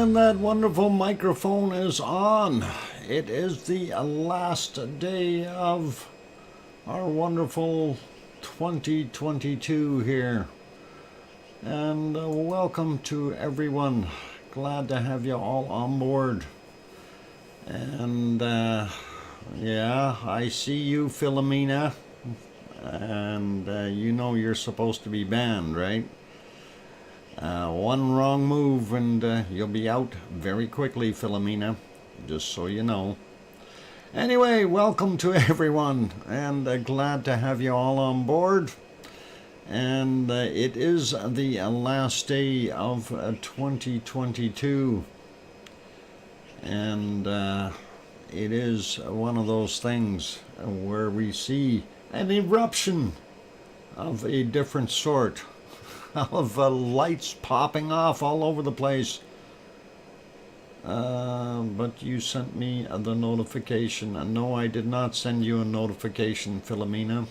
And that wonderful microphone is on. It is the last day of our wonderful 2022 here. And welcome to everyone. Glad to have you all on board. And yeah, I see you, Philomena. And you know you're supposed to be banned, right? One wrong move and you'll be out very quickly, Philomena, just so you know. Anyway, welcome to everyone, and glad to have you all on board. And it is the last day of 2022, and it is one of those things where we see an eruption of a different sort. Of lights popping off all over the place. But you sent me the notification. No, I did not send you a notification, Philomena.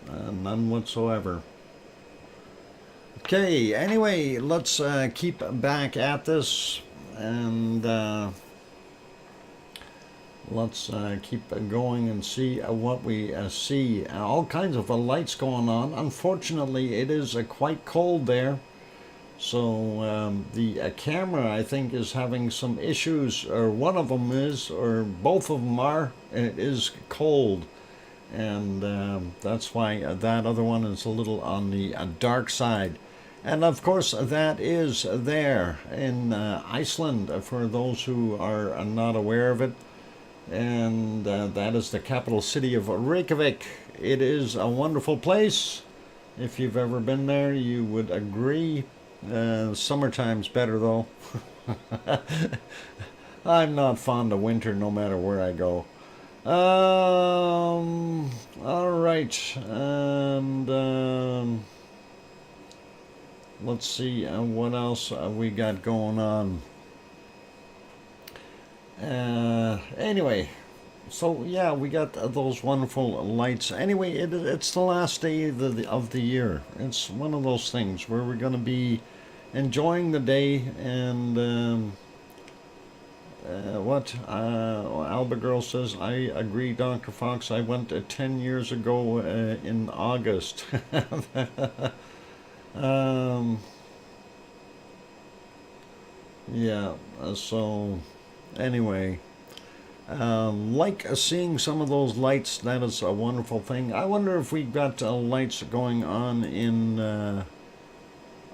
None whatsoever. Okay, anyway, let's keep back at this, and let's keep going and see what we see. All kinds of lights going on. Unfortunately, it is quite cold there. So the camera, I think, is having some issues, or one of them is, or both of them are, and it is cold. And that's why that other one is a little on the dark side. And of course, that is there in Iceland, for those who are not aware of it. And that is the capital city of Reykjavik. It is a wonderful place. If you've ever been there, you would agree. Summertime's better, though. I'm not fond of winter, no matter where I go. All right, and let's see what else we got going on. Anyway, so yeah, we got those wonderful lights. Anyway, it's the last day of the year. It's one of those things where we're going to be enjoying the day. And what Alba Girl says, I agree, Dr. Fox. I went 10 years ago in August. Yeah, so anyway, like seeing some of those lights, that is a wonderful thing. I wonder if we've got lights going on in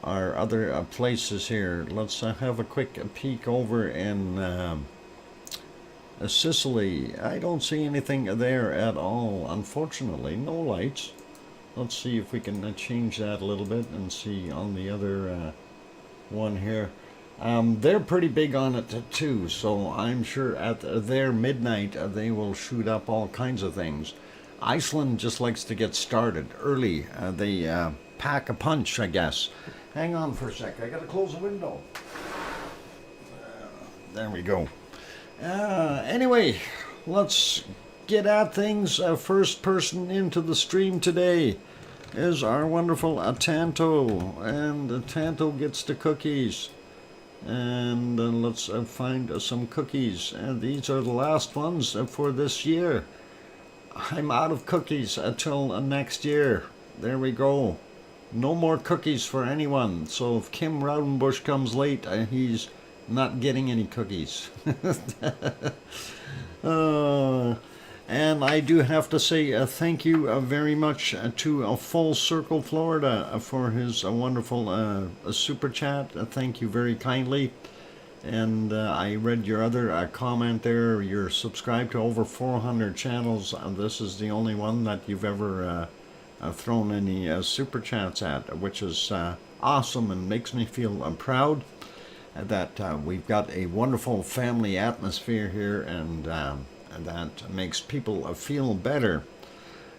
our other places here. Let's have a quick peek over in Sicily. I don't see anything there at all, unfortunately. No lights. Let's see if we can change that a little bit and see on the other one here. They're pretty big on it too, so I'm sure at their midnight they will shoot up all kinds of things. Iceland just likes to get started early. They pack a punch, I guess. Hang on for a sec, I gotta close the window. There we go. Anyway, let's get at things. First person into the stream today is our wonderful Tanto, and Tanto gets the cookies. And let's find some cookies. And these are the last ones for this year. I'm out of cookies until next year. There we go. No more cookies for anyone. So if Kim Raudenbush comes late, he's not getting any cookies. And I do have to say thank you very much to Full Circle Florida for his wonderful super chat. Thank you very kindly. And I read your other comment there. You're subscribed to over 400 channels. This is the only one that you've ever thrown any super chats at, which is awesome and makes me feel proud that we've got a wonderful family atmosphere here, and that makes people feel better.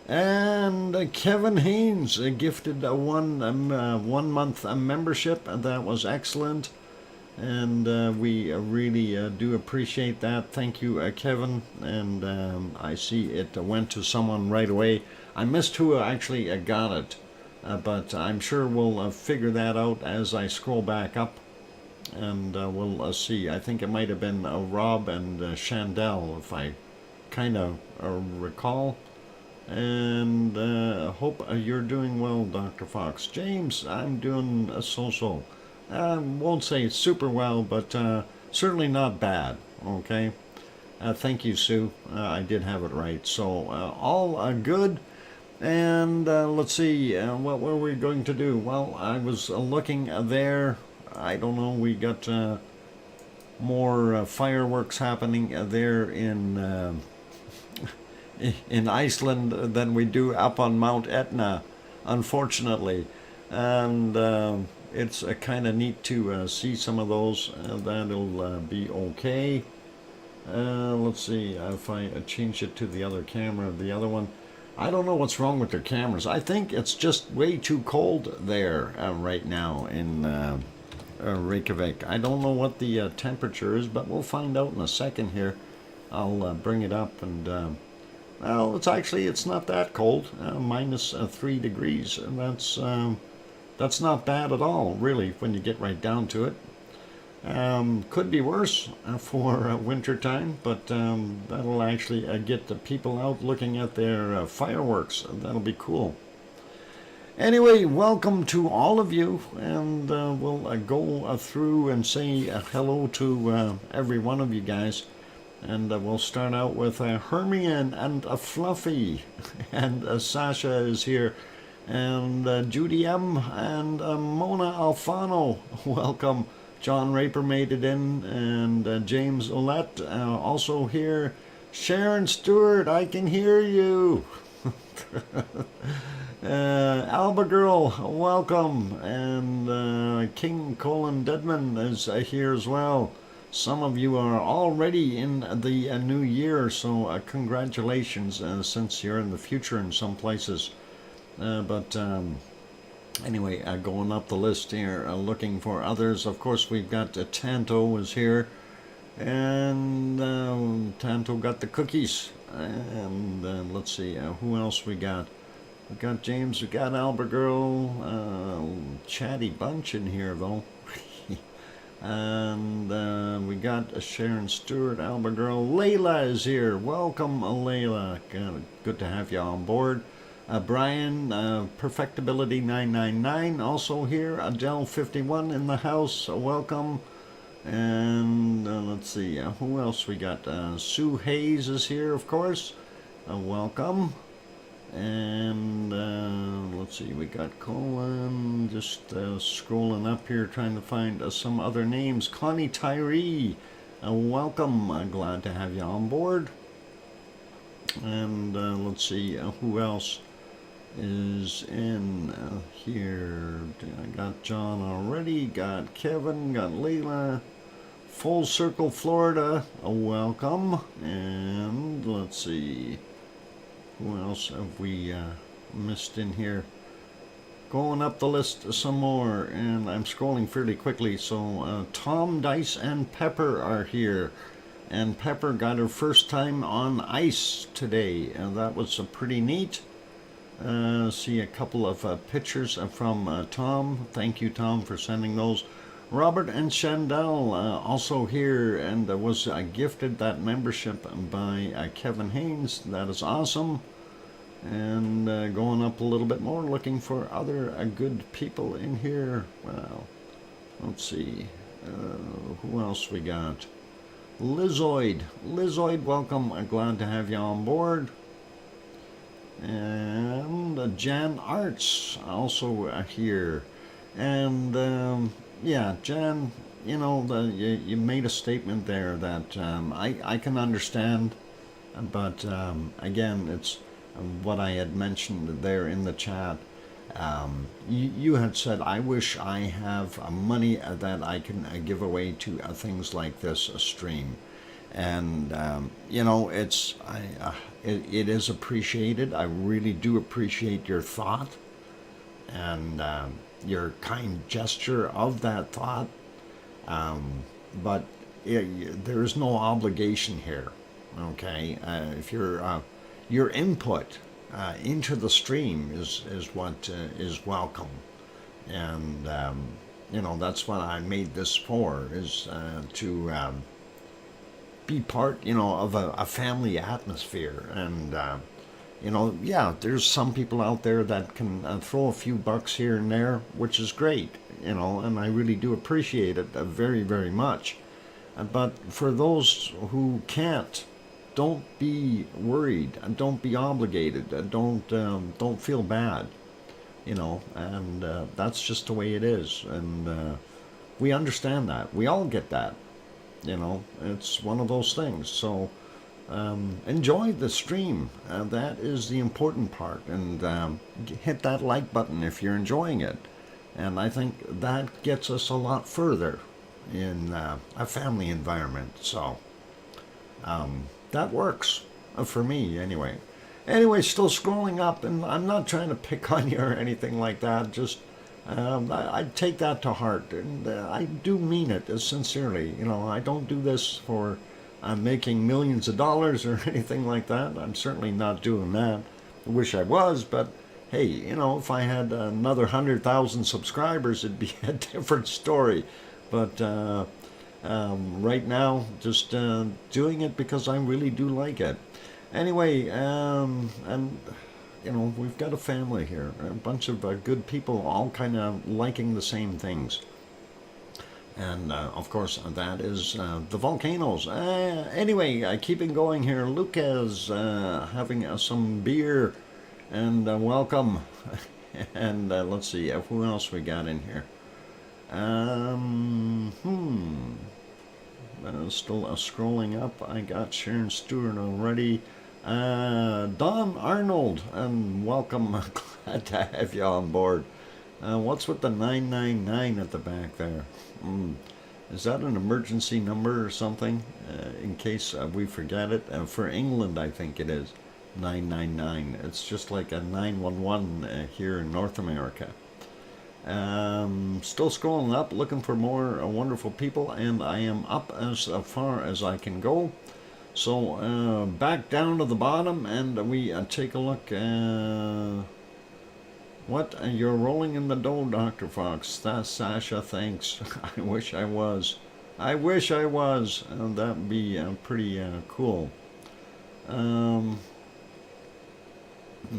And Kevin Haynes gifted a one month membership. That was excellent, and we really do appreciate that. Thank you, Kevin. And I see it went to someone right away. I missed who actually got it. but I'm sure we'll figure that out as I scroll back up, and we'll see. I think it might have been Rob and Chandel, if I kind of recall. And hope you're doing well, Dr. Fox. James, I'm doing so-so. Won't say super well, but certainly not bad, okay? Thank you, Sue. I did have it right. So all good. And let's see, what were we going to do? Well, I was looking there. I don't know, we got more fireworks happening there in Iceland than we do up on Mount Etna, unfortunately. And it's kind of neat to see some of those. That'll be okay. Let's see if I change it to the other camera, the other one. I don't know what's wrong with their cameras. I think it's just way too cold there right now in Reykjavik. I don't know what the temperature is, but we'll find out in a second here. I'll bring it up, and well, it's not that cold. Minus 3 degrees, and that's not bad at all, really, when you get right down to it. Could be worse for winter time, but that'll actually get the people out looking at their fireworks. That'll be cool. Anyway, welcome to all of you, and we'll go through and say hello to every one of you guys. And we'll start out with Hermione and Fluffy, and Sasha is here, and Judy M, and Mona Alfano. Welcome. John Raper made it in, and James Olette also here. Sharon Stewart, I can hear you. Alba Girl, welcome. And King Colin Deadman is here as well. Some of you are already in the new year, so congratulations, since you're in the future in some places. Anyway, going up the list here, looking for others. Of course, we've got Tanto is here, and Tanto got the cookies. And let's see, who else we got? We got James, we got Albert Girl, chatty bunch in here though. And we got Sharon Stewart, Albert Girl. Layla is here. Welcome, Layla. Good to have you on board. Brian, Perfectability 999, also here. Adele 51 in the house, welcome. And let's see, who else we got? Sue Hayes is here, of course. Welcome. And let's see, we got Colin, just scrolling up here, trying to find some other names. Connie Tyree, welcome. Glad to have you on board. And let's see, who else is in here? I got John already, got Kevin, got Leila. Full Circle Florida, welcome. And let's see, who else have we missed in here? Going up the list some more, and I'm scrolling fairly quickly. So Tom, Dice, and Pepper are here. And Pepper got her first time on ice today, and that was pretty neat. See a couple of pictures from Tom. Thank you, Tom, for sending those. Robert and Chandel also here, and was gifted that membership by Kevin Haynes. That is awesome. And going up a little bit more, looking for other good people in here. Well, let's see. Who else we got? Lizoid. Lizoid, welcome. I'm glad to have you on board. And Jan Arts also here. And yeah, Jan, you know, you made a statement there that I can understand, but again, it's what I had mentioned there in the chat. You had said, I wish I have money that I can give away to things like this stream. And you know, it is appreciated. I really do appreciate your thought and your kind gesture of that thought, but there is no obligation here. Okay, if your input into the stream is what is welcome. And that's what I made this for, is to be part of a family atmosphere. And yeah, there's some people out there that can throw a few bucks here and there, which is great, and I really do appreciate it very, very much. But for those who can't, don't be worried and don't be obligated and don't feel bad, and that's just the way it is. And we understand that. We all get that. It's one of those things. So enjoy the stream. That is the important part. And hit that like button if you're enjoying it. And I think that gets us a lot further in a family environment. So that works for me anyway. Anyway, still scrolling up, and I'm not trying to pick on you or anything like that. Just I take that to heart, and I do mean it sincerely. I don't do this for making millions of dollars or anything like that. I'm certainly not doing that. I wish I was, but hey, if I had another 100,000 subscribers, it'd be a different story. But right now, just doing it because I really do like it. Anyway, and we've got a family here, a bunch of good people, all kind of liking the same things. And of course, that is the volcanoes. Anyway, keeping going here. Luca's having some beer, and welcome. And let's see, who else we got in here? Still scrolling up. I got Sharon Stewart already. Don Arnold, and welcome. Glad to have you on board. What's with the 999 at the back there? Is that an emergency number or something? In case we forget it. For England, I think it is 999. It's just like a 911 here in North America. Still scrolling up, looking for more wonderful people, and I am up as far as I can go. So back down to the bottom, and we take a look. What? You're rolling in the dough, Dr. Fox. That's Sasha, thanks. I wish I was. I wish I was. That'd be pretty cool.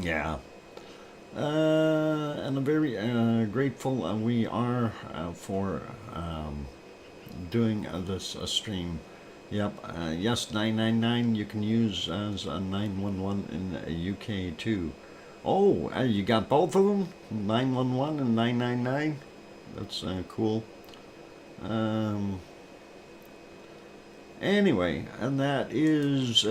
Yeah. And I'm very grateful we are for doing this stream. Yep, yes, 999 you can use as a 911 in the UK too. Oh, you got both of them? 911 and 999? That's cool. Anyway, and that is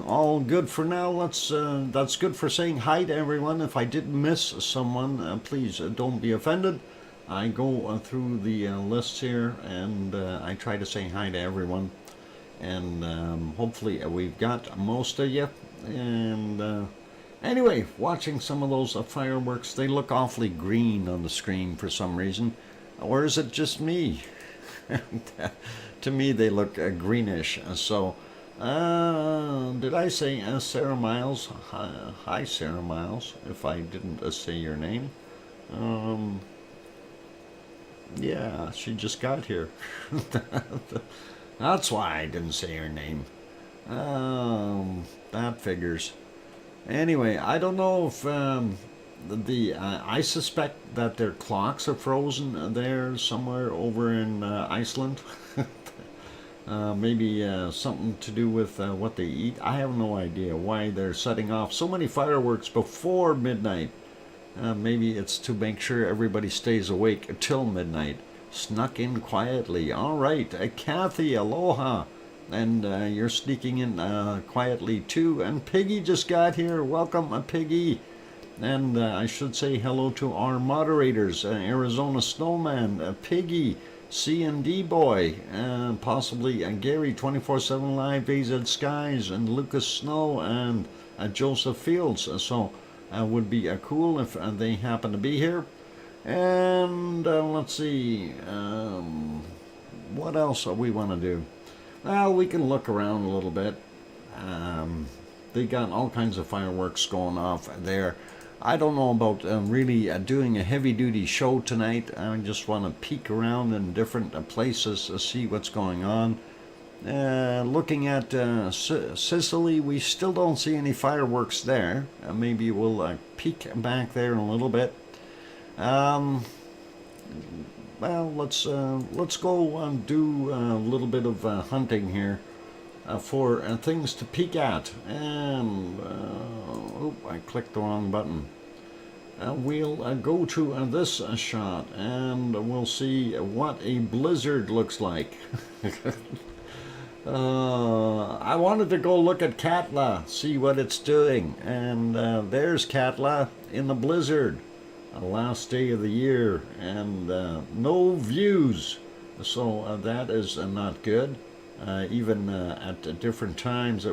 all good for now. That's good for saying hi to everyone. If I did miss someone, please don't be offended. I go through the lists here, and I try to say hi to everyone. And hopefully we've got most of you. And anyway, watching some of those fireworks, they look awfully green on the screen for some reason. Or is it just me? To me, they look greenish. So, did I say Sarah Miles? Hi, Sarah Miles, if I didn't say your name. Yeah, she just got here. That's why I didn't say her name. That figures. Anyway, I don't know if I suspect that their clocks are frozen there somewhere over in Iceland. Maybe something to do with what they eat. I have no idea why they're setting off so many fireworks before midnight. Maybe it's to make sure everybody stays awake until midnight. Snuck in quietly. All right, Kathy, aloha. And you're sneaking in quietly too. And Piggy just got here. Welcome, Piggy. And I should say hello to our moderators, Arizona Snowman, Piggy, C&D Boy, possibly Gary 24/7 Live, AZ Skies, and Lucas Snow, and Joseph Fields. So would be cool if they happen to be here. And let's see, what else we want to do? Well, we can look around a little bit. they got all kinds of fireworks going off there. I don't know about really doing a heavy-duty show tonight. I just want to peek around in different places to see what's going on. Looking at Sicily, we still don't see any fireworks there. Maybe we'll peek back there in a little bit. Well, let's go and do a little bit of hunting here for things to peek at. And I clicked the wrong button. We'll go to this shot, and we'll see what a blizzard looks like. I wanted to go look at Katla, see what it's doing, and there's Katla in the blizzard, last day of the year, and no views, so that is not good. Even at different times,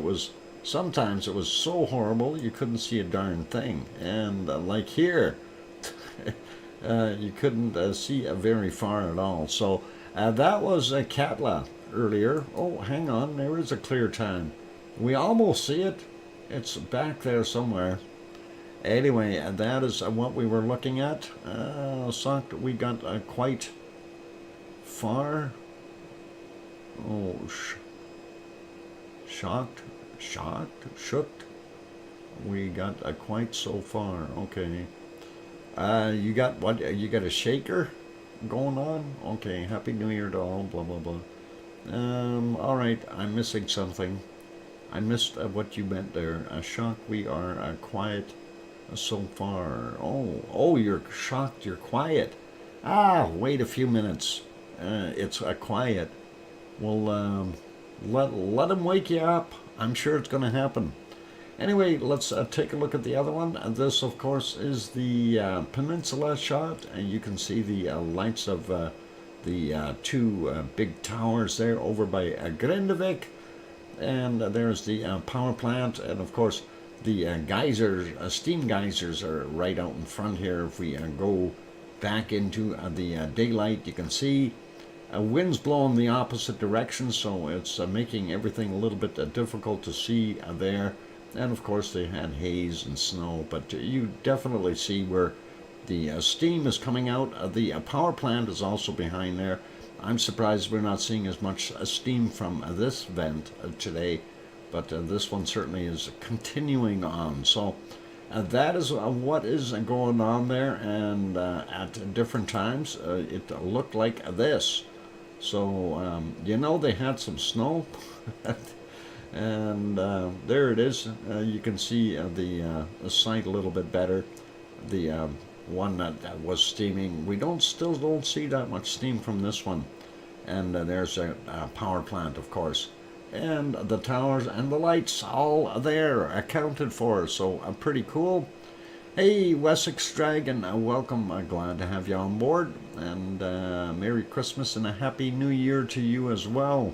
sometimes it was so horrible you couldn't see a darn thing, and like here, you couldn't see very far at all. So that was Katla earlier. Oh, hang on, there is a clear time. We almost see it. It's back there somewhere. Anyway, that is what we were looking at. We got quite far. Oh, shooked. We got quite so far. Okay. You got what? You got a shaker going on? Okay. Happy New Year to all. Blah blah blah. All right. I'm missing something. I missed what you meant there. Shocked. We are quiet so far. Oh, you're shocked. You're quiet. Wait a few minutes. It's quiet. Well, let him wake you up. I'm sure it's going to happen. Anyway, let's take a look at the other one. This, of course, is the peninsula shot, and you can see the lights of the two big towers there over by Grindavik, and there's the power plant, and of course the geysers, steam geysers are right out in front here. If we go back into the daylight, you can see wind's blowing the opposite direction, so it's making everything a little bit difficult to see there. And of course they had haze and snow, but you definitely see where the steam is coming out. The power plant is also behind there. I'm surprised we're not seeing as much steam from this vent today, but this one certainly is continuing on. So that is what is going on there, and at different times it looked like this. So they had some snow. And there it is. You can see the site a little bit better. The one that was steaming. We still don't see that much steam from this one. And there's a power plant, of course. And the towers and the lights all there, accounted for. So pretty cool. Hey, Wessex Dragon, welcome. Glad to have you on board. And Merry Christmas and a Happy New Year to you as well.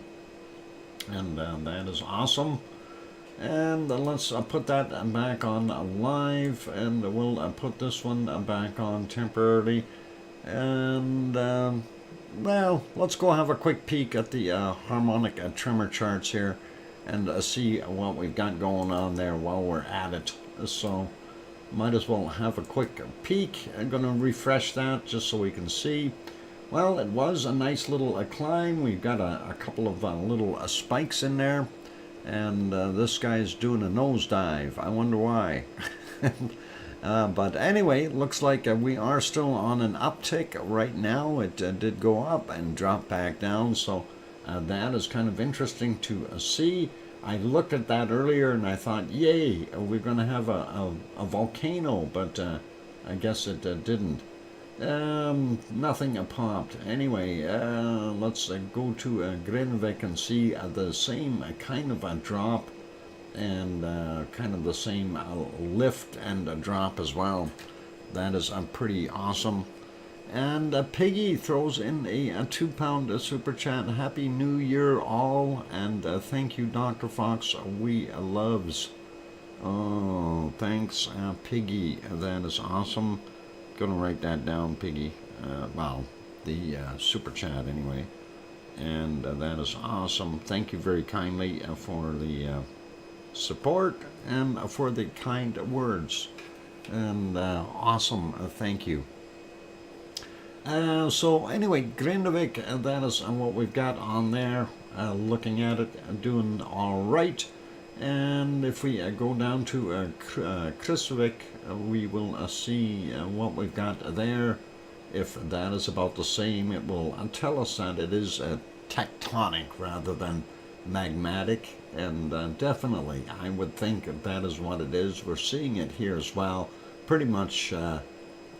And that is awesome. And let's put that back on live, and we'll put this one back on temporarily. And well, let's go have a quick peek at the harmonic tremor charts here and see what we've got going on there while we're at it. So might as well have a quick peek. I'm going to refresh that just so we can see. Well, it was a nice little climb. We've got a couple of little spikes in there, and this guy's doing a nosedive. I wonder why. But anyway, it looks like we are still on an uptick right now. It did go up and drop back down, so that is kind of interesting to see. I looked at that earlier and I thought, yay, we're going to have a volcano, but I guess it didn't. Nothing popped. Anyway, let's go to Grindavik and see the same kind of a drop and kind of the same lift and drop as well. That is pretty awesome. And Piggy throws in a £2 super chat. Happy New Year all, and thank you, Dr. Fox. We loves. Oh, thanks, Piggy. That is awesome. Gonna write that down, Piggy. Well, the super chat anyway, and that is awesome. Thank you very kindly for the support and for the kind words. And awesome, thank you. So anyway, Grindavik, that is what we've got on there. Looking at it, doing all right. And if we go down to Kristavik, we will see what we've got there. If that is about the same, it will tell us that it is tectonic rather than magmatic. And definitely, I would think that is what it is. We're seeing it here as well. Pretty much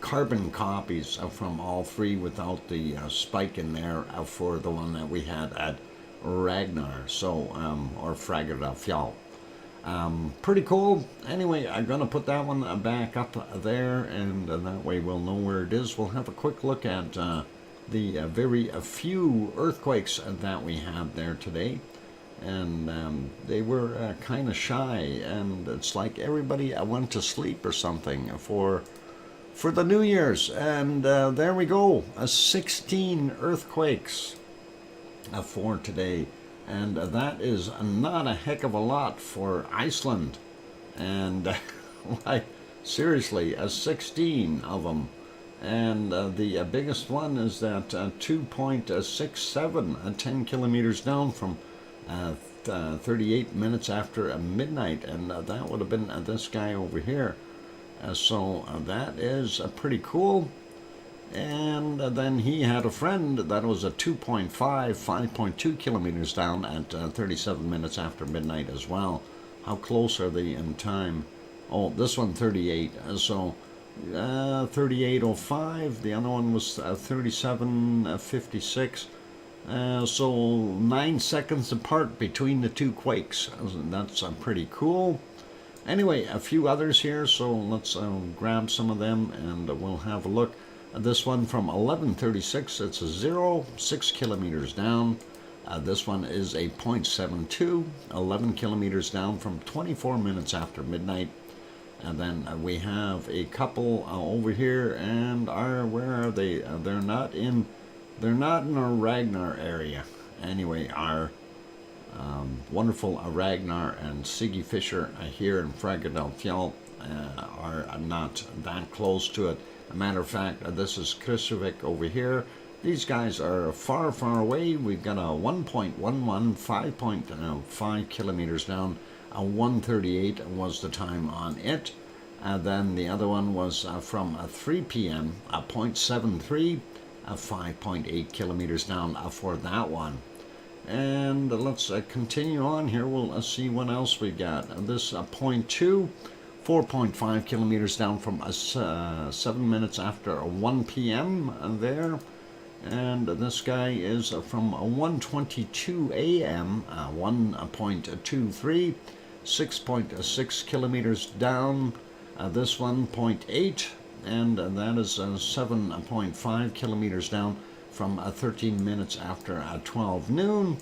carbon copies from all three without the spike in there for the one that we had at Ragnar, or Fraggerafjall. Pretty cool. Anyway, I'm going to put that one back up there, and that way we'll know where it is. We'll have a quick look at the very few earthquakes that we had there today. And they were kind of shy, and it's like everybody went to sleep or something for the New Year's. And there we go, 16 earthquakes for today. And that is not a heck of a lot for Iceland. And like, seriously, 16 of them. And the biggest one is that 2.67, 10 kilometers down from 38 minutes after midnight, and that would have been this guy over here. So that is pretty cool. And then he had a friend that was a 2.5, 5.2 kilometers down at 37 minutes after midnight as well. How close are they in time? Oh, this one 38. So 38:05. The other one was 37:56. So 9 seconds apart between the two quakes. That's pretty cool. Anyway, a few others here, so let's grab some of them and we'll have a look. This one from 11:36, it's a 0, 6 kilometers down. This one is a 0.72, 11 kilometers down from 24 minutes after midnight. And then we have a couple over here, and where are they? They're not in our Ragnar area. Anyway, our wonderful Ragnar and Siggy Fisher here in Fraggerafjall are not that close to it. A matter of fact, this is Kristavik over here. These guys are far, far away. We've got a 1.11, 5.5 kilometers down. A 1:38 was the time on it. Then the other one was from 3 p.m., a 0.73, 5.8 kilometers down for that one. And let's continue on here. We'll see what else we got. This 0.2, 4.5 kilometers down from 7 minutes after 1 p.m. there. And this guy is from 1:22 a.m., 1.23, 6.6 kilometers down. This one 0.8, and that is 7.5 kilometers down from 13 minutes after 12 noon.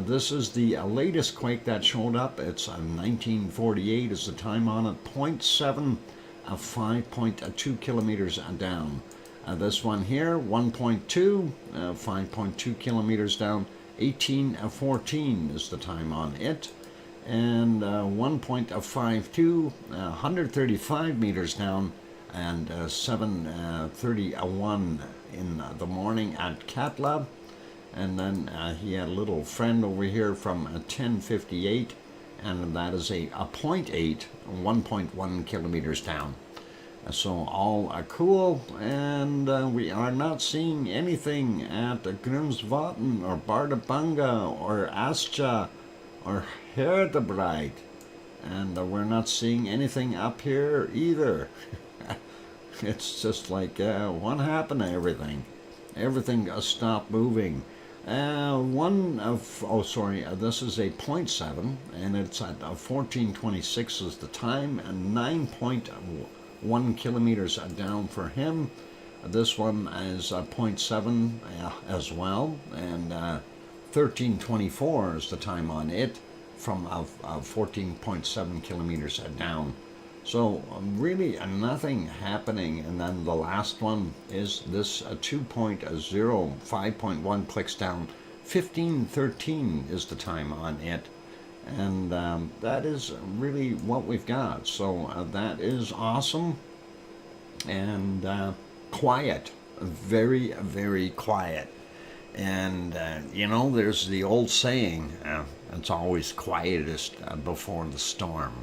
This is the latest quake that showed up. It's 1948 is the time on it, 0.7, 5.2 kilometers down. This one here, 1.2, 5.2 kilometers down, 1814 is the time on it. And 1.52, 135 meters down, and 7:31 in the morning at Katla. And then he had a little friend over here from 10:58, and that is a 0.8, 1.1 kilometers down. So all cool, and we are not seeing anything at Grimsvatn or Bardabunga or Ascha or Herdebreit, and we're not seeing anything up here either. It's just like, what happened to everything? Everything stopped moving. This is a 0.7, and it's at 14:26 is the time, and 9.1 kilometers down for him. This one is 0.7 as well, and 13:24 is the time on it, from 14.7 kilometers down. So really nothing happening. And then the last one is this 2.0, 5.1 clicks down, 15:13 is the time on it. And that is really what we've got. So that is awesome. And quiet, very, very quiet. And there's the old saying, it's always quietest before the storm.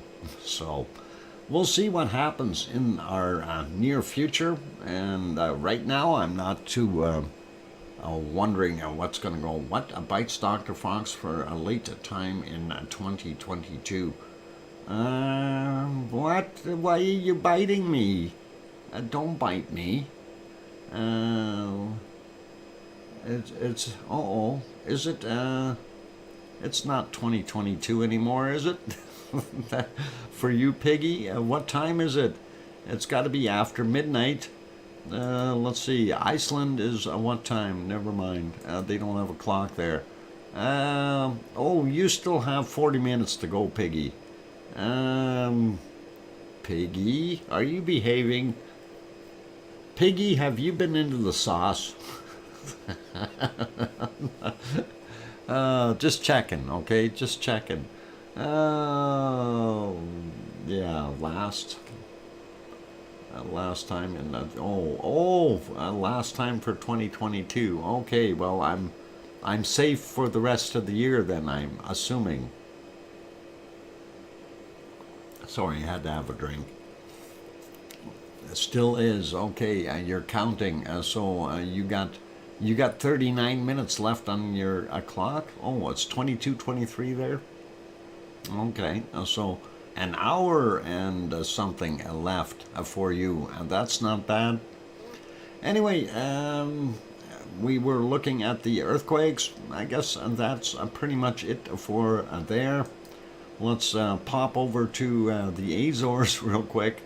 So we'll see what happens in our near future. And right now I'm not too wondering what's going to go. What bites Dr. Fox for a late time in 2022? What? Why are you biting me? Don't bite me. Is it, it's not 2022 anymore, is it? For you, Piggy, what time is it? It's got to be after midnight. Let's see, Iceland is what time? Never mind, they don't have a clock there. You still have 40 minutes to go, Piggy. Piggy, are you behaving? Piggy, have you been into the sauce? Just checking, okay? Just checking. Yeah, last time in the last time for 2022. Okay, well I'm safe for the rest of the year then, I'm assuming. Sorry, I had to have a drink. It still is okay. You're counting. So you got 39 minutes left on your clock. Oh, it's 22:23 there. Okay, so an hour and something left for you, and that's not bad. Anyway, we were looking at the earthquakes. I guess that's pretty much it for there. Let's pop over to the Azores real quick,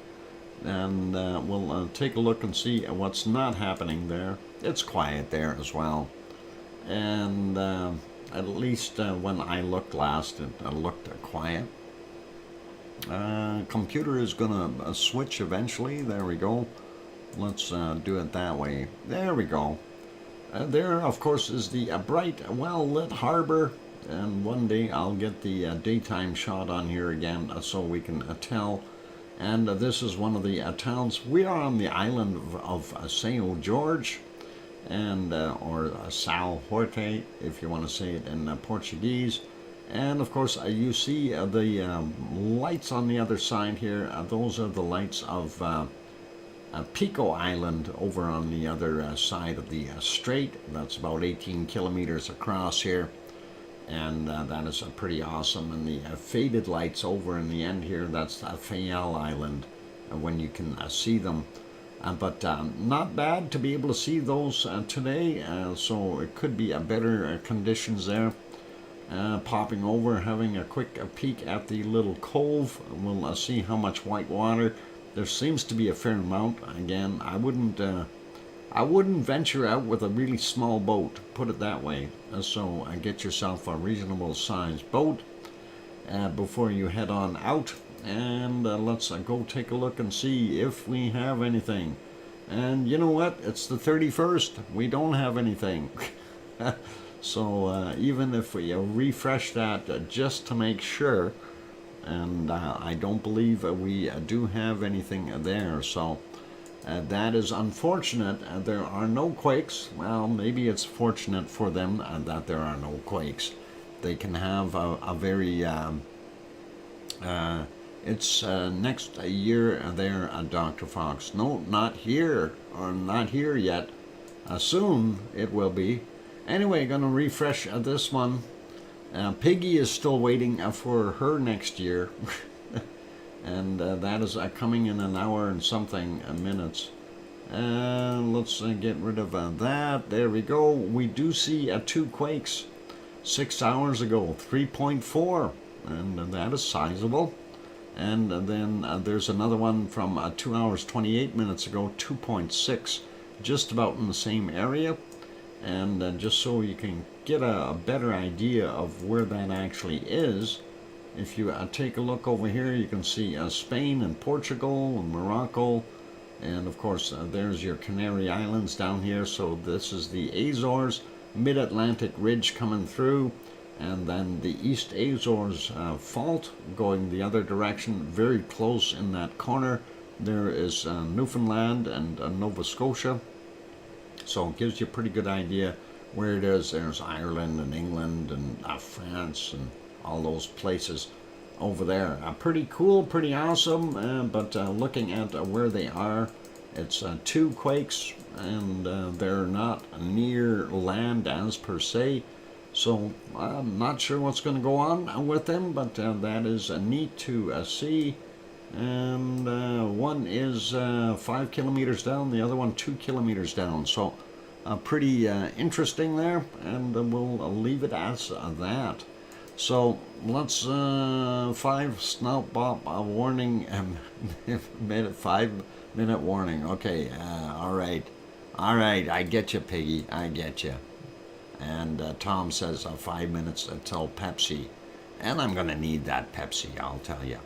and we'll take a look and see what's not happening there. It's quiet there as well, and at least when I looked last, it looked quiet. Computer is gonna switch eventually. There we go. Let's do it that way. There we go. There, of course, is the bright, well-lit harbor. And one day I'll get the daytime shot on here again so we can tell. And this is one of the towns. We are on the island of São Jorge, and or São Jorge, if you want to say it in Portuguese. And of course, you see the lights on the other side here. Those are the lights of Pico Island over on the other side of the strait. That's about 18 kilometers across here. And that is pretty awesome. And the faded lights over in the end here, that's Fayal Island, when you can see them. But not bad to be able to see those today, so it could be better conditions there. Popping over, having a quick peek at the little cove. We'll see how much white water. There seems to be a fair amount. Again, I wouldn't venture out with a really small boat, put it that way. So get yourself a reasonable sized boat before you head on out. And let's go take a look and see if we have anything. And you know what? It's the 31st. We don't have anything. So even if we refresh that just to make sure, and I don't believe we do have anything there. So that is unfortunate. There are no quakes. Well, maybe it's fortunate for them that there are no quakes. They can have a very... it's next year there, Dr. Fox. No, not here, or not here yet. Soon it will be. Anyway, going to refresh this one. Piggy is still waiting for her next year. And that is coming in an hour and something minutes. Let's get rid of that. There we go. We do see 2 quakes 6 hours ago, 3.4, and that is sizable. And then there's another one from 2 hours 28 minutes ago, 2.6, just about in the same area. And just so you can get a better idea of where that actually is, if you take a look over here, you can see Spain and Portugal and Morocco, and of course there's your Canary Islands down here. So this is the Azores, mid-Atlantic ridge coming through, and then the East Azores fault going the other direction. Very close in that corner there is Newfoundland and Nova Scotia, so it gives you a pretty good idea where it is. There's Ireland and England and France and all those places over there. Pretty cool, pretty awesome, but looking at where they are, it's 2 quakes, and they're not near land as per se, so I'm not sure what's going to go on with them, but that is neat to see. And one is 5 kilometers down, the other one 2 kilometers down, so pretty interesting there, and we'll leave it as that. So let's 5 snout bop warning, 5-minute warning. Okay, all right, I get you, Piggy, I get you. And Tom says 5 minutes until Pepsi, and I'm gonna need that Pepsi, I'll tell you.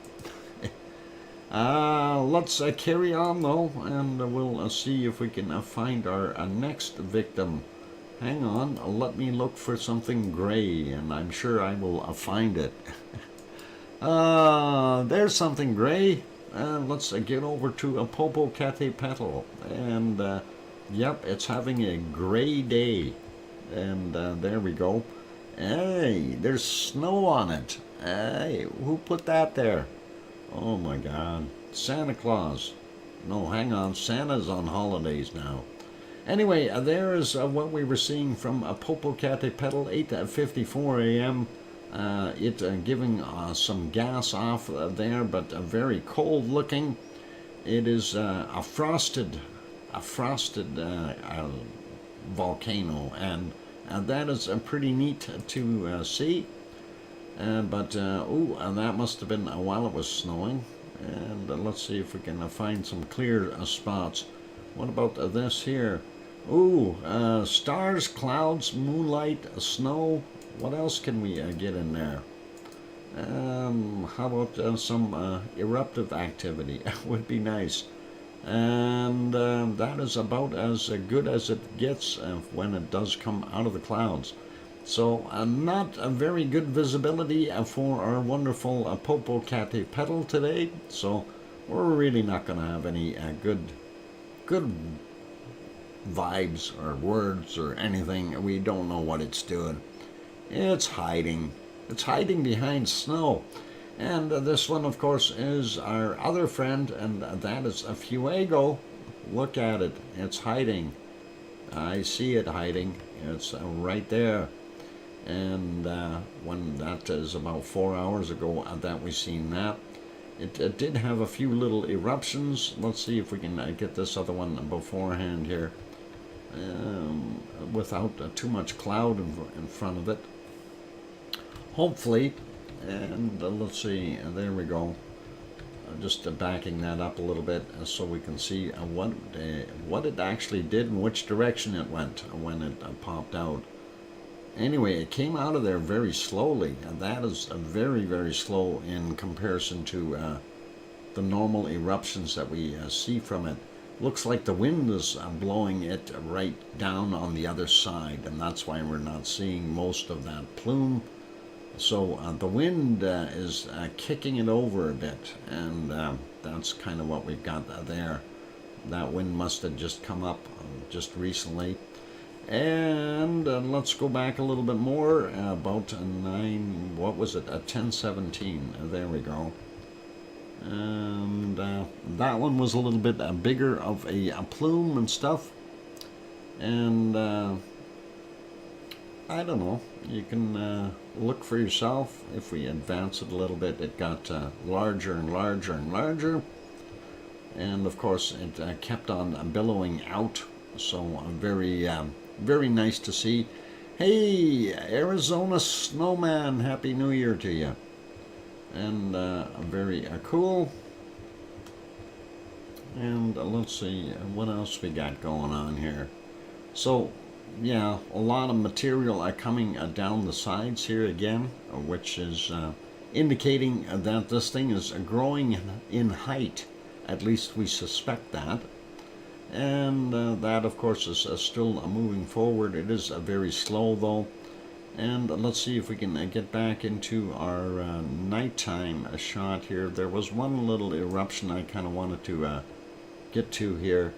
Let's carry on though, and we'll see if we can find our next victim. Hang on, let me look for something gray, and I'm sure I will find it. There's something gray. Let's get over to Popocatépetl, and yep, it's having a gray day, and there we go. Hey, there's snow on it. Hey, who put that there? Oh my God, Santa Claus. No, hang on, Santa's on holidays now. Anyway, there is what we were seeing from Popocatépetl, 8:54 a.m. It giving some gas off there, but very cold looking. It is a frosted volcano, and that is pretty neat to see. But and that must have been while it was snowing. And let's see if we can find some clear spots. What about this here? Ooh, stars, clouds, moonlight, snow. What else can we get in there? How about some eruptive activity? Would be nice. And that is about as good as it gets when it does come out of the clouds. So not a very good visibility for our wonderful Popocatépetl today. So we're really not going to have any good vibes or words or anything. We don't know what it's doing. It's hiding. It's hiding behind snow. And this one, of course, is our other friend, and that is a Fuego. Look at it. It's hiding. I see it hiding. It's right there. And when that is about 4 hours ago that we seen that. It did have a few little eruptions. Let's see if we can get this other one beforehand here. Without too much cloud in front of it. Hopefully. And let's see, there we go. Just backing that up a little bit so we can see what it actually did and which direction it went when it popped out. Anyway, it came out of there very slowly, and that is very, very slow in comparison to the normal eruptions that we see from it. Looks like the wind is blowing it right down on the other side, and that's why we're not seeing most of that plume. So the wind is kicking it over a bit, and that's kind of what we've got there. That wind must have just come up just recently. And let's go back a little bit more, about 9, what was it, 10:17, there we go. And that one was a little bit bigger of a plume and stuff. And I don't know, you can look for yourself. If we advance it a little bit, it got larger and larger and larger. And of course, it kept on billowing out, so very nice to see. Hey, Arizona Snowman, Happy New Year to you. And very cool. And let's see, what else we got going on here. So, yeah, a lot of material coming down the sides here again, which is indicating that this thing is growing in height. At least we suspect that. And that, of course, is still moving forward. It is very slow, though. And let's see if we can get back into our nighttime shot here. There was one little eruption I kind of wanted to get to here,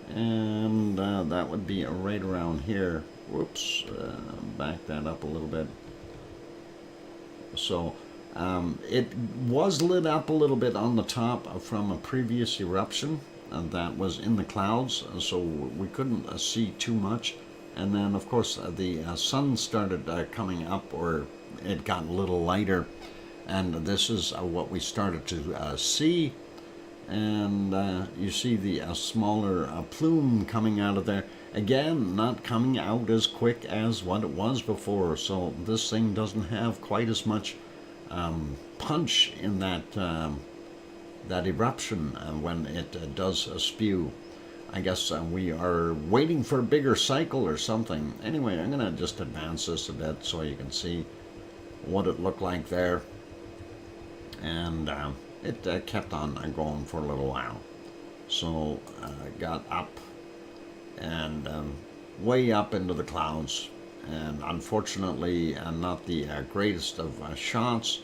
and that would be right around here. Whoops, back that up a little bit. So it was lit up a little bit on the top from a previous eruption that was in the clouds, so we couldn't see too much. And then, of course, the sun started coming up, or it got a little lighter, and this is what we started to see. And you see the smaller plume coming out of there. Again, not coming out as quick as what it was before, so this thing doesn't have quite as much punch in that that eruption when it does spew. I guess we are waiting for a bigger cycle or something. Anyway, I'm going to just advance this a bit so you can see what it looked like there. And it kept on going for a little while. So got up and way up into the clouds. And unfortunately, not the greatest of shots.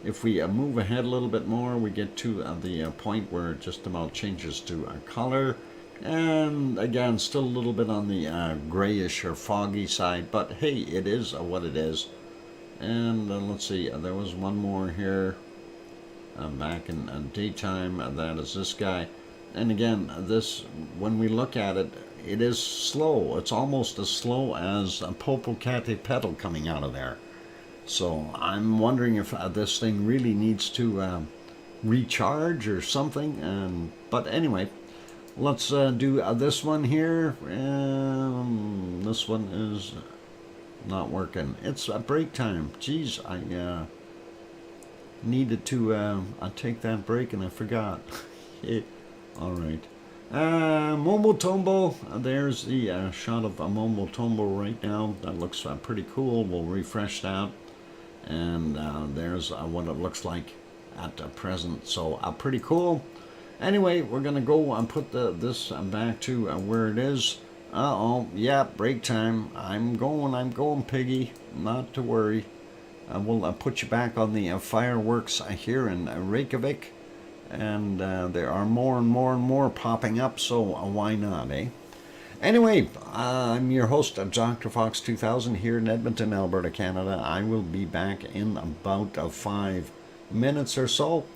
If we move ahead a little bit more, we get to the point where it just about changes to color. And again, still a little bit on the grayish or foggy side, but hey, it is what it is. And let's see, there was one more here back in daytime. That is this guy. And again, this, when we look at it, it is slow. It's almost as slow as a Popocatépetl coming out of there. So I'm wondering if this thing really needs to recharge or something. But anyway, let's do this one here. This one is not working. It's break time. Geez, I needed to take that break and I forgot. All right. Momotombo. There's the shot of Momotombo right now. That looks pretty cool. We'll refresh that. And there's what it looks like at present. So pretty cool. Anyway, we're going to go and put this back to where it is. Yeah, break time. I'm going, piggy. Not to worry. We'll put you back on the fireworks here in Reykjavik. And there are more and more and more popping up, so why not, eh? Anyway, I'm your host, DrFox2000, here in Edmonton, Alberta, Canada. I will be back in about 5 minutes or so.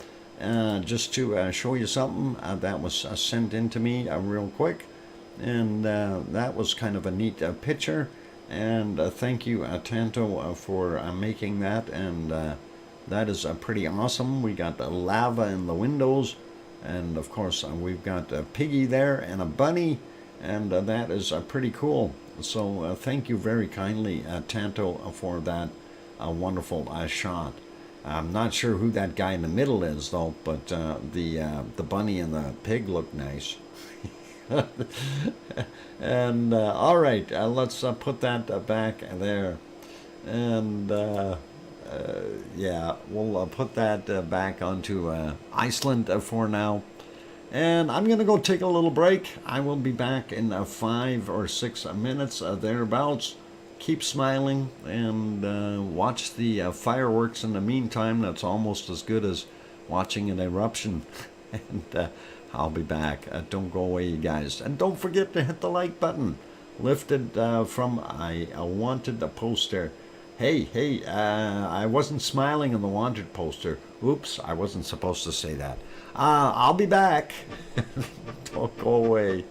Just to show you something that was sent in to me real quick, and that was kind of a neat picture, and thank you Tanto for making that, and that is pretty awesome. We got the lava in the windows, and of course we've got a piggy there and a bunny, and that is pretty cool. So thank you very kindly Tanto for that wonderful shot. I'm not sure who that guy in the middle is, though, but the bunny and the pig look nice. And all right, let's put that back there. And yeah, we'll put that back onto Iceland for now. And I'm going to go take a little break. I will be back in 5 or 6 minutes, thereabouts. Keep smiling and watch the fireworks in the meantime. That's almost as good as watching an eruption. And I'll be back. Don't go away, you guys. And don't forget to hit the like button. Lifted from a wanted poster. Hey, I wasn't smiling on the wanted poster. Oops, I wasn't supposed to say that. I'll be back. Don't go away.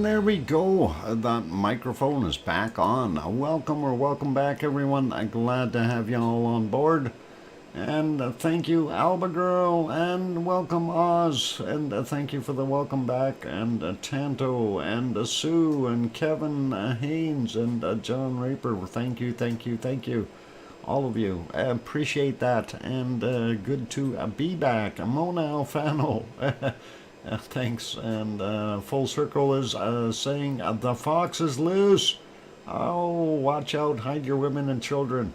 there we go. That microphone is back on. Welcome or welcome back, everyone. I'm glad to have you all on board. And thank you, Alba Girl, and welcome, Oz, and thank you for the welcome back, and Tanto, and Sue, and Kevin Haynes, and John Raper. Thank you, thank you, thank you, all of you. I appreciate that, and good to be back. Mona Alfano, thanks, and Full Circle is saying, the fox is loose. Oh, watch out, hide your women and children.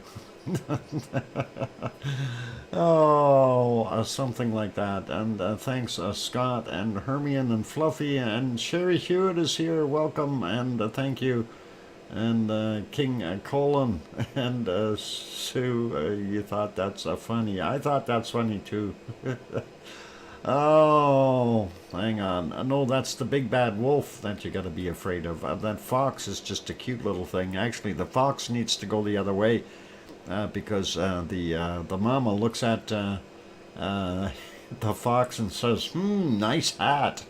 Oh, something like that. And thanks, Scott and Hermione and Fluffy, and Sherry Hewitt is here. Welcome, and thank you. And King Colin and Sue, you thought that's funny. I thought that's funny too. Oh, hang on. No, that's the big bad wolf that you got to be afraid of. That fox is just a cute little thing. Actually, the fox needs to go the other way. Because the mama looks at the fox and says, nice hat,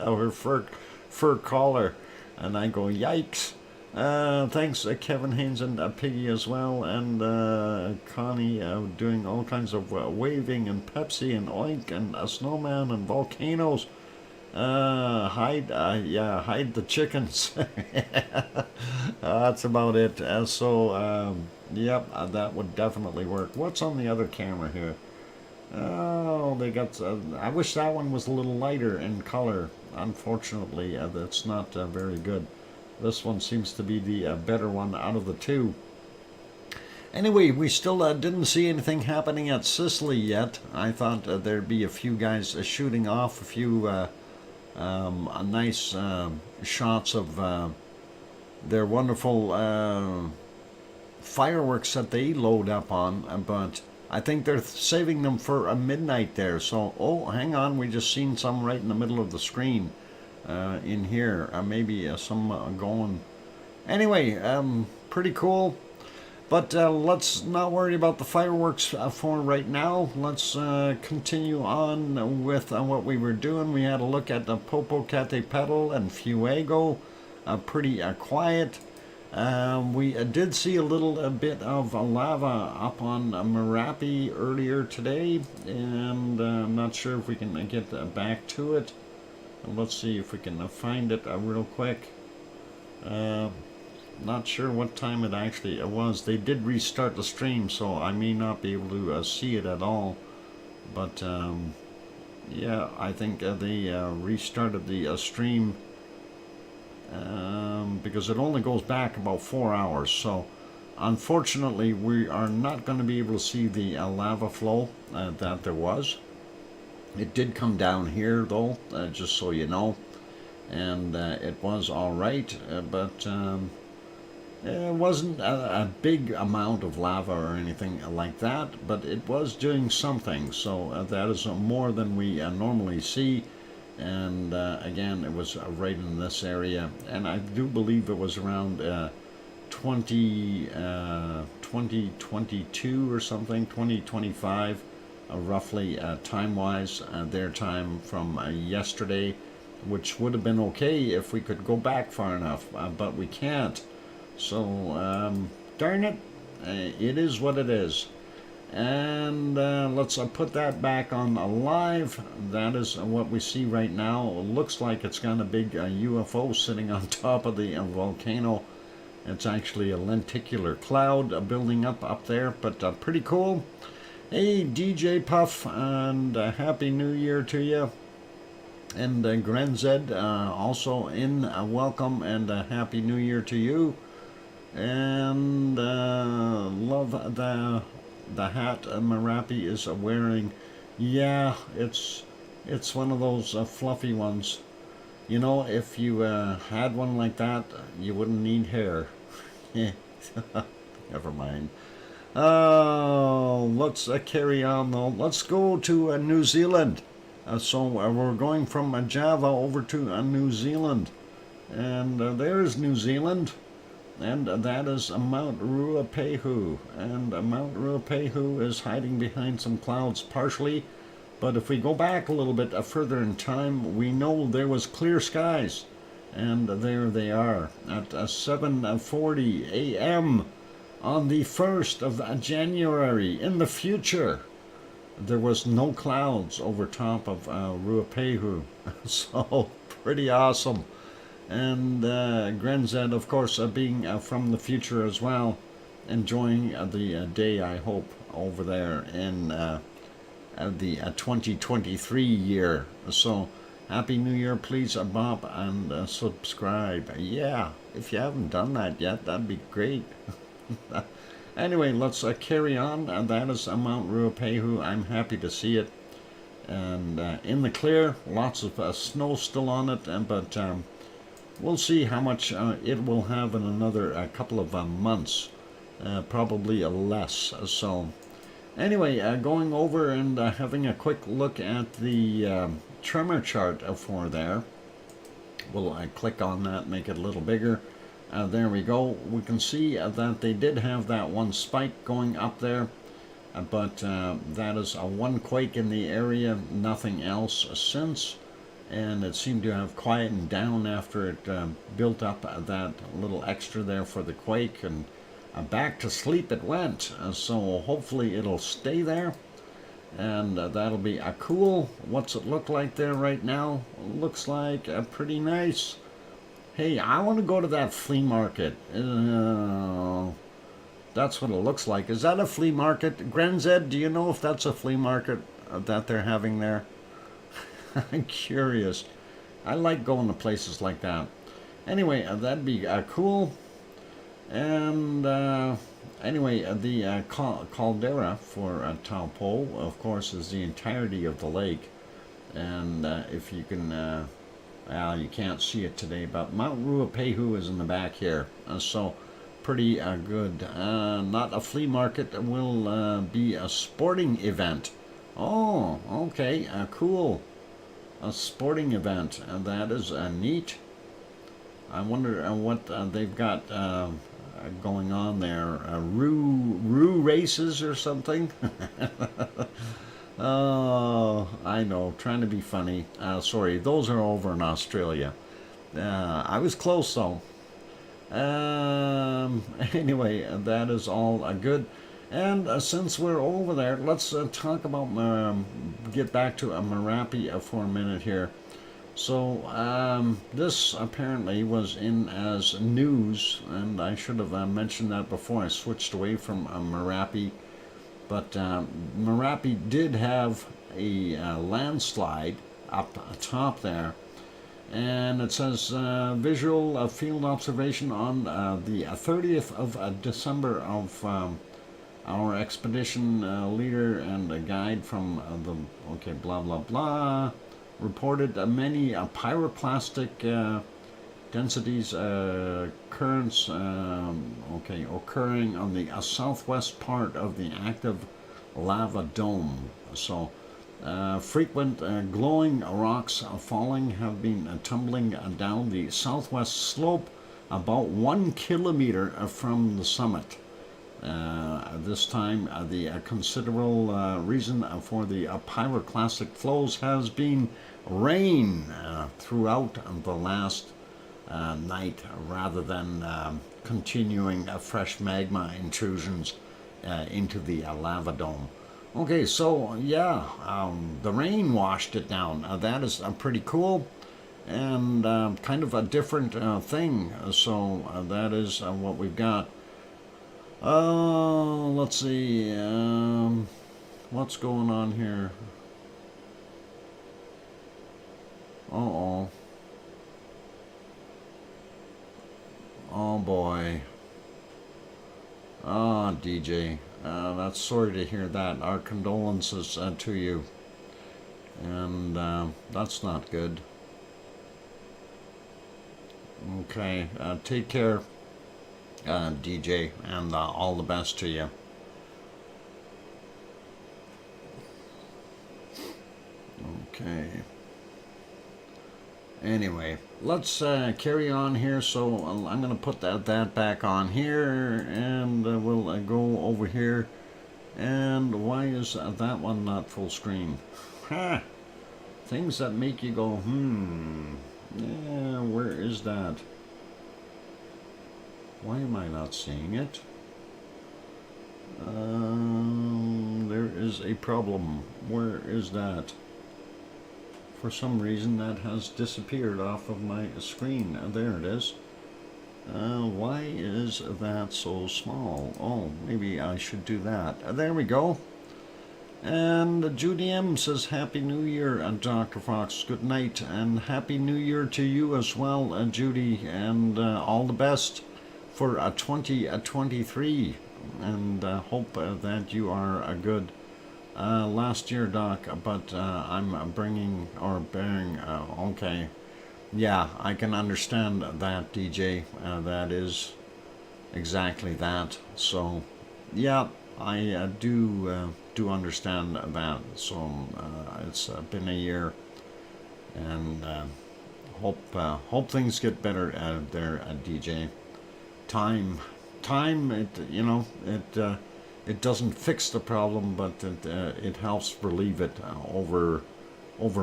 or fur collar, and I go, yikes. Thanks, Kevin Haynes and Piggy as well, and Connie doing all kinds of waving, and Pepsi, and Oink, and a snowman, and volcanoes. Hide the chickens. That's about it. Yep, that would definitely work. What's on the other camera here? Oh, they got... I wish that one was a little lighter in color. Unfortunately, that's not very good. This one seems to be the better one out of the two. Anyway, we still didn't see anything happening at Sicily yet. I thought there'd be a few guys shooting off a few nice shots of their wonderful fireworks that they load up on, but I think they're saving them for a midnight there. So, oh, hang on, we just seen some right in the middle of the screen in here. Maybe some going. Anyway, pretty cool. But let's not worry about the fireworks for right now. Let's continue on with what we were doing. We had a look at the Popocatépetl and Fuego. Pretty quiet. We did see a little bit of lava up on Merapi earlier today, and I'm not sure if we can get back to it. Let's see if we can find it real quick. Not sure what time it actually was. They did restart the stream, so I may not be able to see it at all. But yeah, I think they restarted the stream because it only goes back about 4 hours. So unfortunately, we are not going to be able to see the lava flow that there was. It did come down here though, just so you know, and it was all right, but it wasn't a big amount of lava or anything like that, but it was doing something. So that is more than we normally see. And again, it was right in this area, and I do believe it was around 2022 or something, 2025, roughly time-wise, their time from yesterday, which would have been okay if we could go back far enough, but we can't. So, darn it, it is what it is. And let's put that back on live. That is what we see right now. It looks like it's got a big UFO sitting on top of the volcano. It's actually a lenticular cloud building up there, but pretty cool. Hey, DJ Puff, and Happy New Year to you. And Grenzed also in welcome, and Happy New Year to you. And love the hat Merapi is wearing. Yeah, it's one of those fluffy ones. You know, if you had one like that, you wouldn't need hair. Never mind. Let's carry on though. Let's go to New Zealand. So we're going from Java over to New Zealand. And there's New Zealand. And that is Mount Ruapehu. And Mount Ruapehu is hiding behind some clouds partially. But if we go back a little bit further in time, we know there was clear skies. And there they are at 7:40 a.m. on the 1st of January in the future. There was no clouds over top of Ruapehu. So pretty awesome. And Grenzed, of course, being from the future as well, enjoying the day, I hope, over there in the 2023 year. So, Happy New Year, please, Bob, and subscribe. Yeah, if you haven't done that yet, that'd be great. Anyway, let's carry on. That is Mount Ruapehu. I'm happy to see it. And in the clear, lots of snow still on it, but we'll see how much it will have in another couple of months, probably less. So anyway, going over and having a quick look at the tremor chart for there. We'll click on that, make it a little bigger. There we go. We can see that they did have that one spike going up there, but that is one quake in the area, nothing else since. And it seemed to have quietened down after it built up that little extra there for the quake, and back to sleep it went. So hopefully it'll stay there, and that'll be cool. What's it look like there right now? Looks like pretty nice. Hey, I want to go to that flea market. That's what it looks like. Is that a flea market? Grenzed, do you know if that's a flea market that they're having there? I'm curious. I like going to places like that. Anyway, that'd be cool. And anyway, the caldera for Taupo, of course, is the entirety of the lake. And if you can, well, you can't see it today, but Mount Ruapehu is in the back here. So pretty good. Not a flea market, will be a sporting event. Oh, okay, cool. A sporting event, and that is neat. I wonder what they've got going on there. Roo races or something? Oh, I know, trying to be funny. Sorry, those are over in Australia. I was close though. Anyway, that is all good. And since we're over there, let's talk about, get back to Merapi for a minute here. So, this apparently was in as news, and I should have mentioned that before I switched away from Merapi. But Merapi did have a landslide up top there. And it says visual field observation on the 30th of December of our expedition leader and a guide from okay, blah, blah, blah, reported many pyroclastic densities currents okay, occurring on the southwest part of the active lava dome. So frequent glowing rocks falling have been tumbling down the southwest slope about 1 kilometer from the summit. This time the considerable reason for the pyroclastic flows has been rain throughout the last night, rather than continuing fresh magma intrusions into the lava dome. Okay, so yeah, the rain washed it down. That is pretty cool, and kind of a different thing. So that is what we've got. Let's see, what's going on here? Uh-oh. Oh boy. Ah, DJ. That's sorry to hear that. Our condolences to you. And that's not good. Okay, take care, DJ, and all the best to you. Okay. Anyway, let's carry on here. So I'm going to put that back on here, and we'll go over here. And why is that one not full screen? Ha! Things that make you go, yeah, where is that? Why am I not seeing it? There is a problem. Where is that? For some reason that has disappeared off of my screen. There it is. Why is that so small? Oh, maybe I should do that. There we go. And Judy M says, Happy New Year, Dr. Fox. Good night, and Happy New Year to you as well, Judy, and all the best for 2023, and hope that you are good. Last year, Doc, but I'm bringing or bearing, okay. Yeah, I can understand that, DJ. That is exactly that. So, yeah, I do understand that. So, it's been a year, and hope things get better there, DJ. Time, it doesn't fix the problem, but it helps relieve it over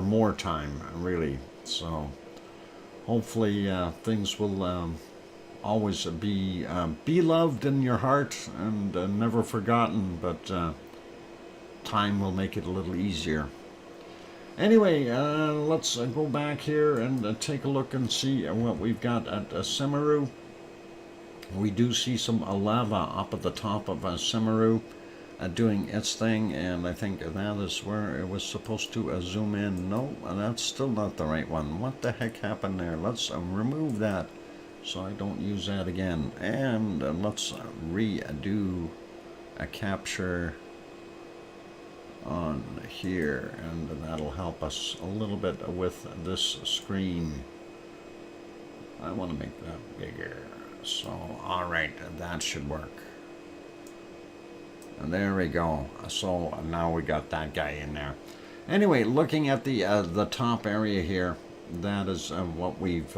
more time, really. So hopefully things will always be loved in your heart and never forgotten, but time will make it a little easier. Anyway, let's go back here and take a look and see what we've got at Semeru. We do see some lava up at the top of Semeru doing its thing, and I think that is where it was supposed to zoom in. No, that's still not the right one. What the heck happened there? Let's remove that so I don't use that again. And let's redo a capture on here, and that'll help us a little bit with this screen. I want to make that bigger, so alright, that should work. And there we go. So now we got that guy in there. Anyway, looking at the top area here, that is what we've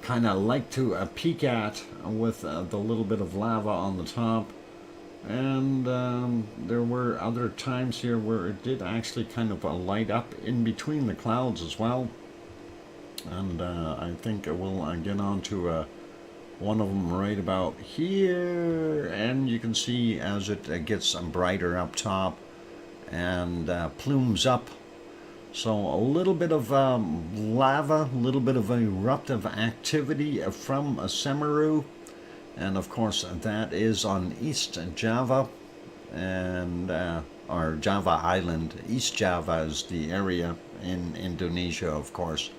kind of like to peek at with the little bit of lava on the top. And there were other times here where it did actually kind of light up in between the clouds as well. And I think we'll get on to one of them right about here, and you can see as it gets brighter up top and plumes up. So a little bit of lava, a little bit of eruptive activity from Semeru, and of course that is on East Java, and or Java Island. East Java is the area in Indonesia, of course.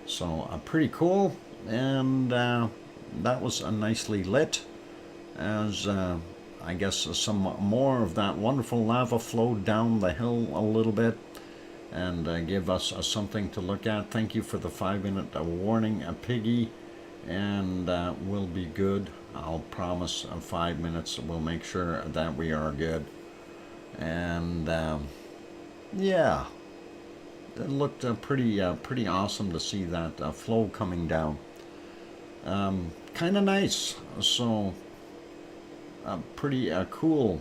So pretty cool, and that was nicely lit, as I guess some more of that wonderful lava flowed down the hill a little bit and gave us something to look at. Thank you for the 5-minute warning, Piggy, and we'll be good. I'll promise 5 minutes. We'll make sure that we are good. And yeah, it looked pretty awesome to see that flow coming down. Kind of nice, so pretty cool.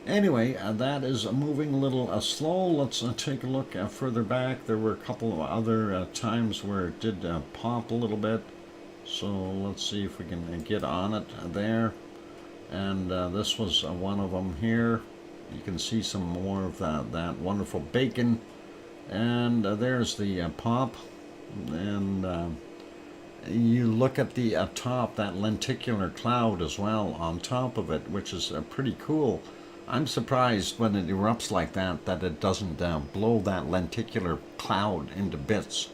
Anyway, that is moving a little slow. Let's take a look further back. There were a couple of other times where it did pop a little bit, so let's see if we can get on it there. And this was one of them here. You can see some more of that wonderful bacon, and there's the pop. And you look at the top, that lenticular cloud as well on top of it, which is pretty cool. I'm surprised when it erupts like that it doesn't blow that lenticular cloud into bits.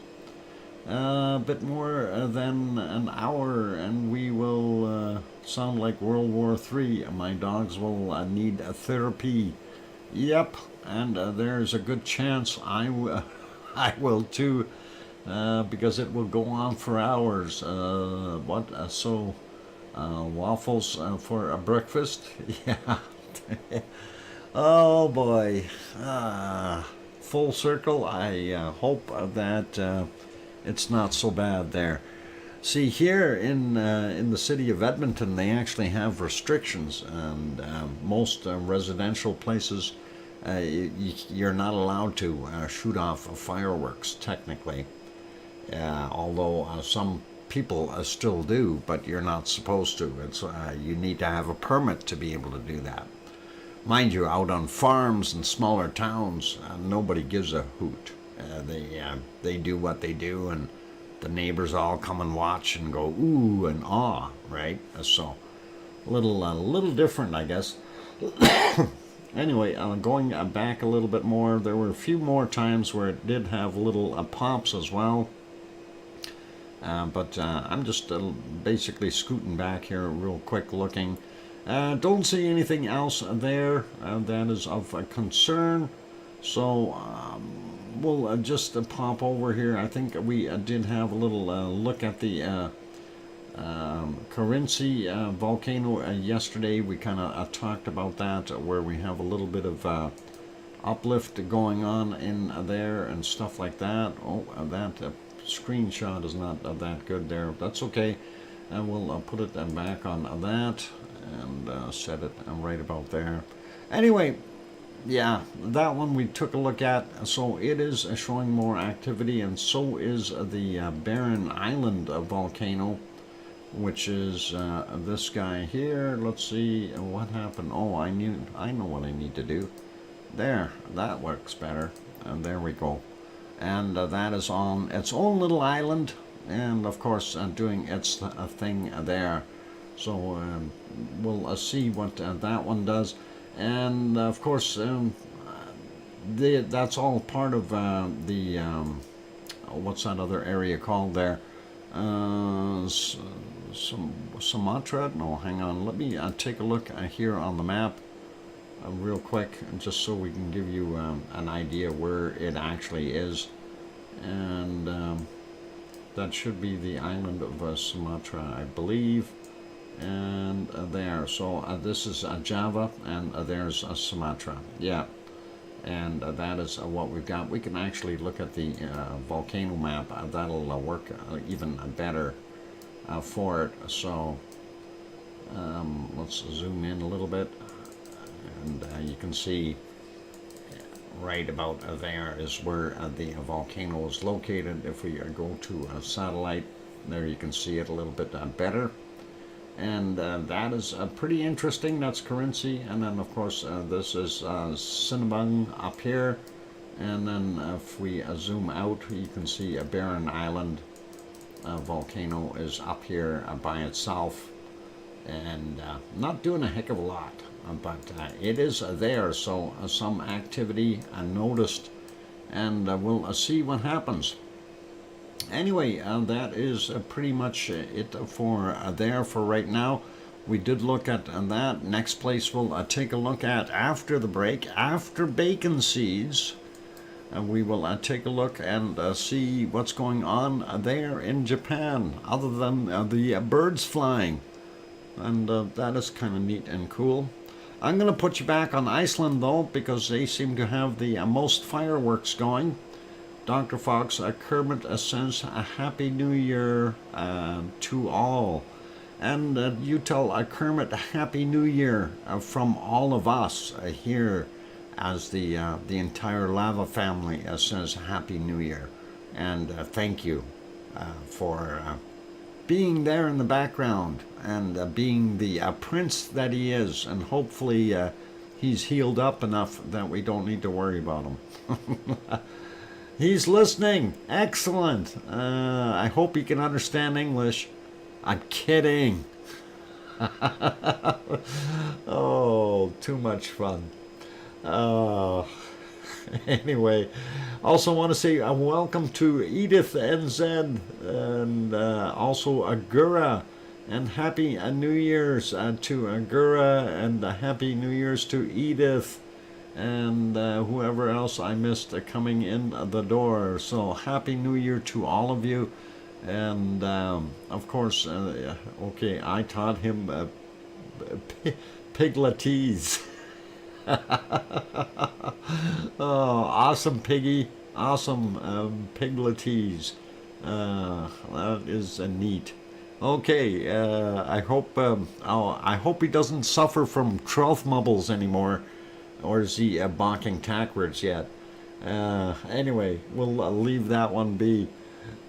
A bit more than an hour and we will sound like World War III. My dogs will need therapy. Yep, and there's a good chance I will too. Because it will go on for hours. Waffles for breakfast? Yeah. Oh boy. Full circle. I hope that it's not so bad there. See, here in the city of Edmonton, they actually have restrictions, and most residential places, you're not allowed to shoot off fireworks, technically. Although some people still do, but you're not supposed to. It's you need to have a permit to be able to do that. Mind you, out on farms and smaller towns, nobody gives a hoot. They do what they do, and the neighbors all come and watch and go ooh and ah, right? So a little different, I guess. Anyway, going back a little bit more, there were a few more times where it did have little pops as well. But I'm just basically scooting back here real quick looking. Don't see anything else there that is of concern. So we'll just pop over here. I think we did have a little look at the Carinci volcano yesterday. We kind of talked about that, where we have a little bit of uplift going on in there and stuff like that. Oh, that screenshot is not that good there. That's okay. And we'll put it back on that and set it right about there. Anyway, yeah, that one we took a look at. So it is showing more activity, and so is the Barren Island volcano, which is this guy here. Let's see what happened. Oh, I know what I need to do. There, that works better. And there we go. And that is on its own little island, and of course doing its thing there. So we'll see what that one does. And of course that's all part of the what's that other area called there? Sumatra? No, hang on. Let me take a look here on the map real quick, just so we can give you an idea where it actually is. And that should be the island of Sumatra, I believe. And there. So this is Java, and there's Sumatra. Yeah. And that is what we've got. We can actually look at the volcano map. That'll work even better for it. So let's zoom in a little bit, and you can see right about there is where the volcano is located. If we go to a satellite, there you can see it a little bit better. And that is pretty interesting. That's currency. And then, of course, this is Cinnabung up here. And then if we zoom out, you can see a barren island. Volcano is up here by itself. And not doing a heck of a lot. But it is there. So some activity noticed. And we'll see what happens. Anyway, that is pretty much it for there for right now. We did look at that. Next place we'll take a look at after the break, after bacon seeds. We will take a look and see what's going on there in Japan, other than the birds flying. And that is kind of neat and cool. I'm going to put you back on Iceland, though, because they seem to have the most fireworks going. Dr. Fox, Kermit says a Happy New Year to all. And you tell Kermit a Happy New Year from all of us here, as the entire Lava family says Happy New Year. And thank you for being there in the background and being the prince that he is. And hopefully he's healed up enough that we don't need to worry about him. He's listening. Excellent. I hope he can understand English. I'm kidding. Oh, too much fun. Anyway, also want to say welcome to Edith NZ and also Agura, and Happy New Year's to Agura, and Happy New Year's to Edith. And whoever else I missed coming in the door. So Happy New Year to all of you. And of course, okay, I taught him pigletese. Oh, awesome, Piggy. Awesome pigletese. That is neat. Okay, I hope he doesn't suffer from trough mumbles anymore. Or is he bonking backwards yet? Anyway, we'll leave that one be.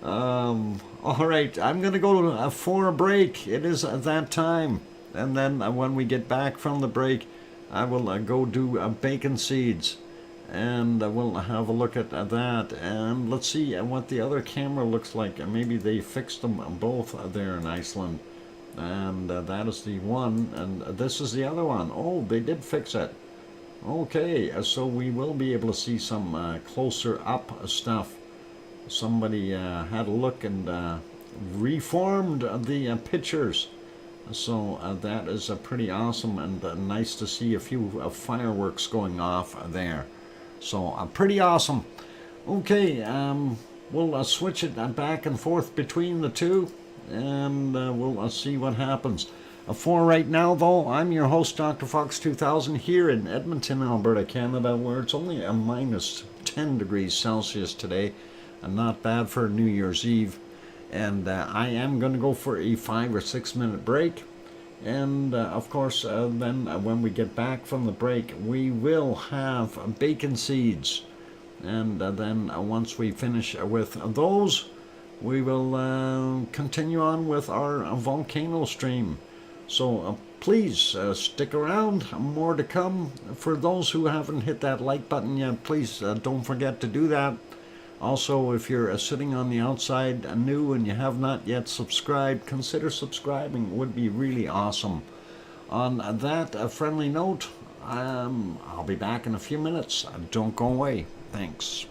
All right, I'm going to go for a break. It is that time. And then when we get back from the break, I will go do bacon seeds. And we'll have a look at that. And let's see what the other camera looks like. Maybe they fixed them both there in Iceland. And that is the one. And this is the other one. Oh, they did fix it. Okay, so we will be able to see some closer up stuff. Somebody had a look and reformed the pictures. So that is pretty awesome, and nice to see a few fireworks going off there. So pretty awesome. Okay, we'll switch it back and forth between the two, and we'll see what happens. For right now, though, I'm your host, DrFox2000, here in Edmonton, Alberta, Canada, where it's only a minus 10 degrees Celsius today, and not bad for New Year's Eve. And I am going to go for a 5 or 6 minute break. And of course, then when we get back from the break, we will have bacon seeds. And then once we finish with those, we will continue on with our volcano stream. So please stick around, more to come. For those who haven't hit that like button yet, please don't forget to do that. Also, if you're sitting on the outside new and you have not yet subscribed, consider subscribing. It would be really awesome. On that friendly note, I'll be back in a few minutes. Don't go away. Thanks.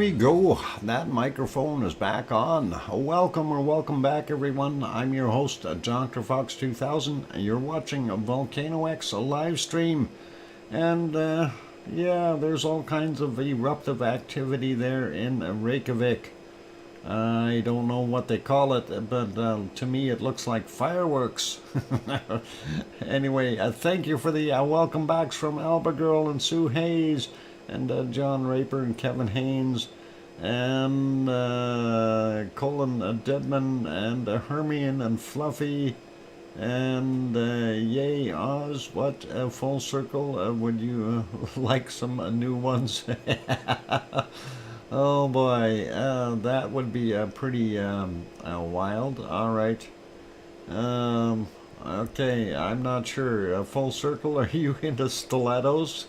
we go. That microphone is back on. Welcome or welcome back, everyone. I'm your host, DrFox2000. You're watching VolcanoX, a live stream. And, yeah, there's all kinds of eruptive activity there in Reykjavik. I don't know what they call it, but to me it looks like fireworks. Anyway, thank you for the welcome backs from Alba Girl and Sue Hayes, and John Raper and Kevin Haynes, and Colin Deadman, and Hermione and Fluffy, and yay Oz, what full circle, would you like some new ones? Oh boy, that would be pretty wild. All right. Okay, I'm not sure. Full circle, are you into stilettos?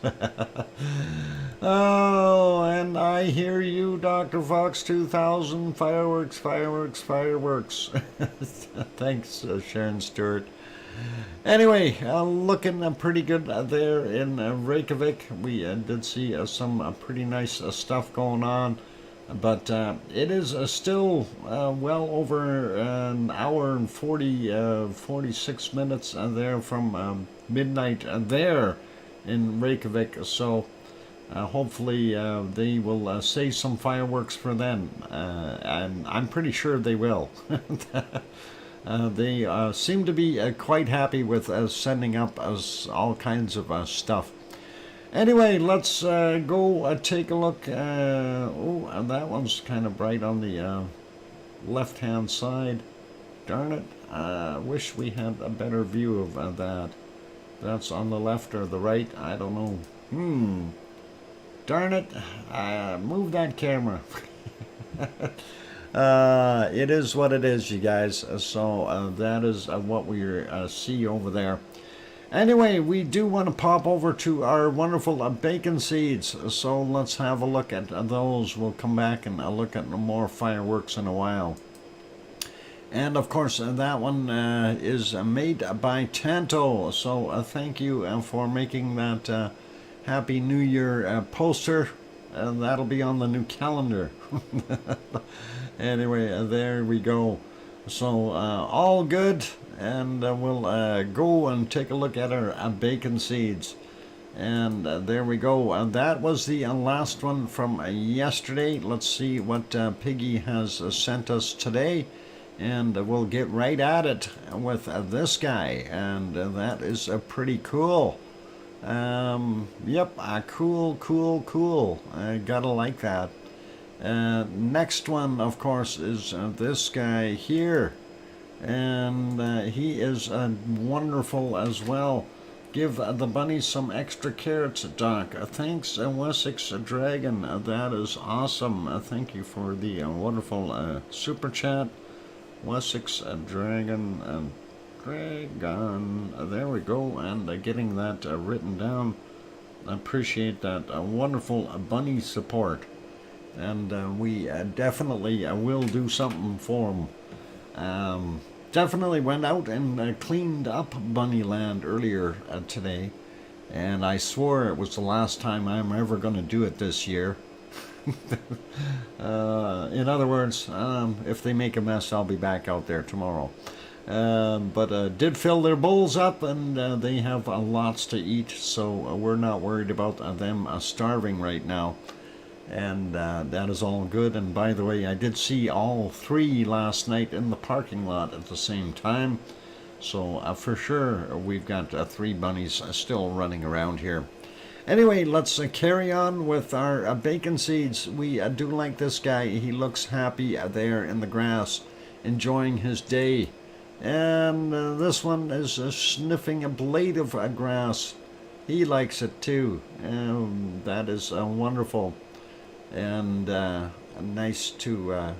Oh, and I hear you, Dr. Fox 2000. Fireworks, fireworks, fireworks. Thanks, Sharon Stewart. Anyway, looking pretty good there in Reykjavik. We did see some pretty nice stuff going on, but it is still well over an hour and 46 minutes there from midnight there in Reykjavik. So hopefully they will say some fireworks for then, and I'm pretty sure they will. They seem to be quite happy with sending up us all kinds of stuff. Anyway, let's go take a look. Oh, and that one's kind of bright on the left-hand side. Darn it. I wish we had a better view of that. That's on the left or the right. I don't know. Darn it. Move that camera. It is what it is, you guys. So that is what we see over there. Anyway, we do want to pop over to our wonderful bacon seeds. So let's have a look at those. We'll come back and look at more fireworks in a while. And of course, that one is made by Tanto. So thank you for making that Happy New Year poster. That'll be on the new calendar. Anyway, there we go. So all good, and we'll go and take a look at our bacon seeds. And there we go. That was the last one from yesterday. Let's see what Piggy has sent us today, and we'll get right at it with this guy. And that is pretty cool. Yep, cool. I gotta like that. Next one, of course, is this guy here, and he is wonderful as well. Give the bunnies some extra carrots, Doc. Thanks, Wessex Dragon. That is awesome. Thank you for the wonderful super chat, Wessex Dragon. There we go, and getting that written down. I appreciate that wonderful bunny support, and we definitely will do something for them. Definitely went out and cleaned up Bunnyland earlier today, and I swore it was the last time I'm ever going to do it this year. In other words, if they make a mess, I'll be back out there tomorrow. But did fill their bowls up, and they have lots to eat, so we're not worried about them starving right now. And that is all good. And by the way, I did see all three last night in the parking lot at the same time. So for sure, we've got three bunnies still running around here. Anyway, let's carry on with our bacon seeds. We do like this guy. He looks happy there in the grass, enjoying his day. And this one is sniffing a blade of grass. He likes it too. That is wonderful. And nice to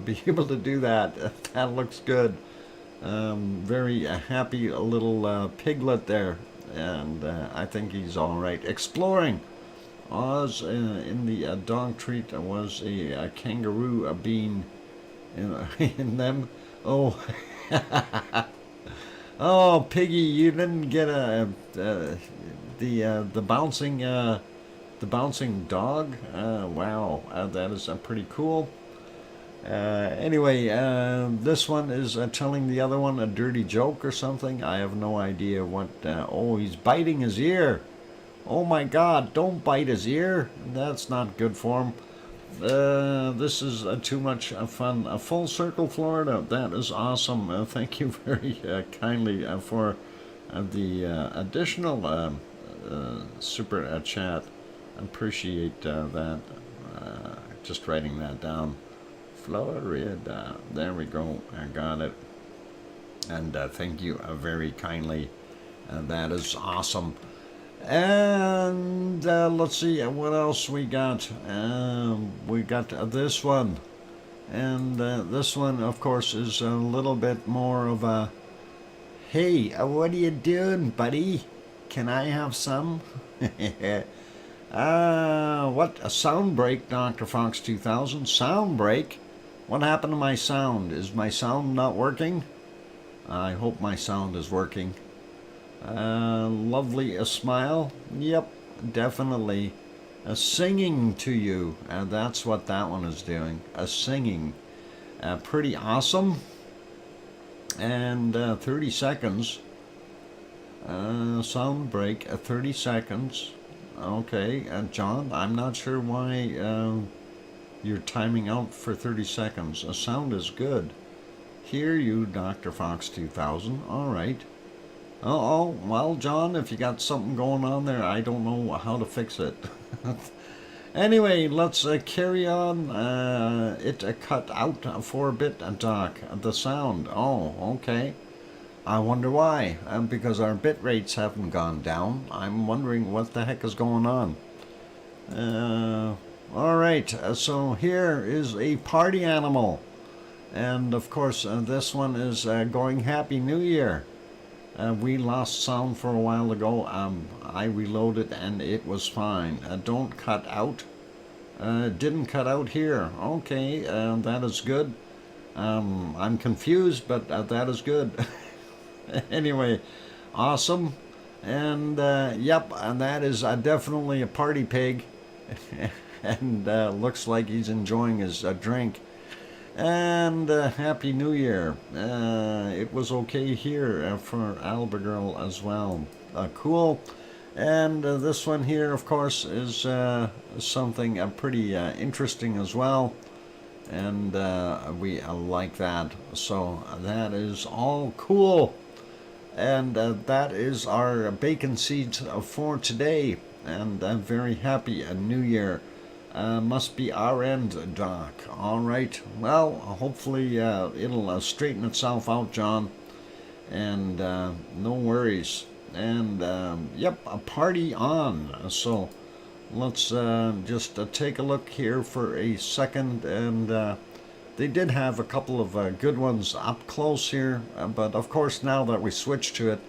be able to do that. That looks good. Very happy little piglet there, and I think he's all right. Exploring. Oz in the dog treat was a kangaroo being in them. Oh, oh, Piggy, you didn't get the bouncing The bouncing dog. Wow, that is pretty cool. Anyway, this one is telling the other one a dirty joke or something. I have no idea what. Oh, he's biting his ear. Oh my God! Don't bite his ear. That's not good for him. This is too much fun. Full Circle, Florida. That is awesome. Thank you very kindly for the additional super chat. Appreciate that. Just writing that down. Florida. There we go. I got it. And thank you very kindly. That is awesome. And let's see what else we got. We got this one. And this one, of course, is a little bit more of a, hey, what are you doing, buddy? Can I have some? What? A sound break, DrFox2000. Sound break? What happened to my sound? Is my sound not working? I hope my sound is working. Lovely a smile. Yep, definitely. Singing to you. That's what that one is doing. Singing. Pretty awesome. And 30 seconds. Sound break. 30 seconds. Okay, John, I'm not sure why you're timing out for 30 seconds. Sound is good. Hear you, DrFox2000. All right. Oh, well, John, if you got something going on there, I don't know how to fix it. Anyway, let's carry on. It cut out for a bit, Doc. The sound. Oh, okay. I wonder why. Because our bit rates haven't gone down. I'm wondering what the heck is going on. All right, so here is a party animal. And, of course, this one is going Happy New Year. We lost sound for a while ago. I reloaded and it was fine. Don't cut out. Didn't cut out here. Okay, that is good. I'm confused, but that is good. Anyway, awesome. And yep, and that is definitely a party pig. And looks like he's enjoying his drink. And Happy New Year. It was okay here for Albagirl as well. Cool. And this one here, of course, is something pretty interesting as well. And we like that. So that is all cool. And that is our bacon seeds for today. And very happy New Year. Must be our end, Doc. All right. Well, hopefully it'll straighten itself out, John. And no worries. And yep, a party on. So let's just take a look here for a second. And they did have a couple of good ones up close here. But of course, now that we switch to it,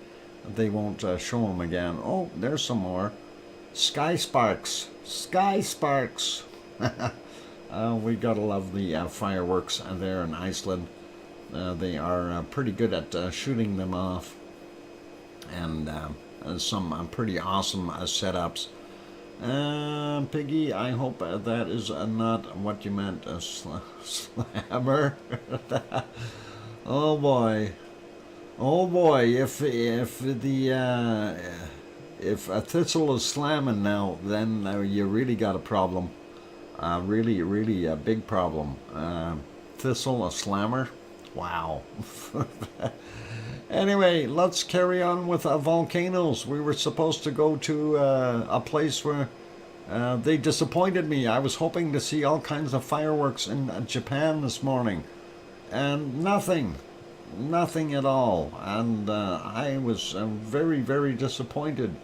they won't show them again. Oh, there's some more. Sky Sparks. Sky Sparks. We gotta love the fireworks there in Iceland. They are pretty good at shooting them off. And some pretty awesome setups. Piggy, I hope that is not what you meant. Slammer. Oh boy. Oh boy, if a thistle is slamming now, then you really got a problem. Really a big problem. Thistle, a slammer? Wow. Anyway, let's carry on with volcanoes. We were supposed to go to a place where they disappointed me. I was hoping to see all kinds of fireworks in Japan this morning. And nothing. Nothing at all. And I was very disappointed.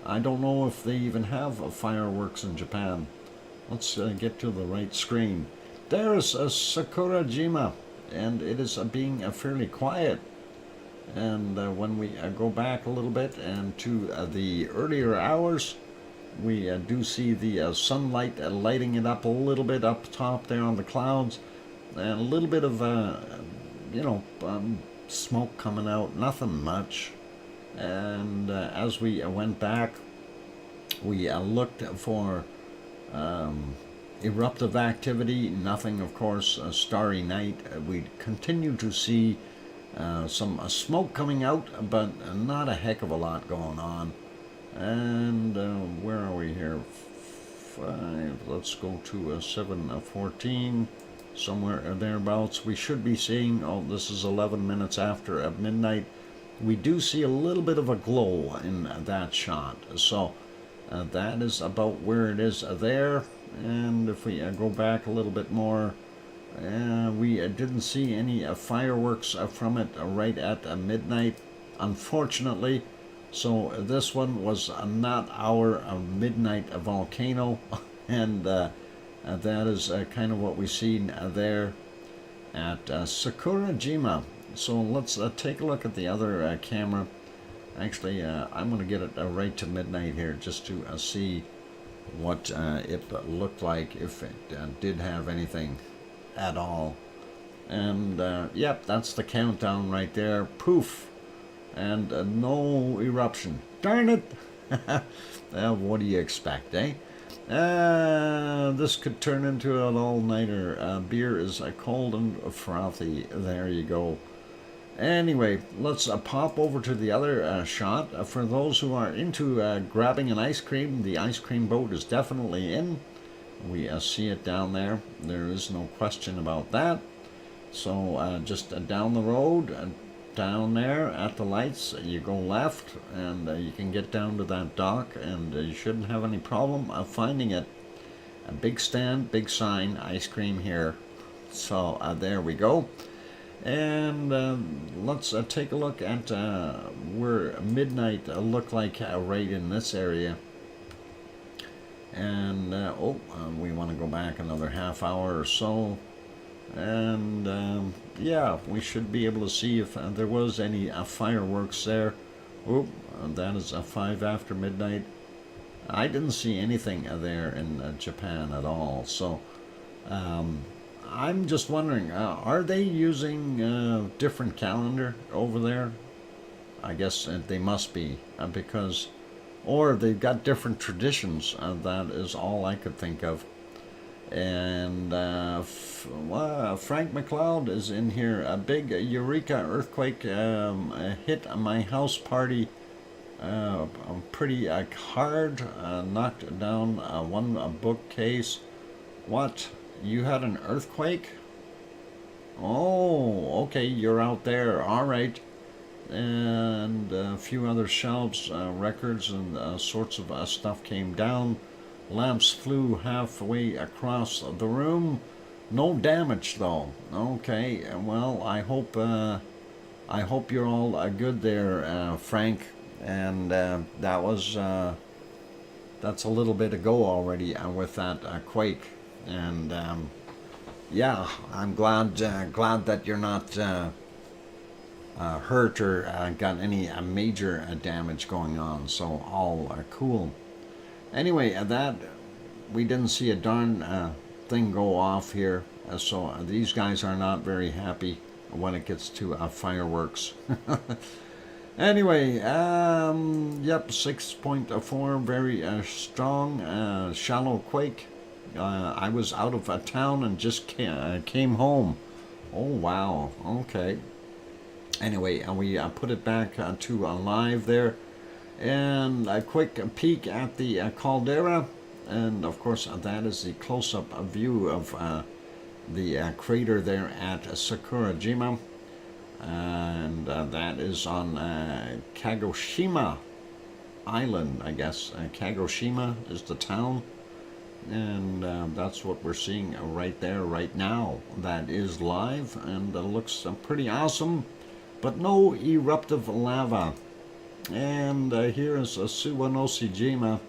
I don't know if they even have fireworks in Japan. Let's get to the right screen. There is a Sakurajima, and it is being fairly quiet. And when we go back a little bit and to the earlier hours, we do see the sunlight lighting it up a little bit up top there on the clouds, and a little bit of smoke coming out. Nothing much. And as we went back, We looked for eruptive activity, nothing, of course. A starry night. We continue to see some smoke coming out, but not a heck of a lot going on. And where are we here? 5. Let's go to 7:14, somewhere thereabouts. We should be seeing. Oh, this is 11 minutes after midnight. We do see a little bit of a glow in that shot. So that is about where it is there. And if we go back a little bit more, we didn't see any fireworks from it right at midnight, unfortunately. So this one was not our midnight volcano, and that is kind of what we see there at Sakurajima. So let's take a look at the other camera. Actually, I'm going to get it right to midnight here just to see what it looked like, if it did have anything at all. And yep, that's the countdown right there. Poof. And no eruption. Darn it! What do you expect, eh? This could turn into an all-nighter. Beer is cold and frothy. There you go. Anyway, let's pop over to the other shot. For those who are into grabbing an ice cream, the ice cream boat is definitely in. We see it down there. There is no question about that. So just down the road, down there at the lights, you go left, and you can get down to that dock, and you shouldn't have any problem finding it. A big stand, big sign, ice cream here. So there we go. And let's take a look at where midnight looked like right in this area. And we want to go back another half hour or so. And yeah, we should be able to see if there was any fireworks there. Oh, that is 5 after midnight. I didn't see anything there in Japan at all. So I'm just wondering, are they using different calendar over there? I guess they must be, because, or they've got different traditions. That is all I could think of. And Frank McLeod is in here. A big Eureka earthquake hit my house party pretty hard, knocked down one bookcase. What? You had an earthquake? Oh, okay, you're out there. All right. And a few other shelves, records, and sorts of stuff came down. Lamps flew halfway across the room. No damage, though. Okay, well, I hope you're all good there, Frank. And that was that's a little bit ago already with that quake. And yeah, I'm glad that you're not hurt or got any major damage going on. So all cool. Anyway, that we didn't see a darn thing go off here. So these guys are not very happy when it gets to fireworks. Anyway, yep, 6.4, very strong, shallow quake. I was out of town and just came home. Oh, wow. Okay. Anyway, we put it back to live there. And a quick peek at the caldera. And, of course, that is the close-up view of the crater there at Sakurajima. And that is on Kagoshima Island, I guess. Kagoshima is the town. And that's what we're seeing right there, right now. That is live, and looks pretty awesome, but no eruptive lava. And here is Suwanoshijima,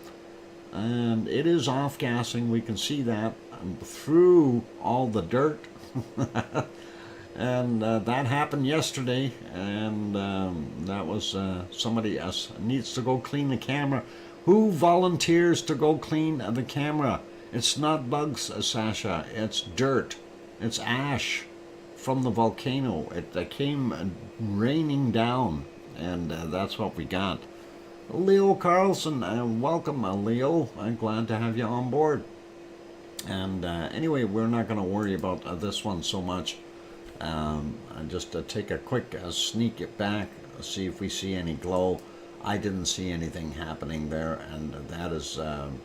and it is off-gassing. We can see that through all the dirt. And that happened yesterday, and that was somebody else needs to go clean the camera. Who volunteers to go clean the camera? It's not bugs, Sasha. It's dirt. It's ash from the volcano. It came raining down, and that's what we got. Leo Carlson, welcome, Leo. I'm glad to have you on board. And anyway, we're not going to worry about this one so much. Just take a quick sneak it back, see if we see any glow. I didn't see anything happening there, and that is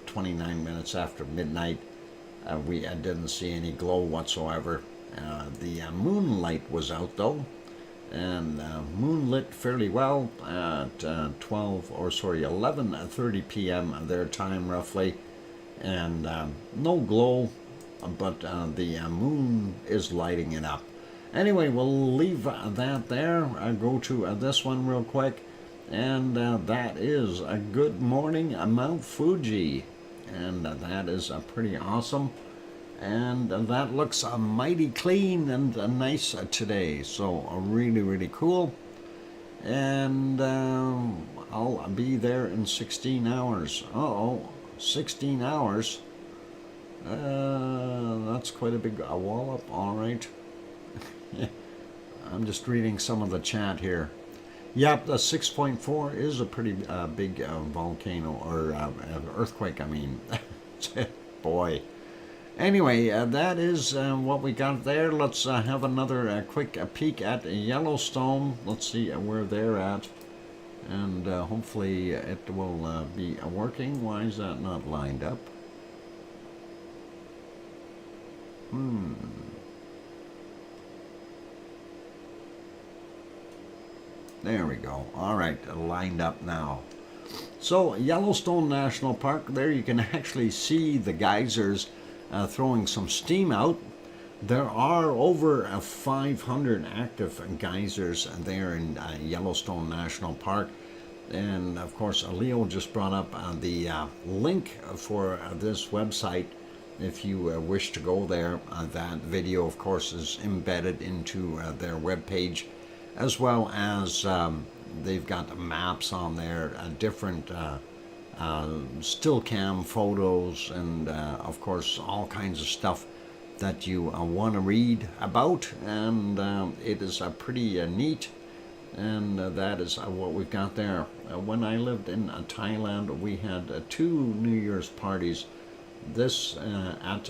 29 minutes after midnight. We didn't see any glow whatsoever. The moonlight was out though, and moonlit fairly well at 11:30 p.m. their time roughly, and no glow, but the moon is lighting it up. Anyway, we'll leave that there. I'll go to this one real quick, and that is a good morning Mount Fuji, and that is pretty awesome. And that looks mighty clean and nice today, so really cool. And I'll be there in 16 hours. 16 hours. That's quite a big wallop. All right. I'm just reading some of the chat here. Yep, the 6.4 is a pretty big volcano, or earthquake, I mean. Boy. Anyway, that is what we got there. Let's have another quick peek at Yellowstone. Let's see where they're at. And hopefully it will be working. Why is that not lined up? There we go. All right, lined up now. So Yellowstone National Park, there you can actually see the geysers throwing some steam out. There are over 500 active geysers there in Yellowstone National Park. And of course, Leo just brought up the link for this website. If you wish to go there, that video, of course, is embedded into their webpage, as well as they've got maps on there, different still cam photos, and of course all kinds of stuff that you want to read about, and it is pretty neat. And that is what we've got there. When I lived in Thailand, we had 2 New Year's parties. This at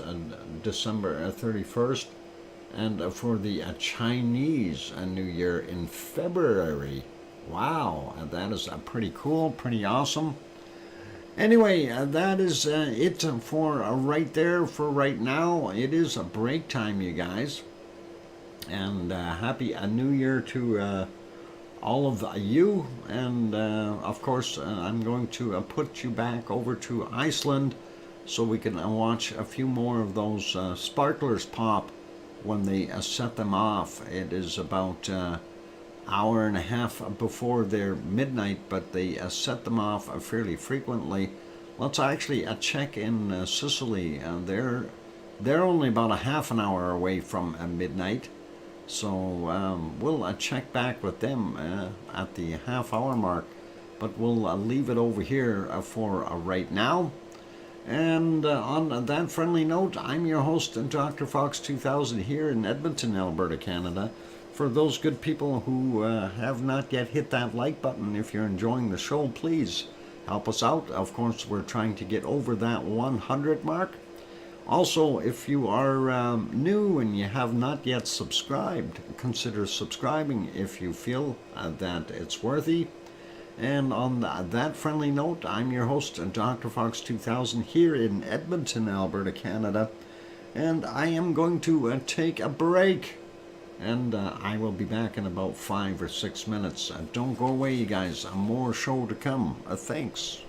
December 31st, and for the Chinese New Year in February. Wow, that is pretty cool, pretty awesome. Anyway, that is it for right there for right now. It is a break time, you guys. And happy New Year to all of you. And of course, I'm going to put you back over to Iceland so we can watch a few more of those sparklers pop when they set them off. It is about hour and a half before their midnight, but they set them off fairly frequently. Let's actually check in Sicily. They're only about a half an hour away from midnight, so we'll check back with them at the half-hour mark, but we'll leave it over here for right now. And on that friendly note, I'm your host, DrFox2000, here in Edmonton, Alberta, Canada. For those good people who have not yet hit that like button, if you're enjoying the show, please help us out. Of course, we're trying to get over that 100 mark. Also, if you are new and you have not yet subscribed, consider subscribing if you feel that it's worthy. And on that friendly note, I'm your host, DrFox2000, here in Edmonton, Alberta, Canada. And I am going to take a break. And I will be back in about 5 or 6 minutes. Don't go away, you guys. More show to come. Thanks.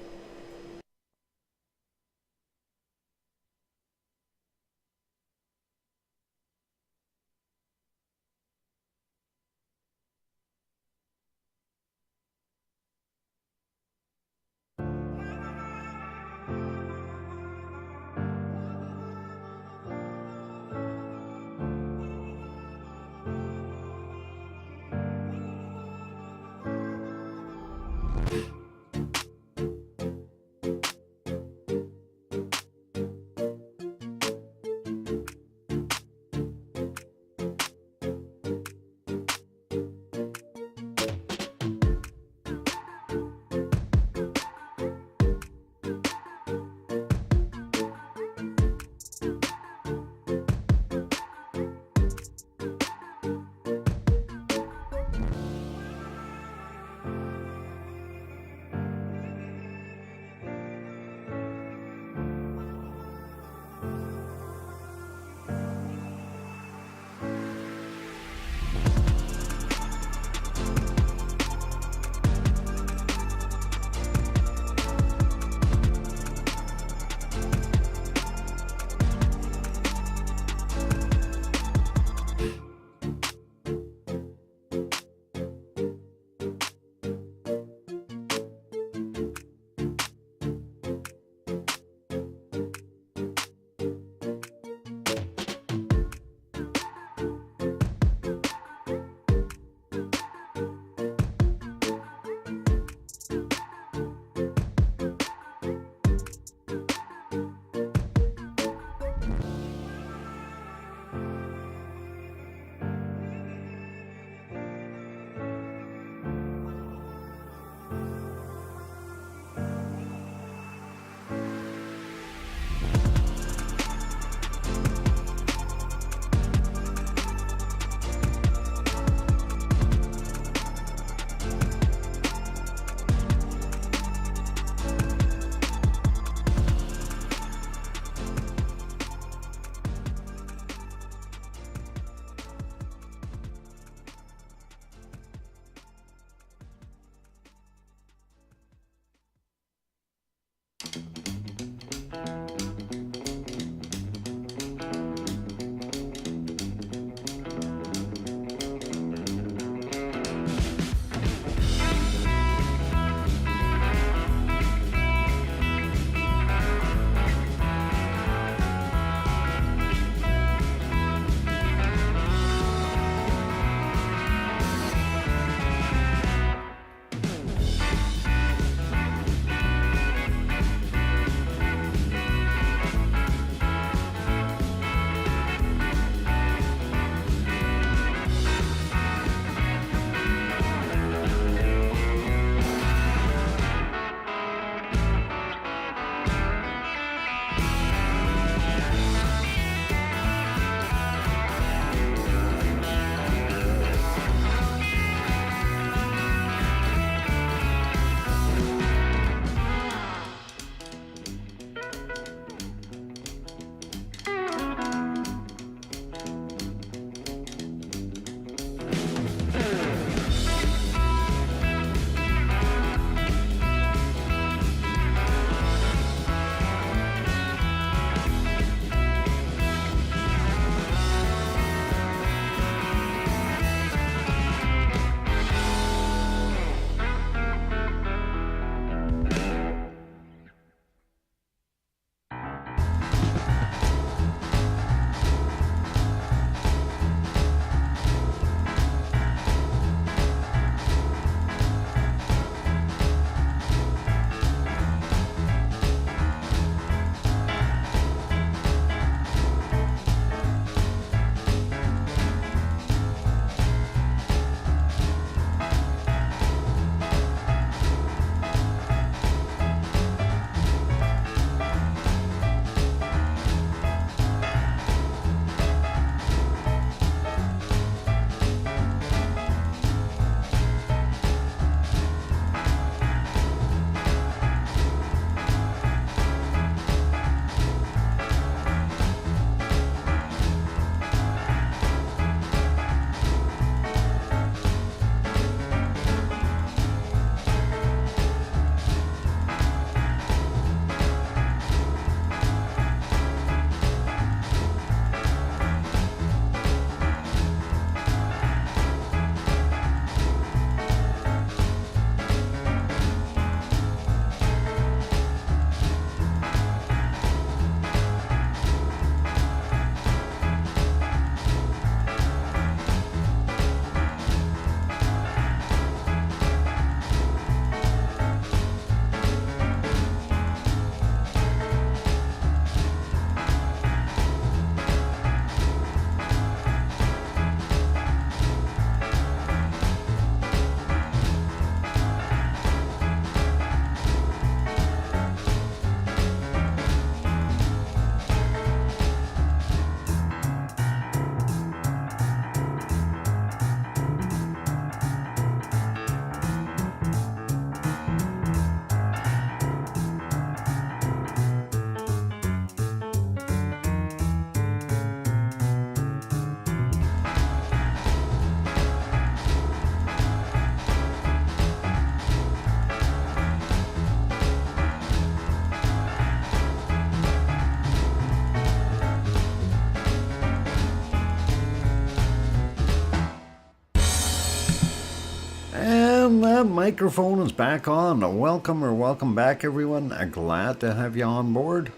And that microphone is back on. Welcome back, everyone. Glad to have you on board.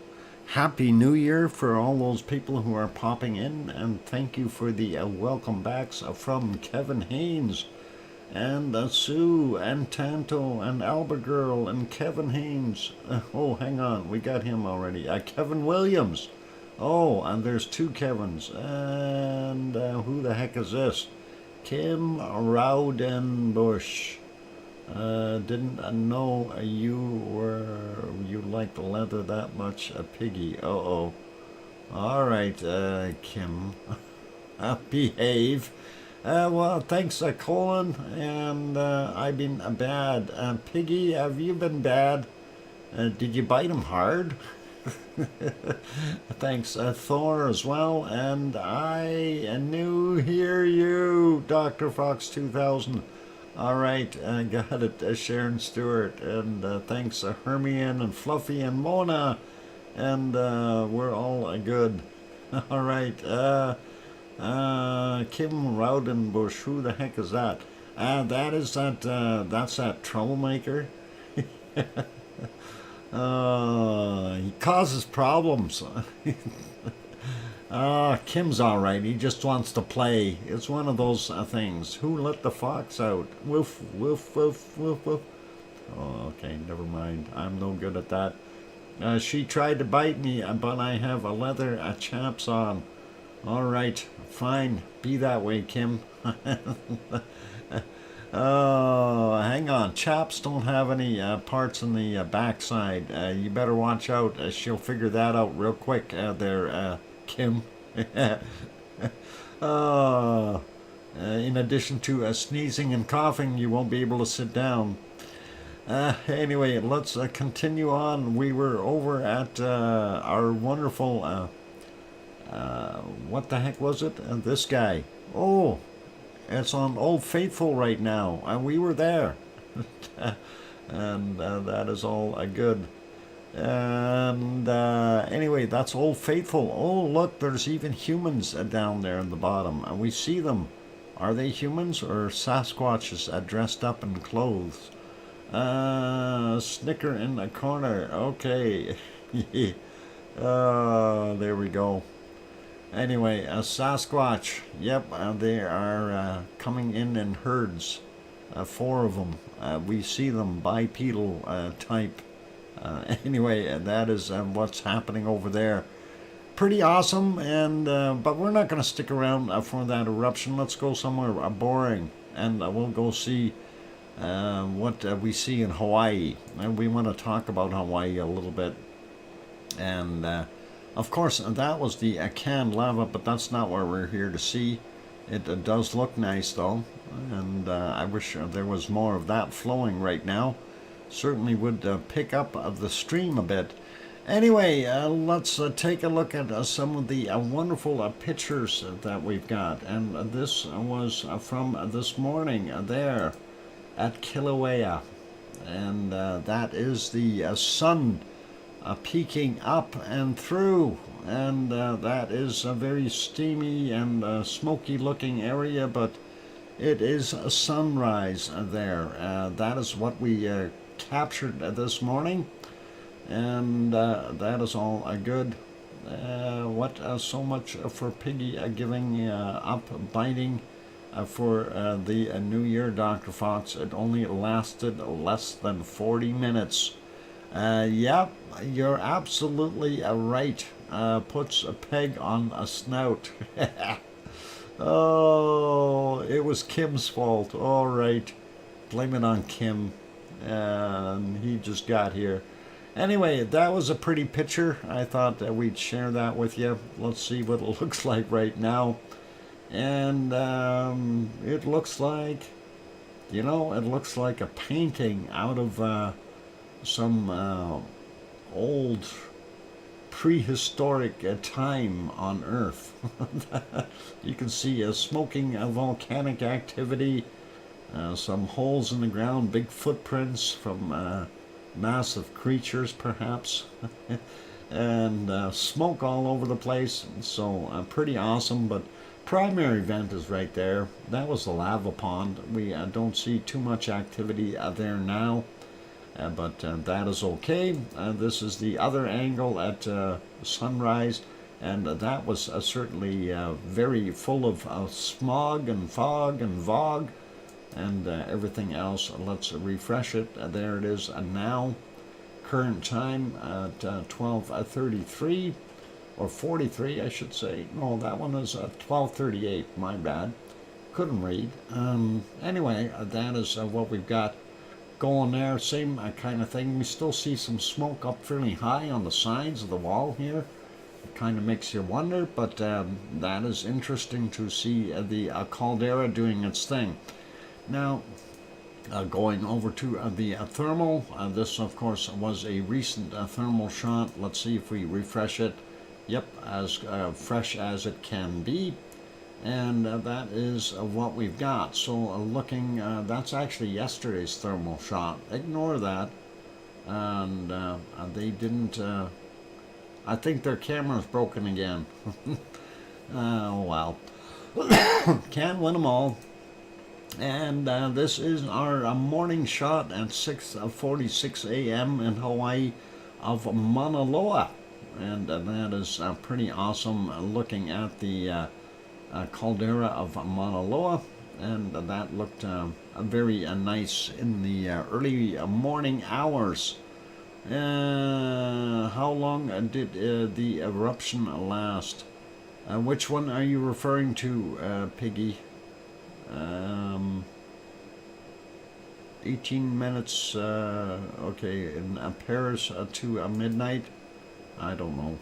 Happy New Year for all those people who are popping in, and thank you for the welcome backs from Kevin Haynes and Sue and Tanto and Albert Girl and Kevin Haynes. Oh, hang on, we got him already. Kevin Williams. Oh, and there's two Kevins. And who the heck is this? Kim Rowdenbush. Didn't know you liked leather that much, Piggy. Uh-oh. All right, Kim. Behave. Well, thanks, Colin. And I've been bad. Piggy, have you been bad? Did you bite him hard? Thanks, Thor as well. And I knew hear you, DrFox2000. All right, got it, Sharon Stewart. And thanks, Hermione and Fluffy and Mona. And we're all good. All right, Kim Rowdenbush, who the heck is that? That's that troublemaker. He causes problems. Kim's alright. He just wants to play. It's one of those things. Who let the fox out? Woof, woof, woof, woof, woof. Oh, okay, never mind. I'm no good at that. She tried to bite me, but I have a leather chaps on. Alright, fine. Be that way, Kim. Oh, hang on. Chaps don't have any parts in the backside. You better watch out. She'll figure that out real quick there, Kim. In addition to sneezing and coughing, you won't be able to sit down. Anyway, let's continue on. We were over at our wonderful... what the heck was it? This guy. Oh, it's on Old Faithful right now, and we were there. And that is all good. And anyway, that's Old Faithful. Oh, look, there's even humans down there in the bottom, and we see them. Are they humans or Sasquatches dressed up in clothes? Snicker in the corner. Okay. There we go. Anyway, Sasquatch, yep, they are coming in herds, 4 of them. We see them, bipedal type. Anyway, that is what's happening over there. Pretty awesome, and but we're not going to stick around for that eruption. Let's go somewhere boring, and we'll go see what we see in Hawaii. And we want to talk about Hawaii a little bit. And... of course, that was the canned lava, but that's not what we're here to see. It does look nice, though, and I wish there was more of that flowing right now. Certainly would pick up the stream a bit. Anyway, let's take a look at some of the wonderful pictures that we've got. And this was from this morning there at Kilauea. And that is the sun peeking up and through, and that is a very steamy and smoky looking area, but it is a sunrise there. That is what we captured this morning, and that is all good. What so much for Piggy giving up biting for the New Year, Dr. Fox. It only lasted less than 40 minutes. Yep, you're absolutely right. Puts a peg on a snout. Oh, it was Kim's fault. All right. Blame it on Kim. He just got here. Anyway, that was a pretty picture. I thought that we'd share that with you. Let's see what it looks like right now. And it looks like, it looks like a painting out of... some old prehistoric time on Earth. You can see smoking volcanic activity, some holes in the ground, big footprints from massive creatures perhaps, and smoke all over the place. So pretty awesome, but primary vent is right there. That was the lava pond. We don't see too much activity there now, but that is okay. This is the other angle at sunrise, and that was certainly very full of smog and fog and fog and everything else. Let's refresh it. There it is now. Current time at 12:33 or 43, I should say. No, that one is 12:38. My bad. Couldn't read. Anyway, that is what we've got going there. Same kind of thing. We still see some smoke up fairly high on the sides of the wall here. It kind of makes you wonder, but that is interesting to see the caldera doing its thing. Now, going over to the thermal, this of course was a recent thermal shot. Let's see if we refresh it. Yep, as fresh as it can be, and that is what we've got. So looking, that's actually yesterday's thermal shot. Ignore that, and they didn't, I think their camera's broken again. Oh well, can't win them all. And this is our morning shot at 6:46 a.m. in Hawaii of Mauna Loa, and that is pretty awesome. Looking at the caldera of Mauna Loa, and that looked very nice in the early morning hours. How long did the eruption last? Which one are you referring to, Piggy? 18 minutes, okay, in Paris to midnight. I don't know.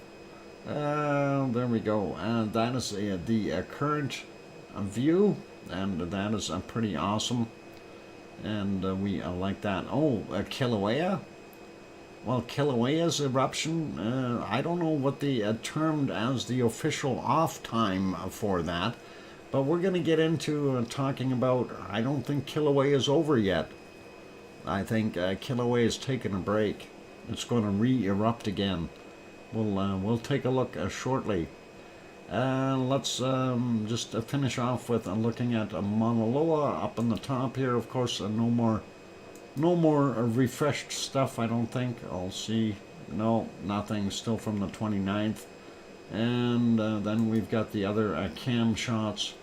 There we go. That is the current view, and that is pretty awesome. And we like that. Oh, Kilauea? Well, Kilauea's eruption, I don't know what they termed as the official off time for that. But we're going to get into talking about, I don't think Kilauea is over yet. I think Kilauea is taking a break. It's going to re-erupt again. We'll take a look shortly. Let's just finish off with looking at Mauna Loa up on the top here. Of course, no more refreshed stuff, I don't think. I'll see. No, nothing. Still from the 29th. And then we've got the other cam shots.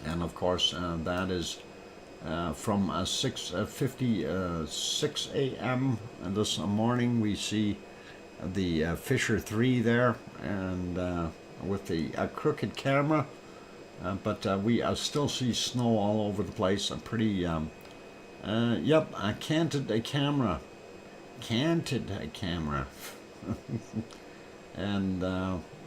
And of course, that is from 6:56 a.m. this morning. We see the Fisher 3 there, and with the crooked camera, but we still see snow all over the place. A pretty, yep, a canted camera, and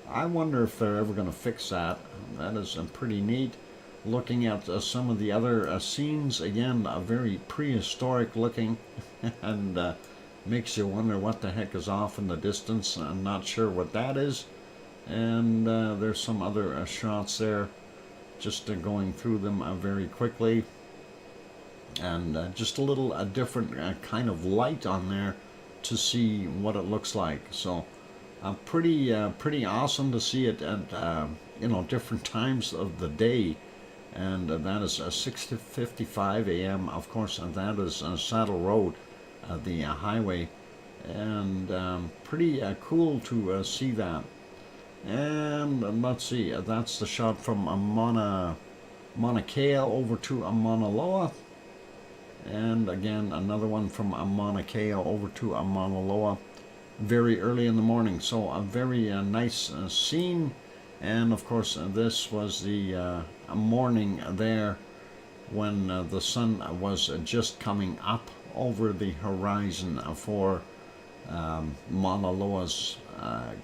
I wonder if they're ever going to fix that. That is pretty neat. Looking at some of the other scenes, again, very prehistoric looking, and makes you wonder what the heck is off in the distance. I'm not sure what that is. And there's some other shots there, just going through them very quickly. And just a little different kind of light on there to see what it looks like. So pretty awesome to see it at different times of the day. And that is 6:55 a.m. Of course, that is Saddle Road, the highway, and pretty cool to see that. And let's see, that's the shot from Mauna Kea over to Mauna Loa, and again another one from Mauna Kea over to Mauna Loa, very early in the morning. So a very nice scene. And of course, this was the morning there when the sun was just coming up over the horizon for Mauna Loa's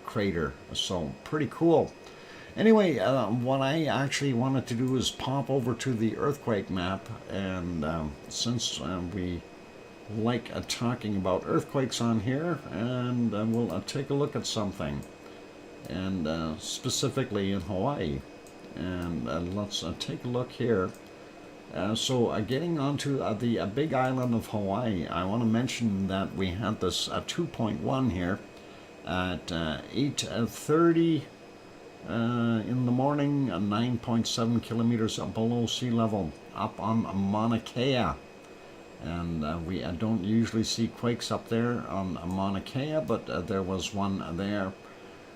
crater. So pretty cool. Anyway, what I actually wanted to do is pop over to the earthquake map, and since we like talking about earthquakes on here, and we'll take a look at something, and specifically in Hawaii. And let's take a look here. So getting onto the big island of Hawaii, I want to mention that we had this 2.1 here at 8:30 in the morning, 9.7 kilometers below sea level, up on Mauna Kea. And we don't usually see quakes up there on Mauna Kea, but there was one there.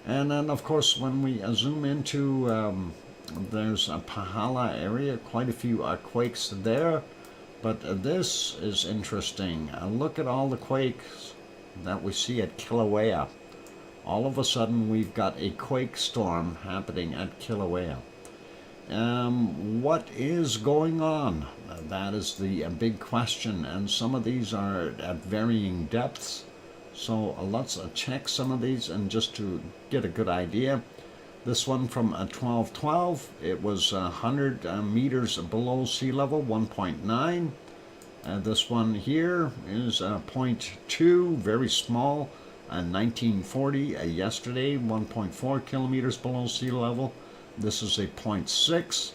And then, of course, when we zoom into, there's a Pahala area, quite a few quakes there. But this is interesting. Look at all the quakes that we see at Kilauea. All of a sudden, we've got a quake storm happening at Kilauea. What is going on? That is the big question, and some of these are at varying depths. So let's check some of these, and just to get a good idea. This one from 1212, it was 100 meters below sea level, 1.9. This one here is 0.2, very small, 1940 yesterday, 1.4 kilometers below sea level. This is a 0.6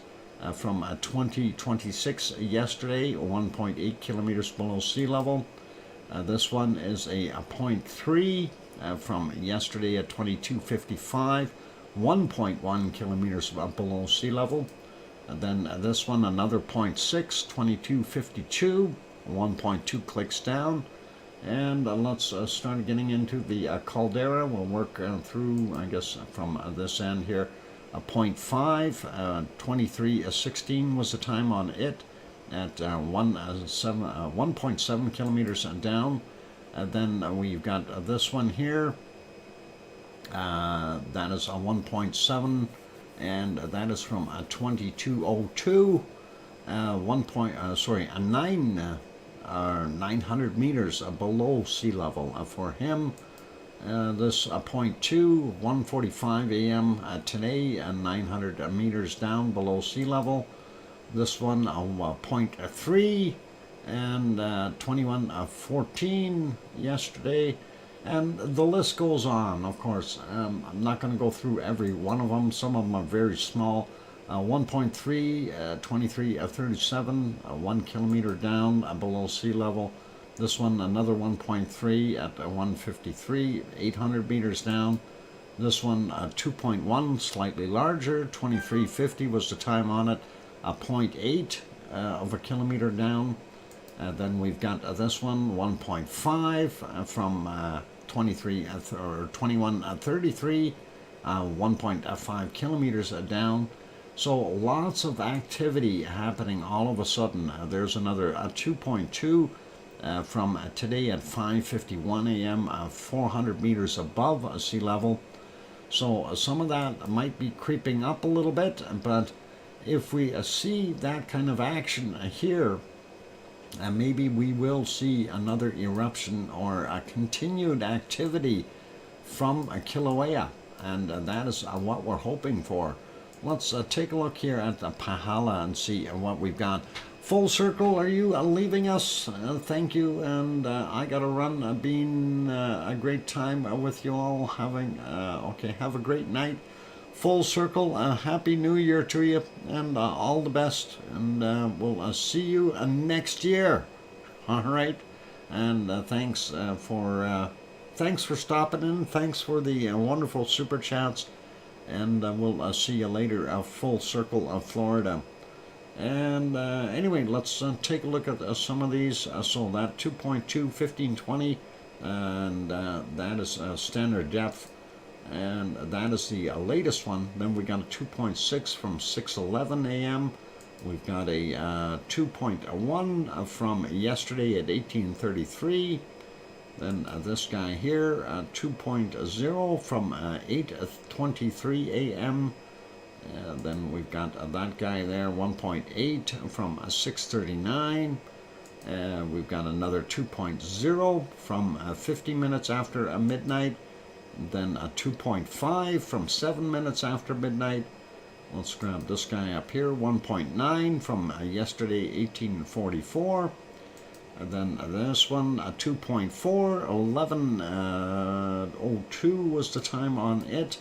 from 2026 yesterday, 1.8 kilometers below sea level. This one is a 0.3 from yesterday at 2255, 1.1 kilometers below sea level. And then this one, another 0.6, 2252, 1.2 clicks down. And let's start getting into the caldera. We'll work through, I guess, from this end here. 0.5, 2316 was the time on it at 1.7 kilometers down. Then we've got this one here. That is a 1.7, and that is from 2202. 900 meters below sea level for him. This 0.2, 1:45 a.m. Today, 900 meters down below sea level. This one 0.3 and 21:14 yesterday, and the list goes on. Of course, I'm not going to go through every one of them. Some of them are very small. 1.3, 23:37, 1 kilometer down below sea level. This one, another 1.3 at 1:53, 800 meters down. This one, 2.1, slightly larger, 2350 was the time on it, 0.8 of a kilometer down. Then we've got this one, 1.5 from 2133, 1.5 kilometers down. So lots of activity happening all of a sudden. There's another 2.2 from today at 5:51 a.m., 400 meters above sea level. So some of that might be creeping up a little bit, but if we see that kind of action here, maybe we will see another eruption or a continued activity from Kilauea, and that is what we're hoping for. Let's take a look here at the Pahala and see what we've got. Full circle, are you leaving us? Thank you, and I gotta run. Been a great time with you all. Okay, have a great night. Full circle, happy New Year to you, and all the best. And we'll see you next year. All right, and thanks for stopping in. Thanks for the wonderful super chats, and we'll see you later. Full circle of Florida. And anyway, let's take a look at some of these. So that 2.2, 1520, and that is standard depth, and that is the latest one. Then we got a 2.6 from 6:11 a.m. We've got a 2.1 from yesterday at 1833. Then this guy here, 2.0 from 8:23 a.m. Then we've got that guy there, 1.8 from 6:39. We've got another 2.0 from 50 minutes after midnight. Then a 2.5 from 7 minutes after midnight. Let's grab this guy up here, 1.9 from yesterday, 1844. And then this one, 2.4, 11:02 was the time on it.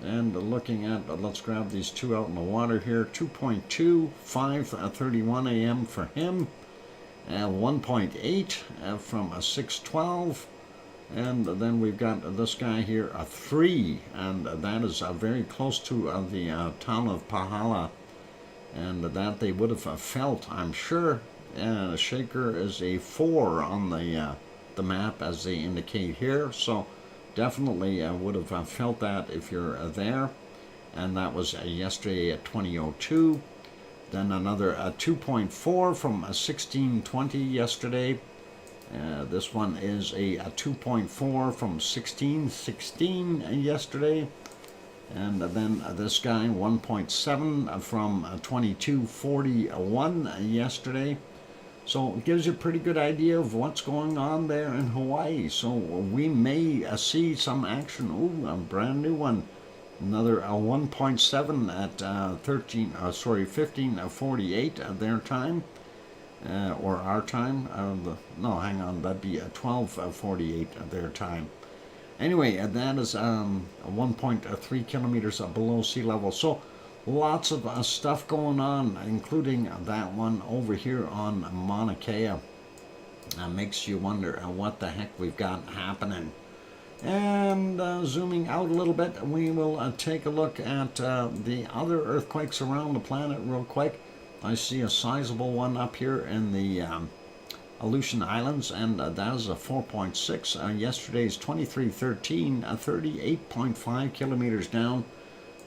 And looking at, let's grab these two out in the water here, 2.2, 5:31 a.m. for him, 1.8 from 6:12, And then we've got this guy here, a 3, and that is very close to the town of Pahala, and that they would have felt, I'm sure. Shaker is a 4 on the map, as they indicate here, so definitely would have felt that if you're there. And that was yesterday at 20:02. Then another 2.4 from 1620 yesterday. This one is a 2.4 from 1616 yesterday. And then this guy, 1.7 from 2241 yesterday. So it gives you a pretty good idea of what's going on there in Hawaii. So we may see some action. Ooh, a brand new one. Another 1.7 at 15:48 their time. Or our time. No, hang on, that'd be 12:48 their time. Anyway, that is 1.3 kilometers below sea level. So lots of stuff going on, including that one over here on Mauna Kea. Makes you wonder what the heck we've got happening. And zooming out a little bit, we will take a look at the other earthquakes around the planet real quick. I see a sizable one up here in the Aleutian Islands, and that is a 4.6. Yesterday's 2313, 38.5 kilometers down.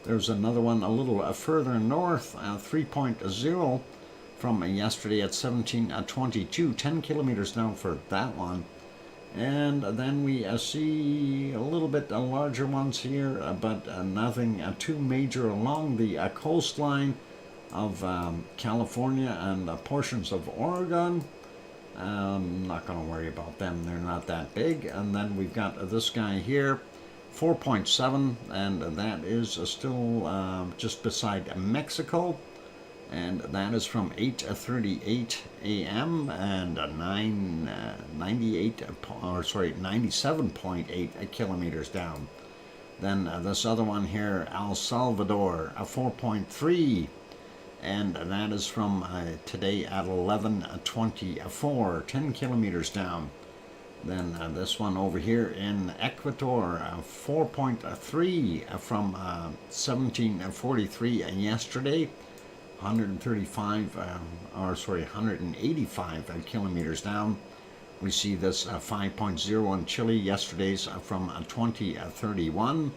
There's another one a little further north, 3.0 from yesterday at 1722, 10 kilometers down for that one. And then we see a little bit larger ones here, but nothing too major along the coastline of California and portions of Oregon. I'm not going to worry about them, they're not that big. And then we've got this guy here, 4.7, and that is still just beside Mexico, and that is from 8:38 a.m. and 97.8 kilometers down. Then this other one here, El Salvador, a 4.3, and that is from today at 11:24, 10 kilometers down. Then this one over here in Ecuador, 4.3 from 1743 yesterday, 185 kilometers down. We see this 5.0 in Chile, yesterday's from 2031,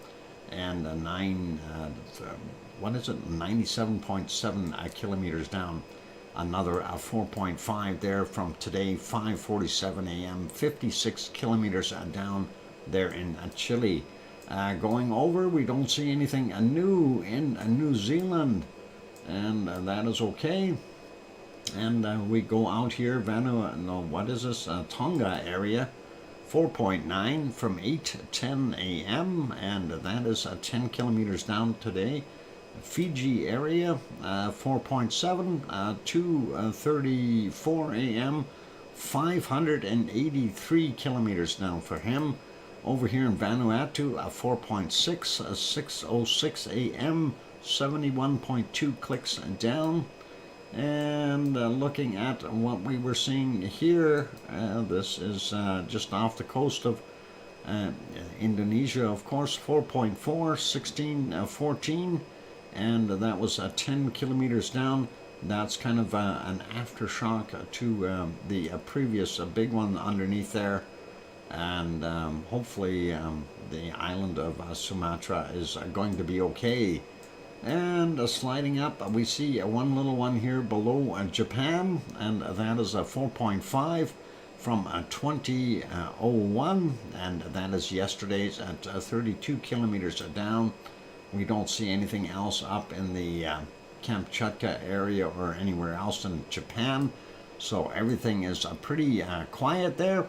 and 97.7 kilometers down. Another 4.5 there from today, 5:47 a.m., 56 kilometers down there in Chile. Going over, we don't see anything new in New Zealand, and that is okay. And we go out here, Tonga area, 4.9 from 8:10 a.m., and that is 10 kilometers down today. Fiji area, 4.7, 2:34 a.m., 583 kilometers down for him. Over here in Vanuatu, 4.6, 6:06 a.m., 71.2 clicks down. And looking at what we were seeing here, this is just off the coast of Indonesia, of course, 4.4, 16:14. And that was 10 kilometers down. That's kind of an aftershock to the previous big one underneath there. And hopefully the island of Sumatra is going to be okay. And sliding up, we see one little one here below Japan, and that is a 4.5 from 2001, and that is yesterday's at 32 kilometers down. We don't see anything else up in the Kamchatka area or anywhere else in Japan, so everything is pretty quiet there.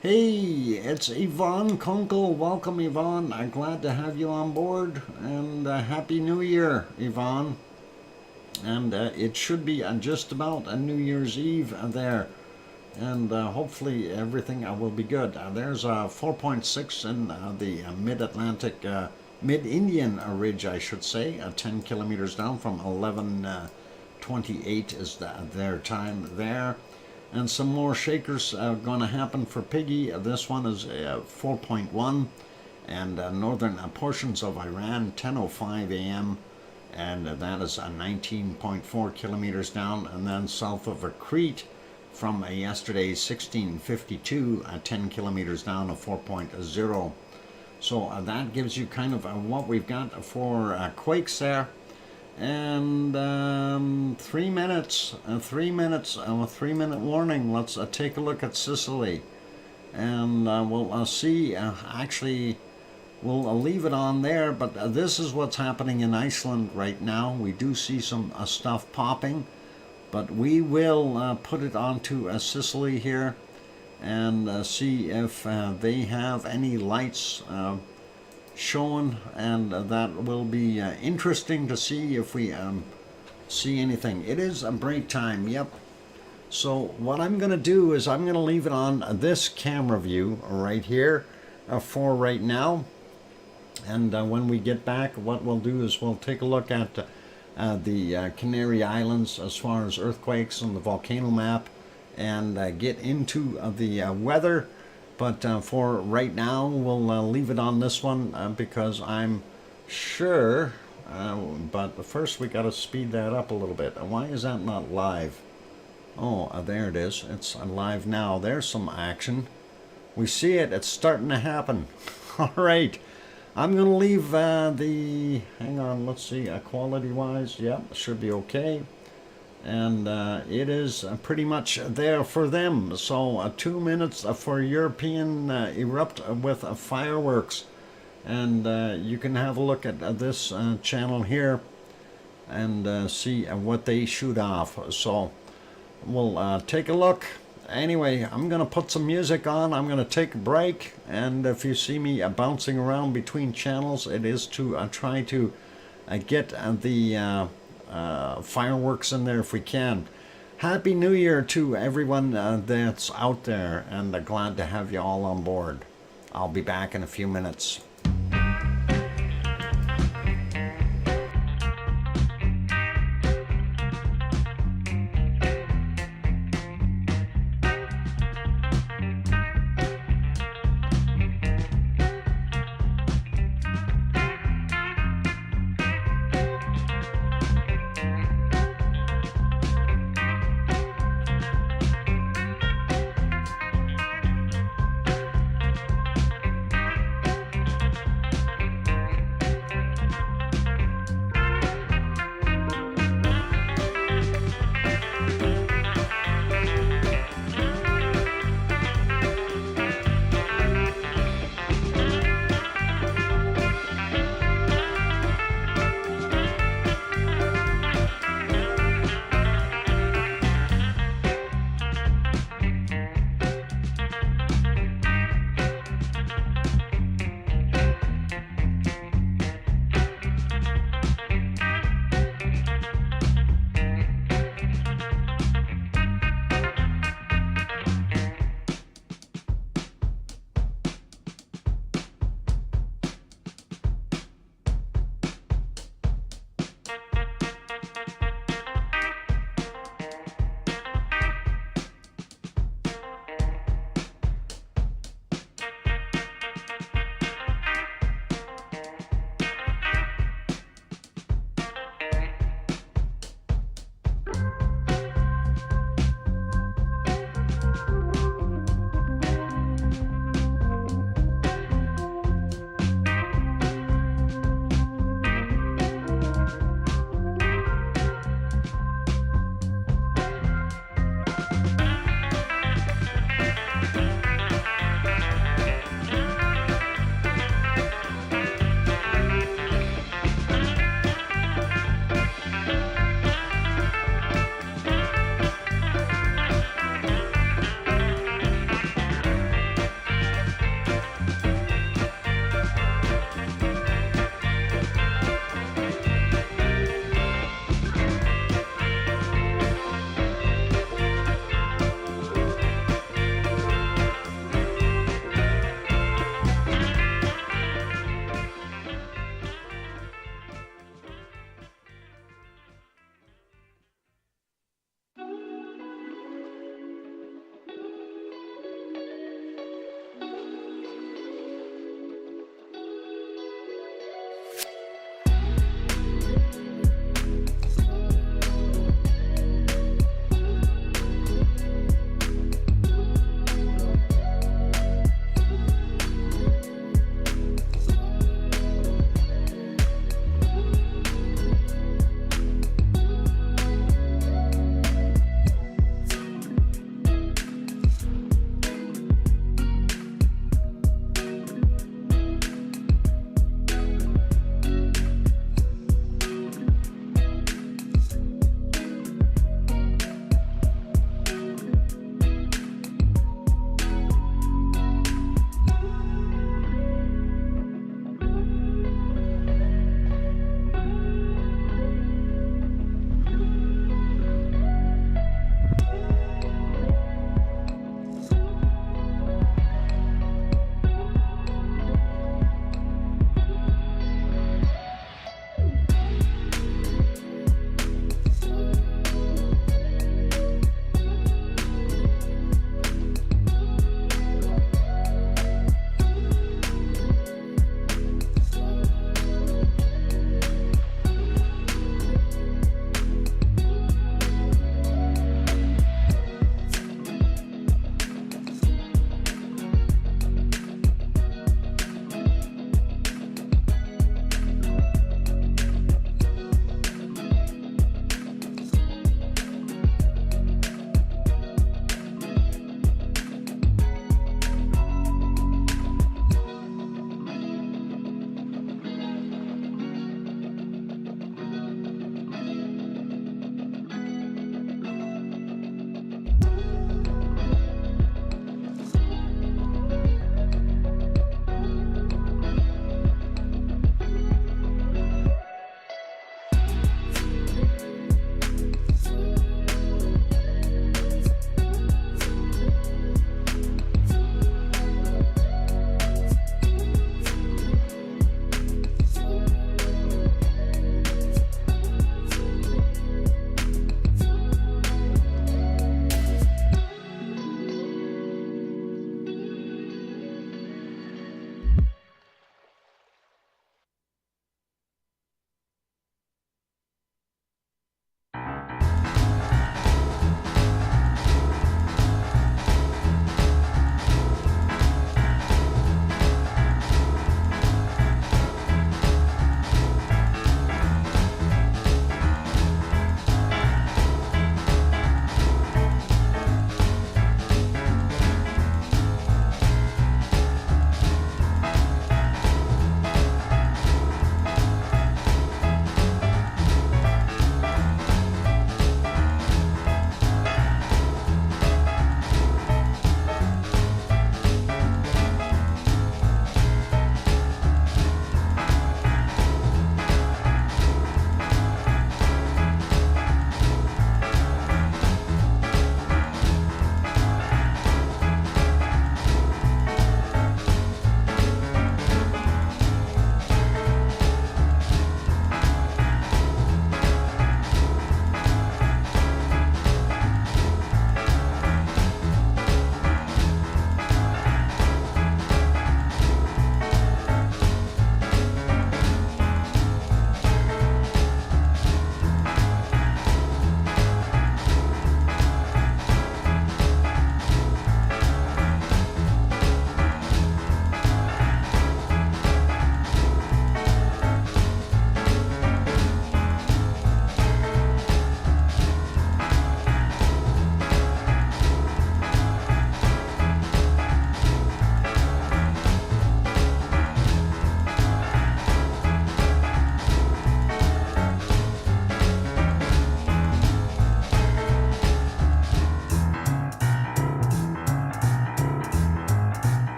Hey, it's Yvonne Kunkel. Welcome, Yvonne. I'm glad to have you on board, and Happy New Year, Yvonne. And it should be just about a New Year's Eve there, and hopefully everything will be good. There's 4.6 in the Mid-Atlantic Mid-Indian ridge, I should say, 10 kilometers down from 11:28 is their time there. and some more shakers are going to happen for Piggy. This one is 4.1, and northern portions of Iran, 10:05 a.m., and that is 19.4 kilometers down, and then south of Crete from yesterday, 1652, 10 kilometers down, of 4.0. So that gives you kind of what we've got for quakes there. And 3 minutes, a 3-minute warning. Let's take a look at Sicily, and we'll see. Actually, we'll leave it on there, but this is what's happening in Iceland right now. We do see some stuff popping, but we will put it onto Sicily here and see if they have any lights showing, and that will be interesting to see if we see anything. It is a break time, yep. So what I'm going to do is I'm going to leave it on this camera view right here for right now, and when we get back, what we'll do is we'll take a look at the Canary Islands as far as earthquakes on the volcano map, and get into the weather. But for right now, we'll leave it on this one because I'm sure, but first we got to speed that up a little bit. Why is that not live? Oh, there it is. It's live now. There's some action. We see it. It's starting to happen. All right. I'm going to leave hang on, let's see, quality-wise, yep, should be okay. And it is pretty much there for them. So 2 minutes for European erupt with fireworks. And you can have a look at this channel here and see what they shoot off. So we'll take a look. Anyway, I'm going to put some music on. I'm going to take a break. And if you see me bouncing around between channels, it is to try to get the fireworks in there if we can. Happy New Year to everyone that's out there, and glad to have you all on board. I'll be back in a few minutes.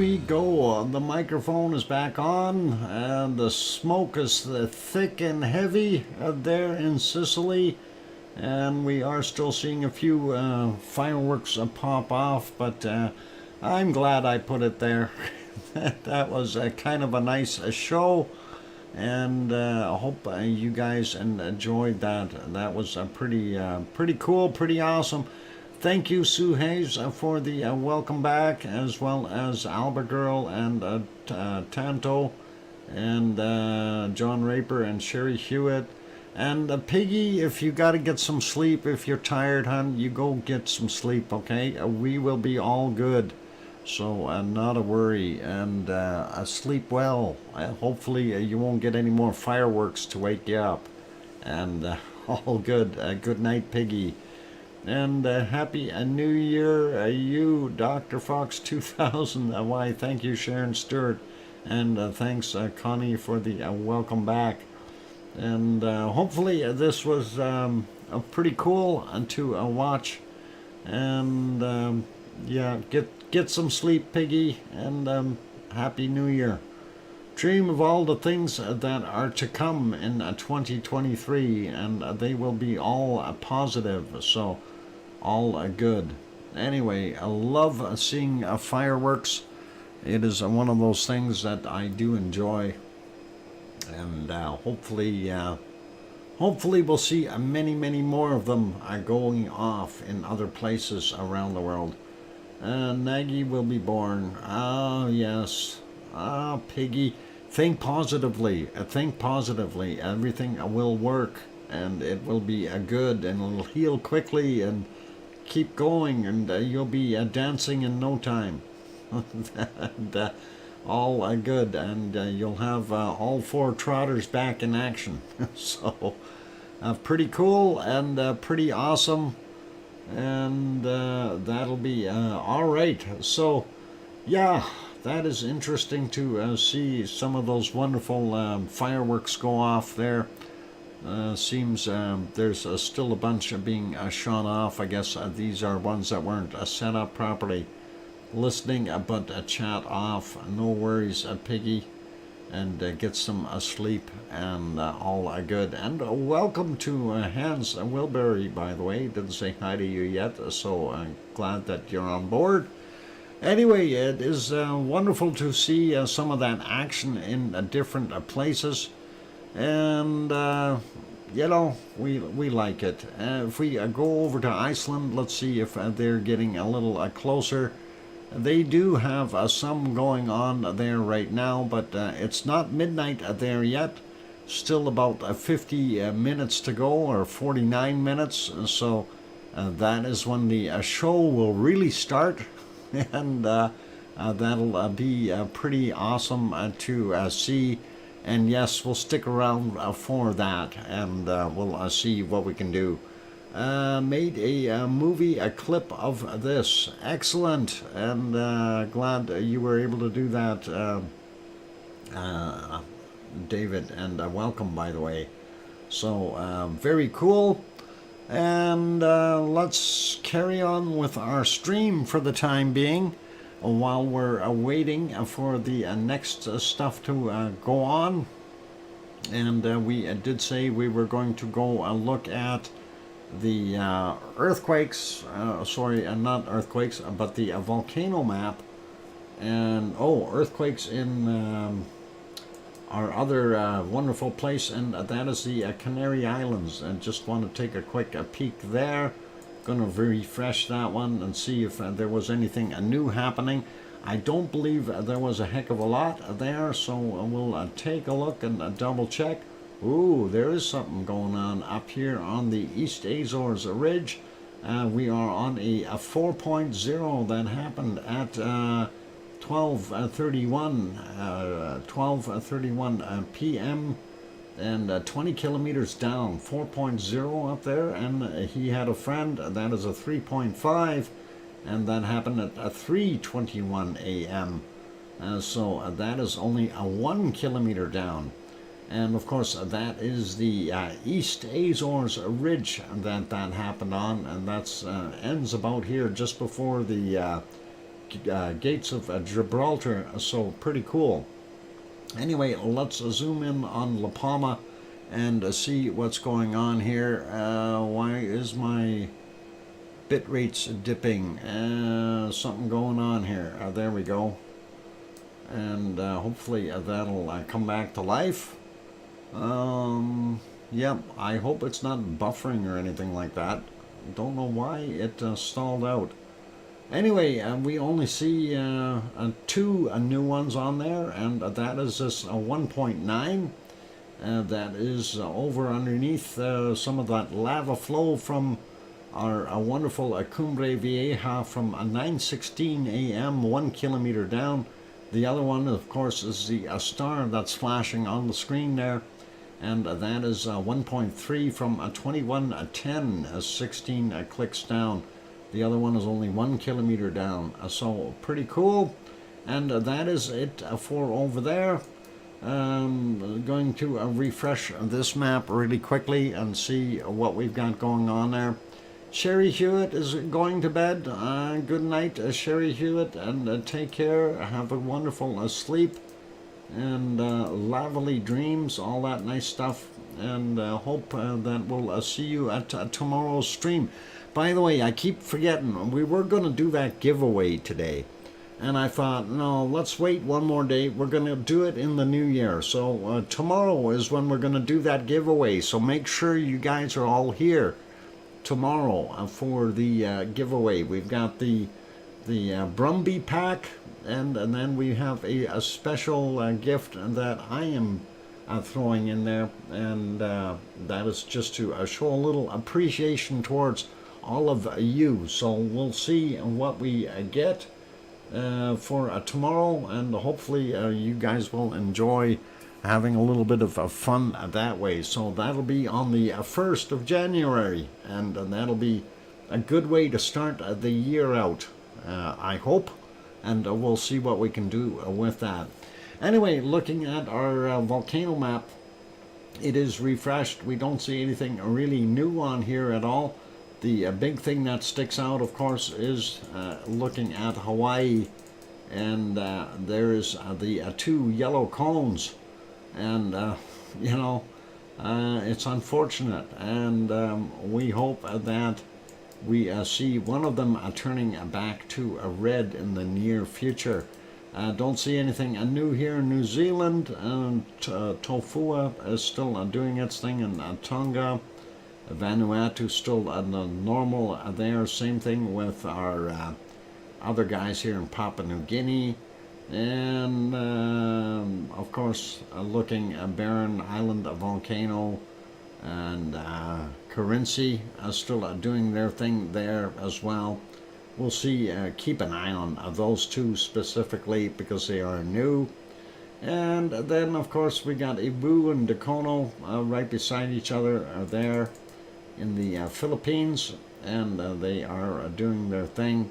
we go. The microphone is back on, and the smoke is thick and heavy there in Sicily, and we are still seeing a few fireworks pop off, but I'm glad I put it there. That was kind of a nice show, and I hope you guys enjoyed that. That was pretty cool, pretty awesome. Thank you, Sue Hayes, for the welcome back, as well as Alba Girl and Tanto, and John Raper and Sherry Hewitt. And Piggy, if you got to get some sleep, if you're tired, hon, you go get some sleep, okay? We will be all good. So not a worry, and sleep well. Hopefully you won't get any more fireworks to wake you up. And all good. Good night, Piggy. And happy New Year, you, DrFox2000. Why, thank you, Sharon Stewart. And thanks, Connie, for the welcome back. And hopefully this was pretty cool to watch. And yeah, get some sleep, Piggy, and happy New Year. Dream of all the things that are to come in 2023, and they will be all positive, so all good. Anyway, I love seeing fireworks. It is one of those things that I do enjoy, and hopefully we'll see many more of them going off in other places around the world. Nagy will be born. Ah, yes. Ah, Piggy. Think positively. Think positively. Everything will work, and it will be good, and it'll heal quickly, and keep going, and you'll be dancing in no time. And all good, and you'll have all four trotters back in action. So, pretty cool and pretty awesome. And that'll be all right. So yeah, that is interesting to see some of those wonderful fireworks go off there. Seems there's still a bunch being shot off. I guess these are ones that weren't set up properly. Listening, but chat off. No worries, Piggy. And get some sleep, and all good. And welcome to Hans Wilbury, by the way. Didn't say hi to you yet, so I'm glad that you're on board. Anyway, it is wonderful to see some of that action in different places, and you know, we like it. If we go over to Iceland, let's see if they're getting a little closer. They do have some going on there right now, but it's not midnight there yet. Still about 50 minutes to go, or 49 minutes. So that is when the show will really start. And that'll be pretty awesome to see. And yes, we'll stick around for that, and we'll see what we can do. Made a movie, a clip of this. Excellent, and glad you were able to do that, David, and welcome, by the way. So very cool, and let's carry on with our stream for the time being, while we're waiting for the next stuff to go on. And we did say we were going to go look at the earthquakes, sorry, not earthquakes, but the volcano map, and earthquakes in our other wonderful place, and that is the Canary Islands. And just want to take a quick peek there. Gonna refresh that one and see if there was anything new happening. I don't believe there was a heck of a lot there, so we'll take a look and double check. Ooh, there is something going on up here on the East Azores Ridge. We are on a 4.0 that happened at 12:31 p.m. and 20 kilometers down. 4.0 up there, and he had a friend that is a 3.5, and that happened at 3:21 a.m. So that is only a 1 kilometer down. And of course, that is the East Azores Ridge that happened on, and that's ends about here just before the gates of Gibraltar, so pretty cool. Anyway, let's zoom in on La Palma and see what's going on here. Why is my bit rates dipping? Something going on here. There we go. And hopefully that'll come back to life. Yep, I hope it's not buffering or anything like that. Don't know why it stalled out. Anyway, we only see two new ones on there, and that is this 1.9. That is over underneath some of that lava flow from our wonderful Cumbre Vieja from 9:16 a.m. 1 kilometer down. The other one, of course, is the star that's flashing on the screen there, and that is 1.3 from 21:10, 16 clicks down. The other one is only 1 kilometer down, so pretty cool. And that is it for over there. Going to refresh this map really quickly and see what we've got going on there. Sherry Hewitt is going to bed. Good night, Sherry Hewitt, and take care. Have a wonderful sleep and lively dreams, all that nice stuff. And hope that we'll see you at tomorrow's stream. By the way, I keep forgetting, we were going to do that giveaway today. And I thought, no, let's wait one more day. We're going to do it in the new year. So tomorrow is when we're going to do that giveaway. So make sure you guys are all here tomorrow for the giveaway. We've got the Brumby pack, and then we have a special gift that I am throwing in there. And that is just to show a little appreciation towards all of you. So we'll see what we get for tomorrow, and hopefully you guys will enjoy having a little bit of fun that way. So that'll be on the 1st of January, and that'll be a good way to start the year out, I hope, and we'll see what we can do with that. Anyway, looking at our volcano map, it is refreshed. We don't see anything really new on here at all. The big thing that sticks out, of course, is looking at Hawaii, and there is the two yellow cones, and you know, it's unfortunate, and we hope that we see one of them turning back to a red in the near future. Don't see anything new here in New Zealand. Tofua is still doing its thing in Tonga. Vanuatu still normal there. Same thing with our other guys here in Papua New Guinea. And of course, looking at Barren Island volcano and Carinci still doing their thing there as well. We'll see, keep an eye on those two specifically because they are new. And then, of course, we got Ibu and Dacono right beside each other there in the Philippines, and they are doing their thing.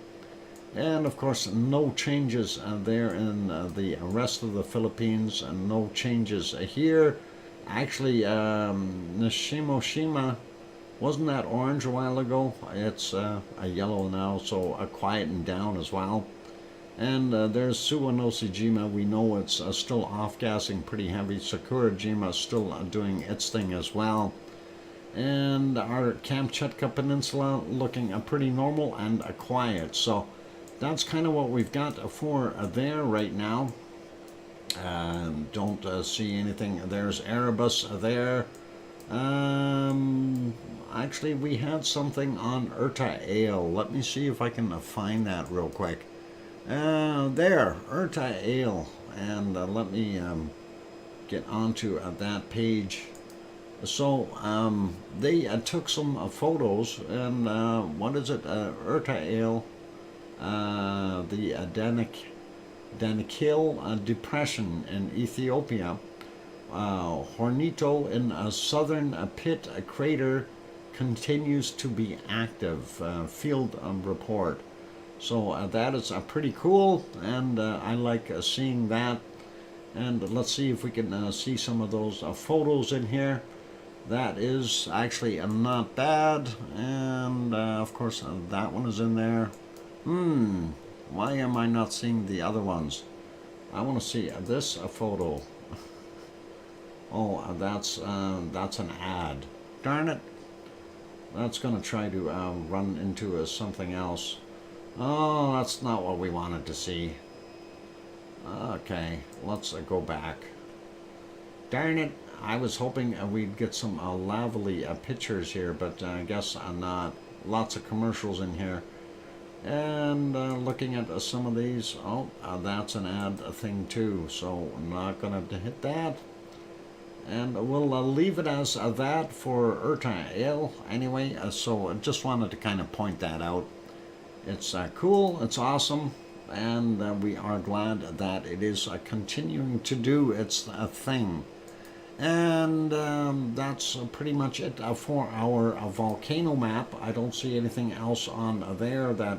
And of course, no changes there in the rest of the Philippines, and no changes here. Actually, Nishimoshima, wasn't that orange a while ago? It's a yellow now, so quieting down as well. And there's Suwanoshijima. We know it's still off-gassing pretty heavy. Sakurajima still doing its thing as well. And our Kamchatka Peninsula looking pretty normal and quiet. So that's kind of what we've got for there right now. Don't see anything. There's Erebus there. Actually, we had something on Urta Ale. Let me see if I can find that real quick. There, Urta Ale. And let me get onto that page. So they took some photos, and what is it? Urta Ale, the Danakil Depression in Ethiopia, Hornito in a southern pit crater continues to be active. Field report. So that is pretty cool, and I like seeing that. And let's see if we can see some of those photos in here. That is actually not bad, and of course that one is in there. Why am I not seeing the other ones? I want to see this photo. Oh, that's an ad. Darn it. That's going to try to run into something else. Oh, that's not what we wanted to see. Okay, let's go back. Darn it. I was hoping we'd get some lovely pictures here, but I guess not. Lots of commercials in here. And looking at some of these, oh, that's an ad thing too, so I'm not going to hit that. And we'll leave it as that for RTVE anyway, so I just wanted to kind of point that out. It's cool, it's awesome, and we are glad that it is continuing to do its thing. And that's pretty much it for our volcano map. I don't see anything else on there that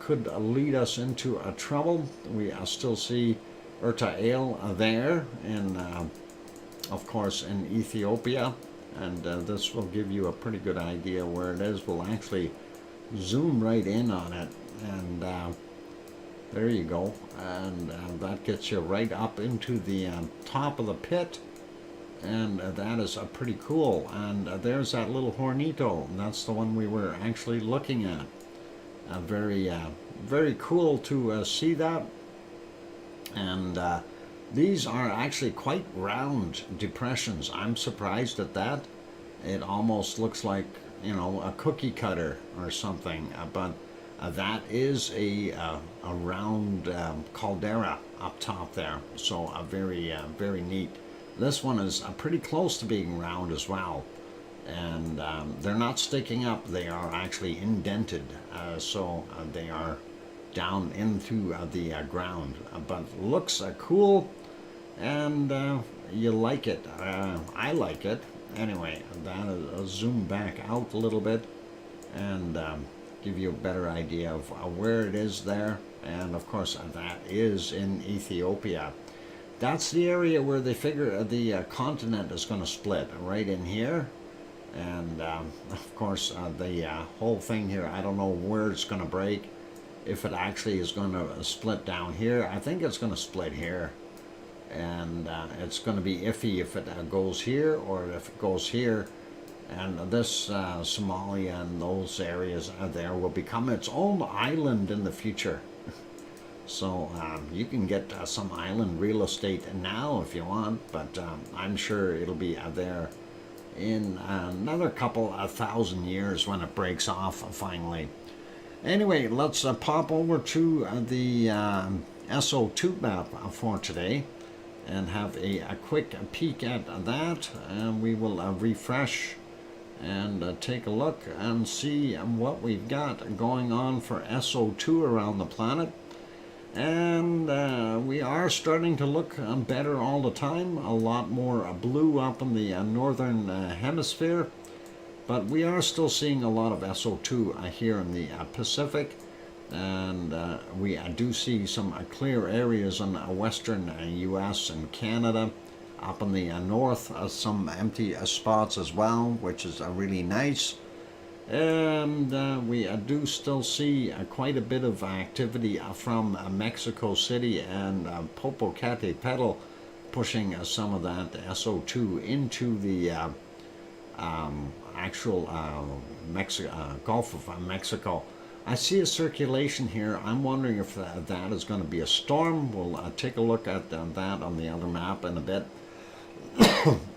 could lead us into trouble. We still see RTVE there, and of course in Ethiopia, and this will give you a pretty good idea where it is. We'll actually zoom right in on it, and there you go, and that gets you right up into the top of the pit. And that is pretty cool. And there's that little hornito, and that's the one we were actually looking at. Very cool to see that. And these are actually quite round depressions. I'm surprised at that. It almost looks like, you know, a cookie cutter or something. But that is a round caldera up top there. So very neat. This one is pretty close to being round as well, and they're not sticking up, they are actually indented, so they are down into the ground, but looks cool, and you like it. I like it. Anyway, that is, I'll zoom back out a little bit and give you a better idea of where it is there, and of course that is in Ethiopia. That's the area where they figure the continent is going to split, right in here. And of course the whole thing here, I don't know where it's going to break, if it actually is going to split down here. I think it's going to split here, and it's going to be iffy if it goes here or if it goes here. And this Somalia and those areas there will become its own island in the future. So you can get some island real estate now if you want, but I'm sure it'll be there in another couple of thousand years when it breaks off finally. Anyway, let's pop over to the SO2 map for today and have a quick peek at that, and we will refresh and take a look and see what we've got going on for SO2 around the planet. And we are starting to look better all the time. A lot more blue up in the northern hemisphere, but we are still seeing a lot of SO2 here in the Pacific, and we do see some clear areas in western US and Canada. Up in the north, some empty spots as well, which is really nice. And we do still see quite a bit of activity from Mexico City and Popocatépetl, pushing some of that SO2 into the actual Gulf of Mexico. I see a circulation here. I'm wondering if that is going to be a storm. We'll take a look at that on the other map in a bit.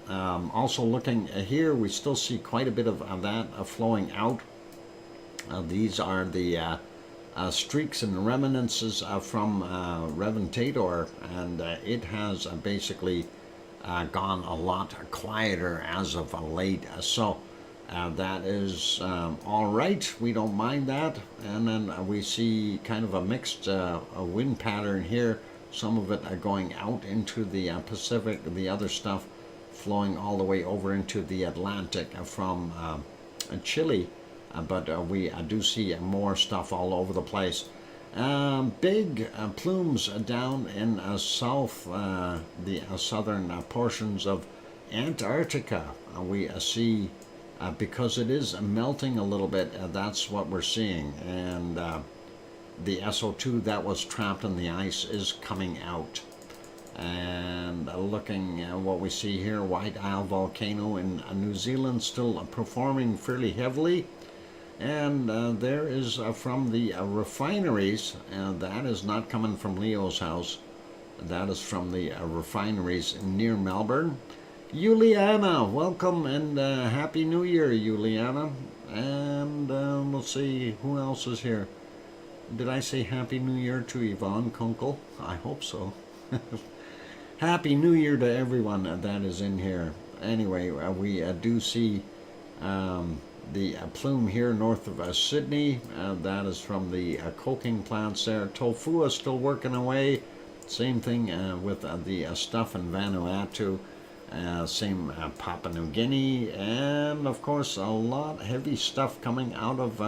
Also looking here, we still see quite a bit of that flowing out. These are the streaks and reminiscences from Reventator, and it has basically gone a lot quieter as of late. So that is all right. We don't mind that. And then we see kind of a mixed wind pattern here. Some of it going out into the Pacific, the other stuff flowing all the way over into the Atlantic from Chile, but we do see more stuff all over the place. Big plumes down in south, the southern portions of Antarctica. We see, because it is melting a little bit, that's what we're seeing. And the SO2 that was trapped in the ice is coming out. And looking at what we see here, White Isle Volcano in New Zealand still performing fairly heavily. And there is from the refineries, that is not coming from Leo's house, that is from the refineries near Melbourne. Juliana, welcome and Happy New Year, Juliana. And let's see, who else is here? Did I say Happy New Year to Yvonne Kunkel? I hope so. Happy New Year to everyone that is in here. Anyway, we do see the plume here north of Sydney. That is from the coking plants there. Tofu is still working away. Same thing with the stuff in Vanuatu. Same Papua New Guinea. And of course a lot heavy stuff coming out of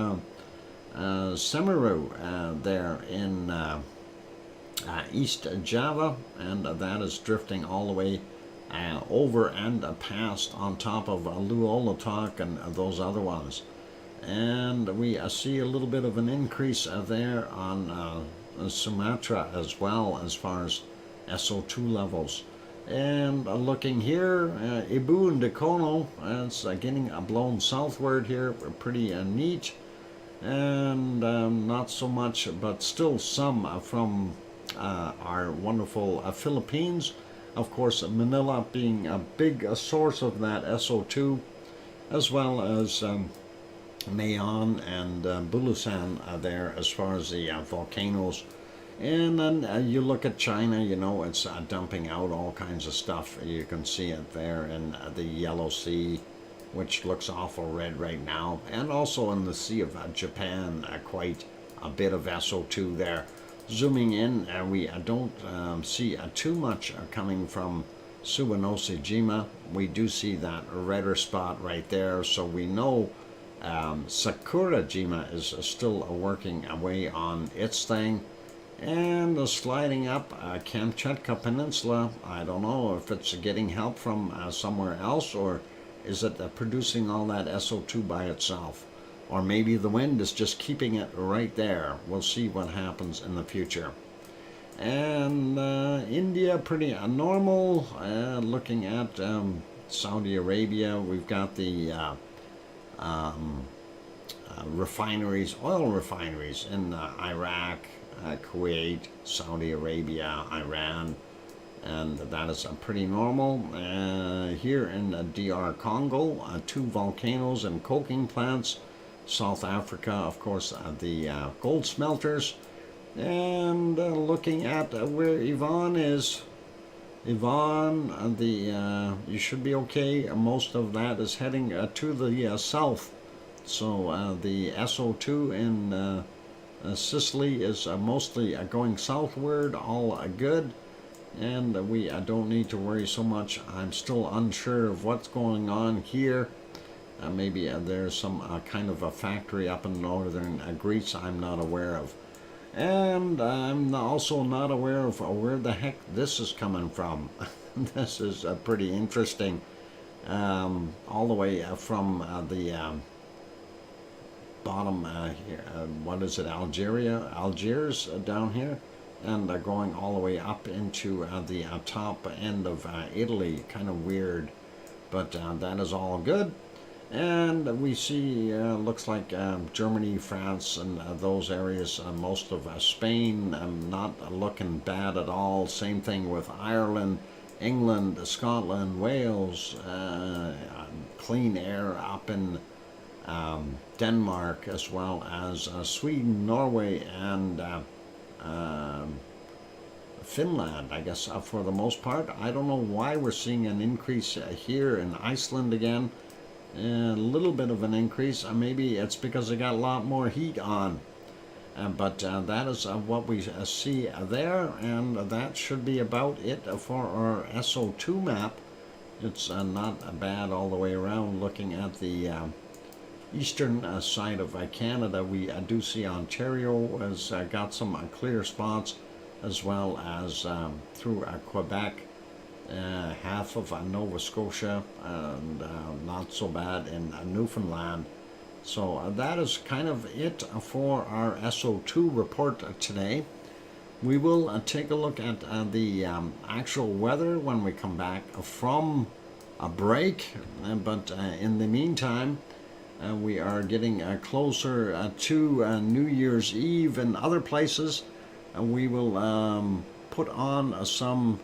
Semeru there in East Java, and that is drifting all the way over and past on top of Luolatok and those other ones. And we see a little bit of an increase there on Sumatra as well as far as SO2 levels. And looking here, Ibu and Dakono, it's getting blown southward here, pretty neat. And not so much, but still some from our wonderful Philippines. Of course, Manila being a big source of that SO2, as well as Mayon and Bulusan there as far as the volcanoes. And then you look at China, you know, it's dumping out all kinds of stuff. You can see it there in the Yellow Sea, which looks awful red right now. And also in the Sea of Japan, quite a bit of SO2 there. Zooming in, we don't see too much coming from Suwanosi-jima. We do see that redder spot right there, so we know Sakura-jima is still working away on its thing. And sliding up Kamchatka Peninsula, I don't know if it's getting help from somewhere else, or is it producing all that SO2 by itself? Or maybe the wind is just keeping it right there. We'll see what happens in the future. And India, pretty normal. Looking at Saudi Arabia, we've got the refineries, oil refineries in Iraq, Kuwait, Saudi Arabia, Iran, and that is pretty normal. Here in DR Congo, 2 volcanoes and coking plants. South Africa, of course, the gold smelters. And looking at where Yvonne is, Yvonne, you should be okay. Most of that is heading to the south. So the SO2 in Sicily is mostly going southward, all good. And we don't need to worry so much. I'm still unsure of what's going on here. Maybe there's some kind of a factory up in northern Greece I'm not aware of. And I'm also not aware of where the heck this is coming from. This is pretty interesting. All the way from the bottom here, what is it, Algiers down here, and going all the way up into the top end of Italy. Kind of weird, but that is all good. And we see, looks like Germany, France, and those areas, most of Spain, not looking bad at all. Same thing with Ireland, England, Scotland, Wales, clean air up in Denmark, as well as Sweden, Norway, and Finland, I guess, for the most part. I don't know why we're seeing an increase here in Iceland again. A little bit of an increase. Maybe it's because they got a lot more heat on. But that is what we see there, and that should be about it for our SO2 map. It's not bad all the way around. Looking at the eastern side of Canada, we do see Ontario has got some clear spots, as well as through Quebec, half of Nova Scotia, and not so bad in Newfoundland. So that is kind of it for our SO2 report today. We will take a look at the actual weather when we come back from a break, but in the meantime, we are getting closer to New Year's Eve in other places. We will put on some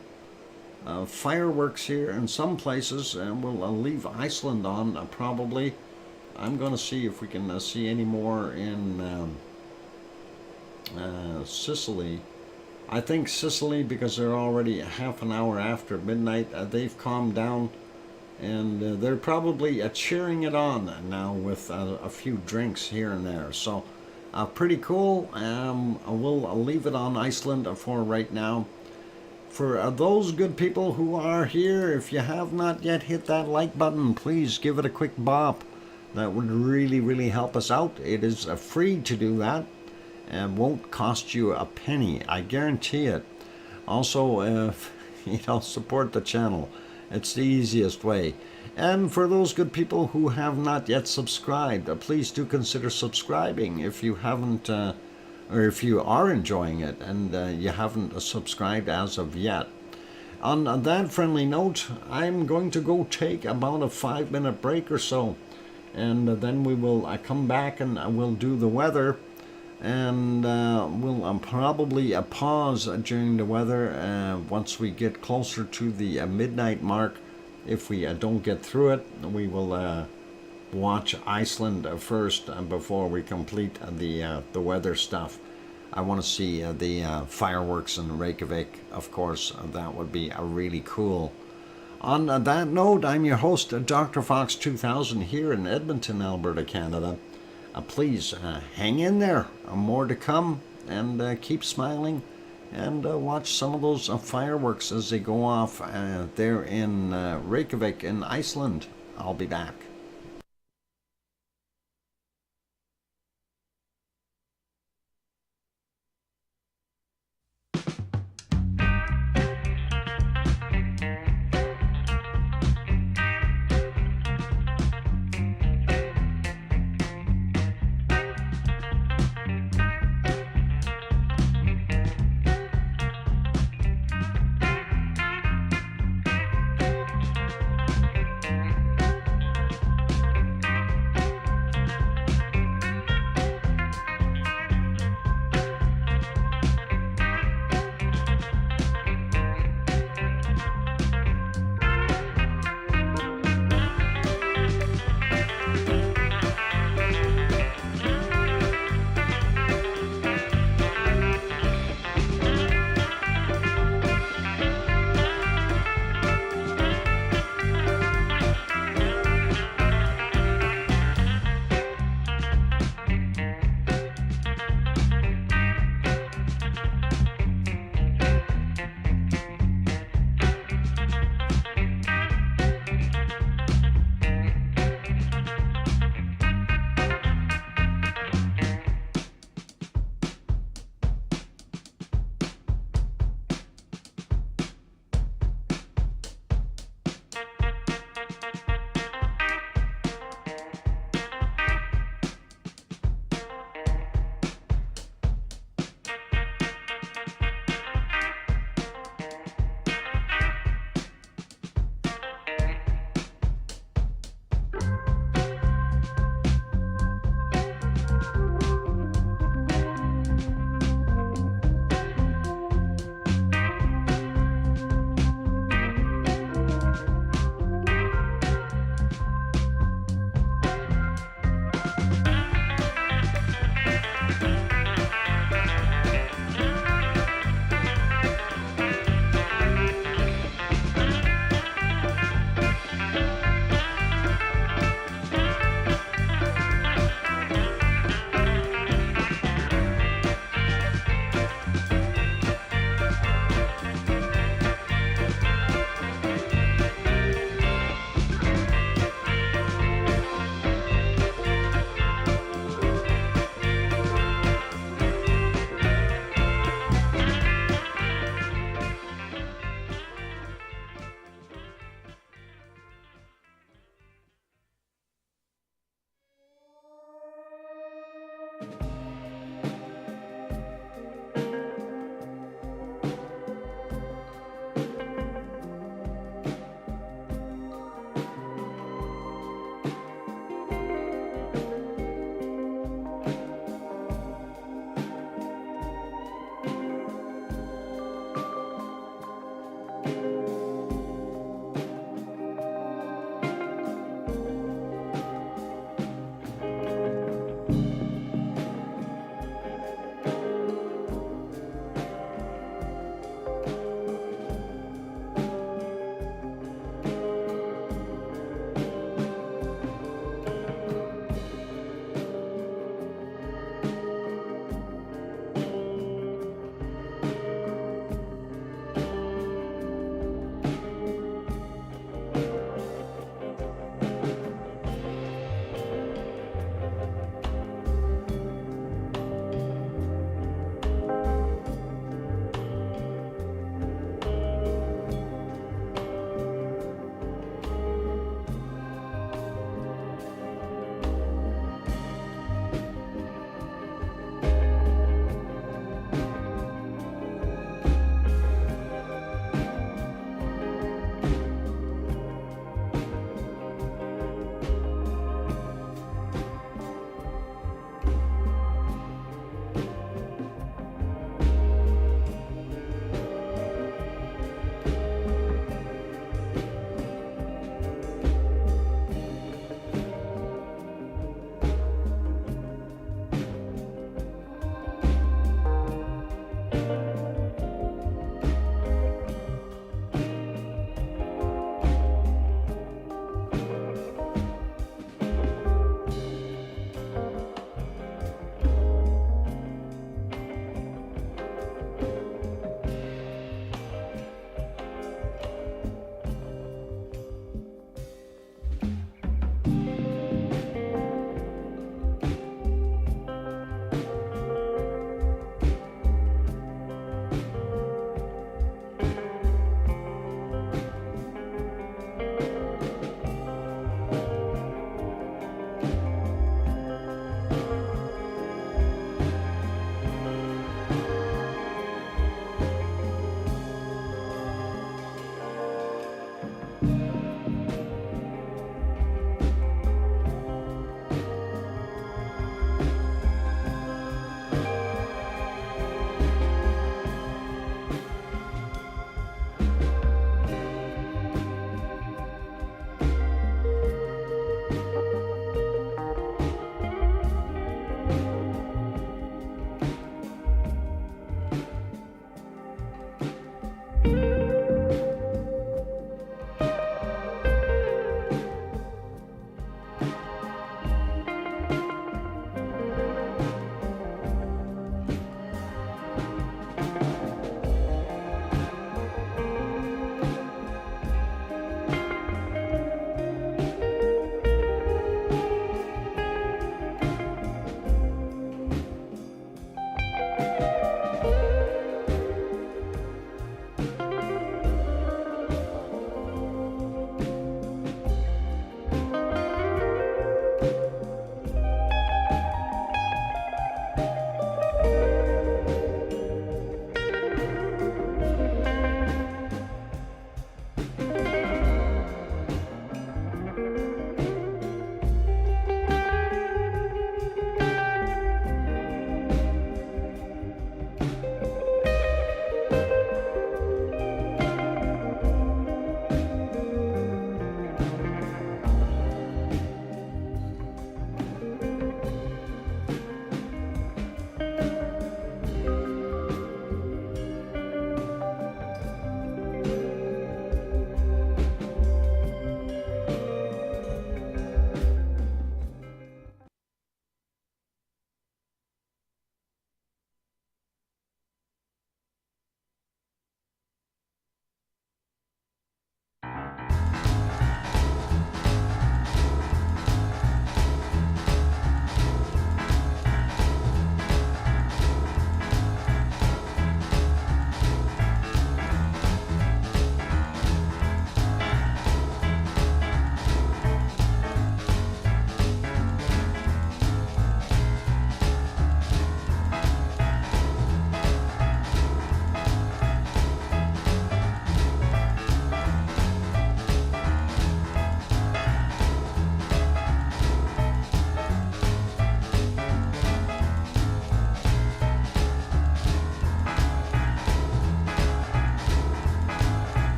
fireworks here in some places, and we'll leave Iceland on probably. I'm going to see if we can see any more in Sicily. I think Sicily, because they're already half an hour after midnight, they've calmed down, and they're probably cheering it on now with a few drinks here and there. So pretty cool. We'll leave it on Iceland for right now. For those good people who are here, if you have not yet hit that like button, please give it a quick bop. That would really, really help us out. It is free to do that and won't cost you a penny. I guarantee it. Also, support the channel. It's the easiest way. And for those good people who have not yet subscribed, please do consider subscribing if you haven't, or if you are enjoying it and you haven't subscribed as of yet. On that friendly note, I'm going to go take about a 5-minute break or so, and then we will come back and we'll do the weather, and we'll probably pause during the weather once we get closer to the midnight mark. If we don't get through it, we will watch Iceland first before we complete the weather stuff. I want to see the fireworks in Reykjavik, of course. That would be really cool. On that note, I'm your host, DrFox2000, here in Edmonton, Alberta, Canada. Please hang in there. More to come, and keep smiling, and watch some of those fireworks as they go off there in Reykjavik in Iceland. I'll be back.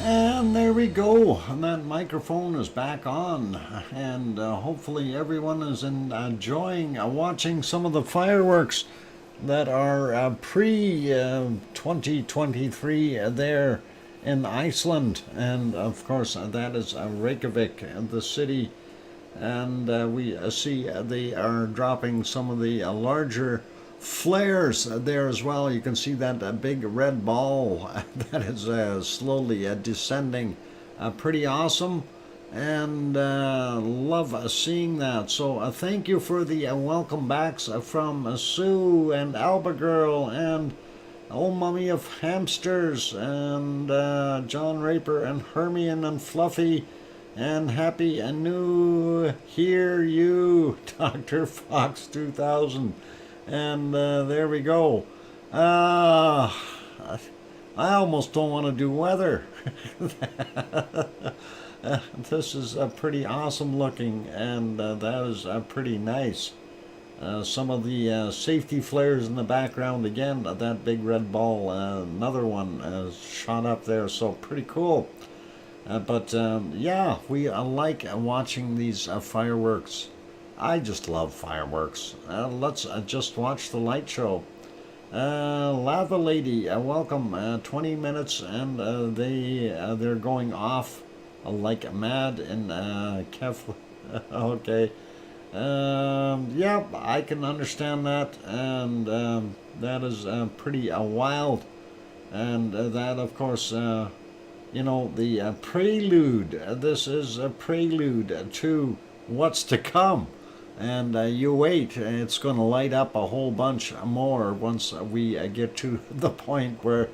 And there we go, and that microphone is back on, and hopefully everyone is enjoying watching some of the fireworks that are pre-2023 there in Iceland. And of course that is Reykjavik, the city, and we see they are dropping some of the larger flares there as well. You can see that big red ball that is slowly descending. Pretty awesome, and love seeing that. So thank you for the welcome backs from Sue and Alba Girl and Old Mummy of Hamsters and John Raper and Hermione and Fluffy and Happy New Year you DrFox2000. And there we go. I almost don't want to do weather. This is pretty awesome looking, and that is pretty nice. Some of the safety flares in the background again. That big red ball, another one shot up there, so pretty cool. But yeah, we like watching these fireworks. I just love fireworks. Let's just watch the light show. Lava Lady, welcome. 20 minutes, and they're going off like mad in Kef. Okay. Yeah, I can understand that, and that is pretty wild. And that, of course, you know, the prelude. This is a prelude to what's to come. And you wait, it's going to light up a whole bunch more once we get to the point where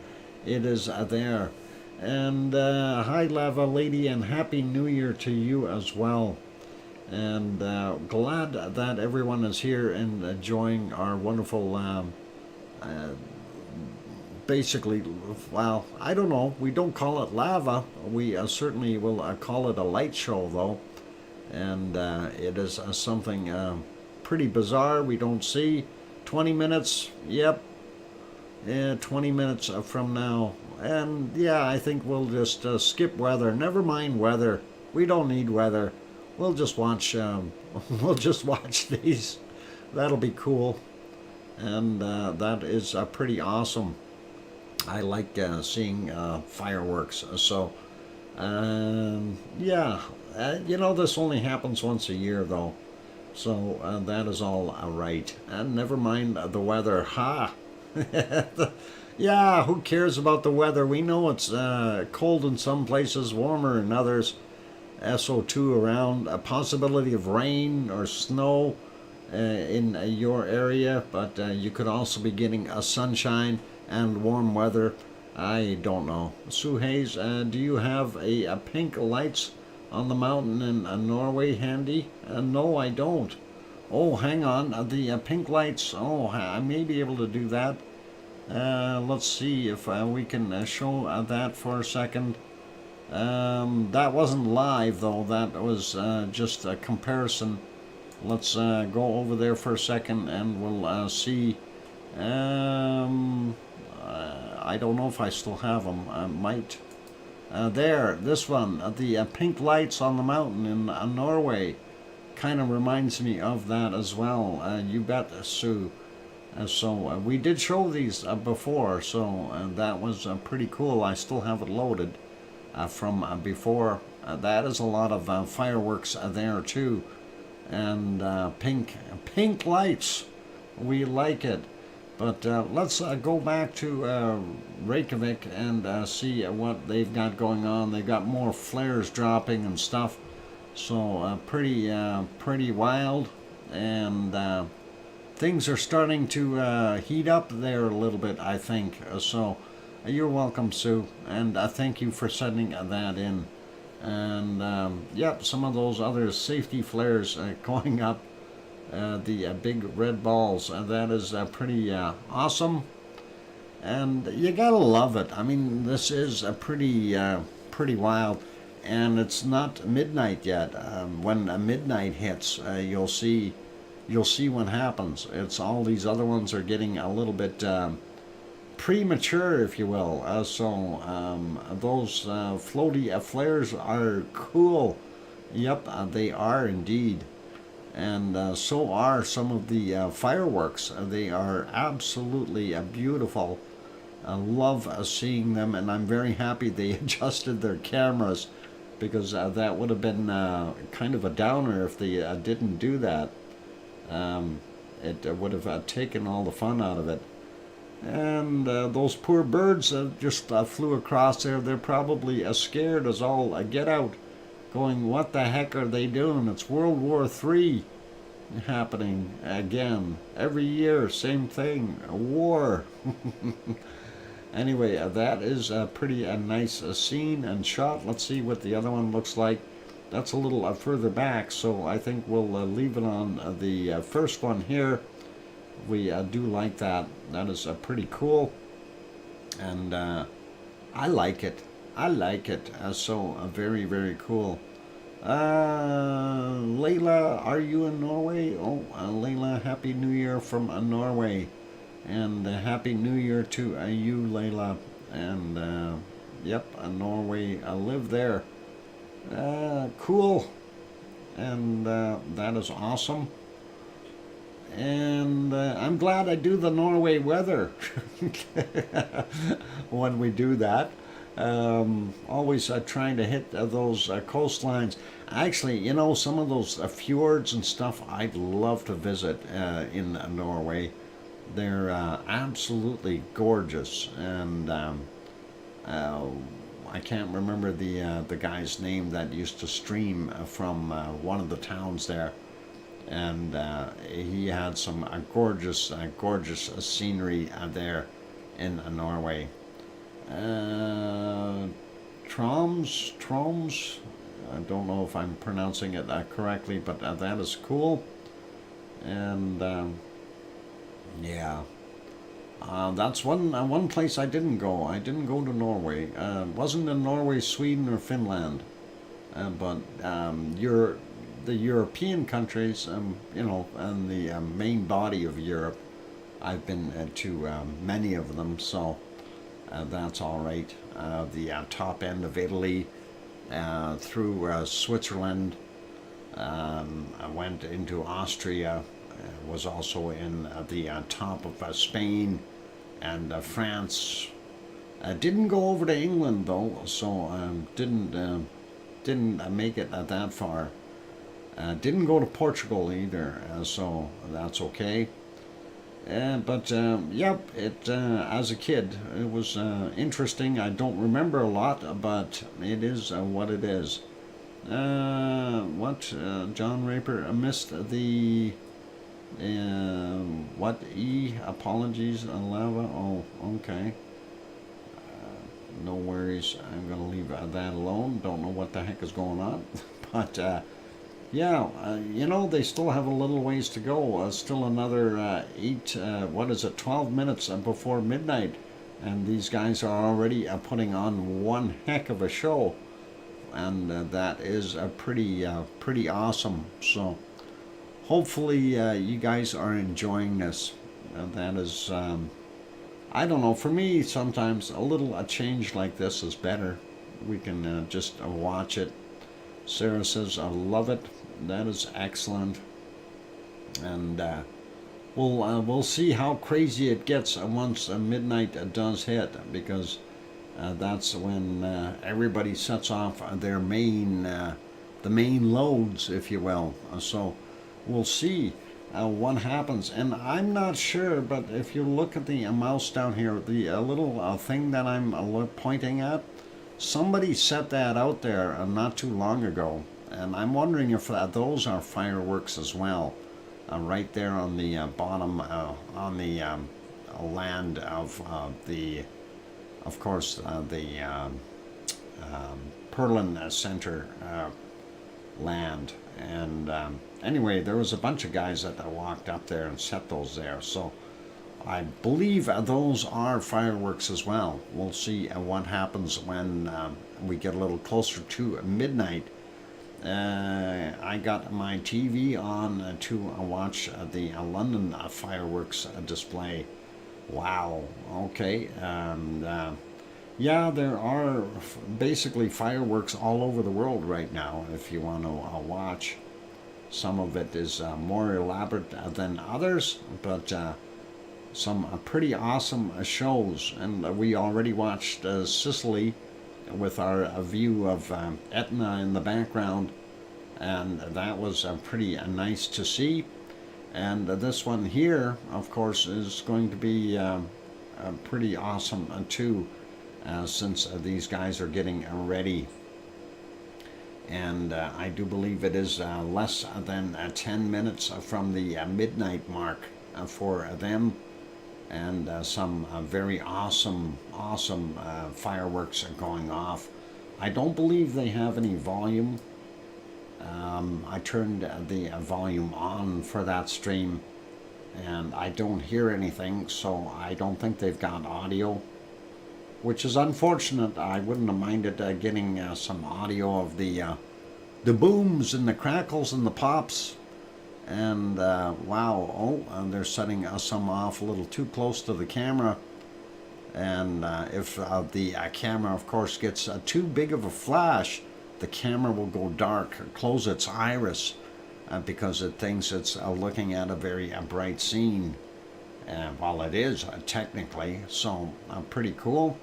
it is there. And hi Lava Lady, and Happy New Year to you as well. And glad that everyone is here and enjoying our wonderful, basically, well, I don't know, we don't call it lava. We certainly will call it a light show though. And it is something pretty bizarre. We don't see 20 minutes. Yep. 20 minutes from now. And yeah, I think we'll just skip weather. Never mind weather. We don't need weather. We'll just watch. We'll just watch these. That'll be cool. And that is pretty awesome. I like seeing fireworks. So yeah. You know, this only happens once a year, though, so that is all right. And never mind the weather. Ha! Yeah, who cares about the weather? We know it's cold in some places, warmer in others. SO2 around, a possibility of rain or snow in your area, but you could also be getting a sunshine and warm weather. I don't know. Sue Hayes, do you have a pink lights on the mountain in Norway handy? No, I don't. Oh, hang on. The pink lights. Oh, I may be able to do that. Let's see if we can show that for a second. That wasn't live, though. That was just a comparison. Let's go over there for a second and we'll see. I don't know if I still have them. I might. There, this one, the pink lights on the mountain in Norway, kind of reminds me of that as well. You bet, Sue. So we did show these before, so that was pretty cool. I still have it loaded from before. That is a lot of fireworks there too, and pink lights. We like it. But let's go back to Reykjavik and see what they've got going on. They've got more flares dropping and stuff. So pretty wild. And things are starting to heat up there a little bit, I think. So you're welcome, Sue. And thank you for sending that in. And yep, some of those other safety flares going up. The big red balls, that is pretty awesome, and you gotta love it. I mean, this is pretty wild, and it's not midnight yet. When midnight hits, you'll see what happens. It's all these other ones are getting a little bit premature, if you will. Those floaty flares are cool. Yep, they are indeed. And so are some of the fireworks. They are absolutely beautiful. I love seeing them, and I'm very happy they adjusted their cameras, because that would have been kind of a downer if they didn't do that. It would have taken all the fun out of it. And those poor birds just flew across there. They're probably scared as all get out, going, what the heck are they doing? It's World War III happening again. Every year, same thing, a war. Anyway, that is a pretty nice scene and shot. Let's see what the other one looks like. That's a little further back, so I think we'll leave it on the first one here. We do like that. That is pretty cool, and I like it. I like it. So very, very cool. Layla, are you in Norway? Oh, Layla, Happy New Year from Norway. And Happy New Year to you, Layla. And yep, Norway, I live there. Cool. And that is awesome. And I'm glad I do the Norway weather when we do that. Always trying to hit those coastlines. Actually, you know, some of those fjords and stuff I'd love to visit in Norway. They're absolutely gorgeous, and I can't remember the guy's name that used to stream from one of the towns there, and he had some gorgeous scenery there in Norway. Troms, I don't know if I'm pronouncing it correctly, but that is cool. And yeah, that's one place I didn't go. I didn't go to Norway. Wasn't in Norway, Sweden, or Finland, but the European countries, you know, and the main body of Europe, I've been to many of them, so that's all right. The top end of Italy, through Switzerland. I went into Austria. Was also in the top of Spain and France. Didn't go over to England though, so didn't make it that far. Didn't go to Portugal either, so that's okay. But yep, it as a kid it was interesting. I don't remember a lot, but it is what it is. John Raper missed the apologies, lava. Oh, okay. No worries. I'm gonna leave that alone. Don't know what the heck is going on, but yeah, you know, they still have a little ways to go. Still another 12 minutes before midnight, and these guys are already putting on one heck of a show, and that is pretty awesome. So hopefully you guys are enjoying this. That is, I don't know, for me sometimes a change like this is better. We can just watch it. Sarah says, I love it. That is excellent. And we'll see how crazy it gets once midnight does hit, because that's when everybody sets off their the main loads, if you will. So we'll see what happens. And I'm not sure, but if you look at the mouse down here, the little thing that I'm pointing at, somebody set that out there not too long ago, and I'm wondering if those are fireworks as well, right there on the bottom, on the land of of course, the Perlin Center land. And anyway, there was a bunch of guys that walked up there and set those there, so I believe those are fireworks as well. We'll see what happens when we get a little closer to midnight. I got my TV on to watch the London fireworks display Wow. Okay. Yeah, there are basically fireworks all over the world right now. If you want to watch, some of it is more elaborate than others, but some pretty awesome shows. And we already watched Sicily with our view of Etna in the background, and that was pretty nice to see. And this one here, of course, is going to be pretty awesome too, since these guys are getting ready. And I do believe it is less than 10 minutes from the midnight mark for them. And some very awesome fireworks are going off. I don't believe they have any volume. I turned the volume on for that stream, and I don't hear anything, so I don't think they've got audio, which is unfortunate. I wouldn't have minded getting some audio of the booms and the crackles and the pops. And wow, they're setting some off a little too close to the camera. And if the camera, of course, gets too big of a flash, the camera will go dark, close its iris, because it thinks it's looking at a very bright scene. Well, it is technically, so pretty cool.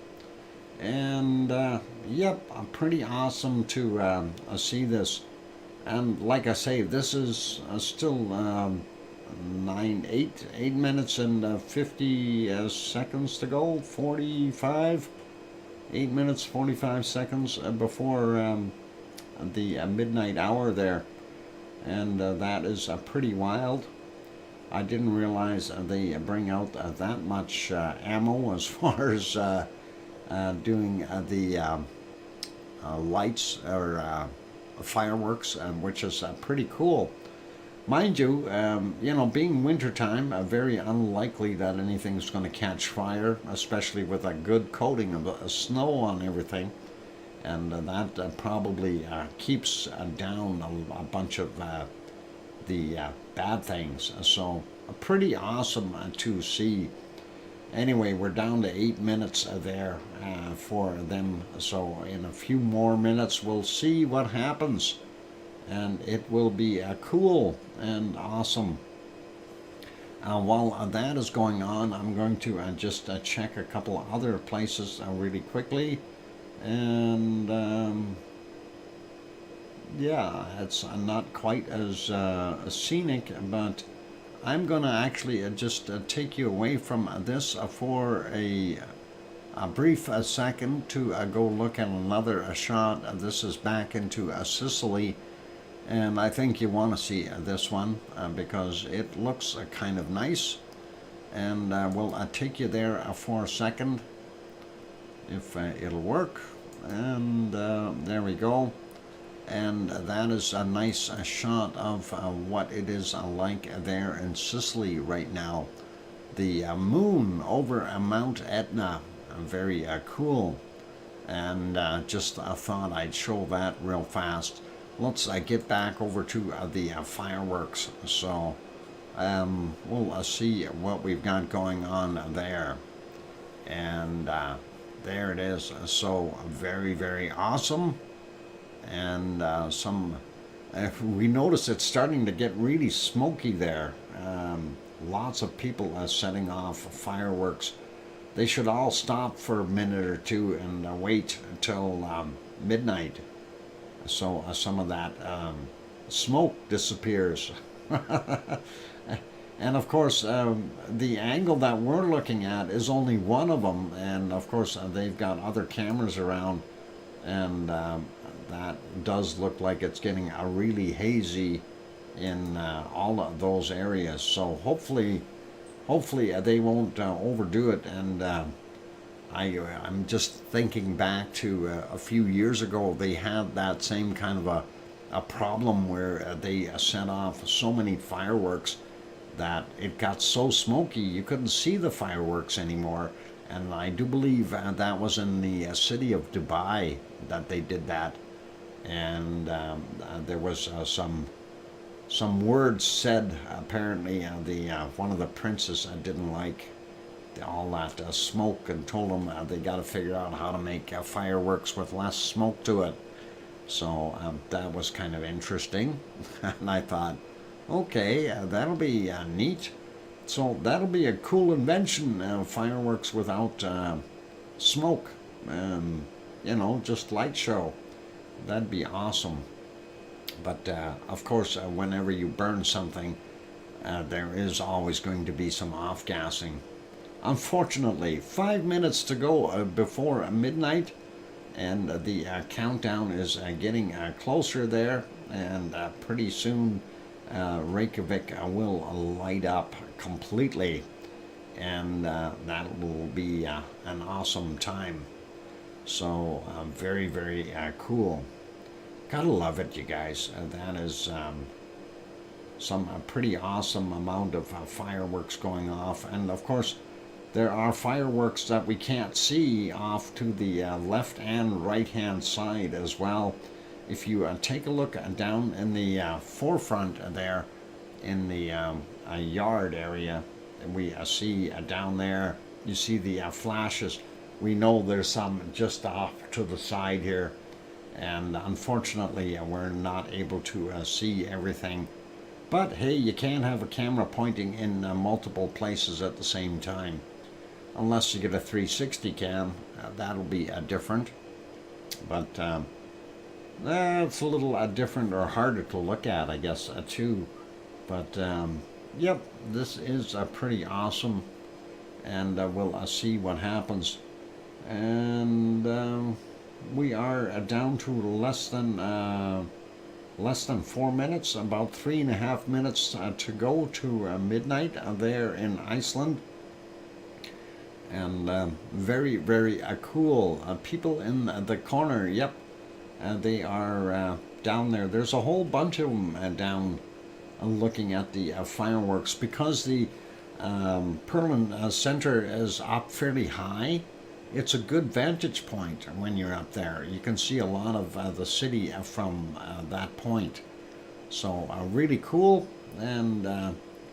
And yep, pretty awesome to see this. And like I say, this is still 8 minutes and 50 seconds to go, 45, 8 minutes 45 seconds before the midnight hour there. And that is pretty wild. I didn't realize they bring out that much ammo as far as doing the lights or fireworks, which is pretty cool. Mind you, being wintertime, very unlikely that anything's going to catch fire, especially with a good coating of snow on everything. And that probably keeps down a bunch of the bad things. So pretty awesome to see. Anyway, we're down to 8 minutes there for them. So in a few more minutes, we'll see what happens. And it will be cool and awesome. While that is going on, I'm going to just check a couple of other places really quickly. And yeah, it's not quite as scenic, but I'm going to actually just take you away from this for a brief second to go look at another shot. This is back into Sicily, and I think you want to see this one because it looks kind of nice. And we'll take you there for a second if it'll work. And there we go. And that is a nice shot of what it is like there in Sicily right now. The moon over Mount Etna, very cool. And just thought I'd show that real fast. Let's get back over to the fireworks. So we'll see what we've got going on there. And there it is. So very, very awesome. And we notice it's starting to get really smoky there. Lots of people setting off fireworks. They should all stop for a minute or two and wait until midnight, so some of that smoke disappears. And of course, the angle that we're looking at is only one of them, and of course they've got other cameras around, and that does look like it's getting really hazy in all of those areas. So hopefully they won't overdo it. And I'm just thinking back to a few years ago, they had that same kind of a problem where they set off so many fireworks that it got so smoky you couldn't see the fireworks anymore. And I do believe that was in the city of Dubai that they did that. And there was some words said. Apparently, the one of the princes didn't like, all that smoke, and told them they got to figure out how to make fireworks with less smoke to it. So that was kind of interesting. And I thought, okay, that'll be neat. So that'll be a cool invention, fireworks without smoke. Just light show. That'd be awesome. But of course, whenever you burn something, there is always going to be some off-gassing. Unfortunately, 5 minutes to go before midnight, and the countdown is getting closer there, and pretty soon Reykjavik will light up completely, and that will be an awesome time. So very, very cool. Gotta love it, you guys. That is some pretty awesome amount of fireworks going off, and of course there are fireworks that we can't see off to the left and right hand side as well. If you take a look down in the forefront there in the yard area, we see down there, you see the flashes. We know there's some just off to the side here, and unfortunately we're not able to see everything. But hey, you can't have a camera pointing in multiple places at the same time. Unless you get a 360 cam, that'll be different. But it's a little different or harder to look at, I guess, too. But yep, this is pretty awesome, and we'll see what happens. And we are down to less than 4 minutes, about 3.5 minutes to go to midnight there in Iceland. And very, very cool. People in the corner, yep, they are down there. There's a whole bunch of them down looking at the fireworks, because the Perlin Center is up fairly high. It's a good vantage point when you're up there. You can see a lot of the city from that point. So really cool, and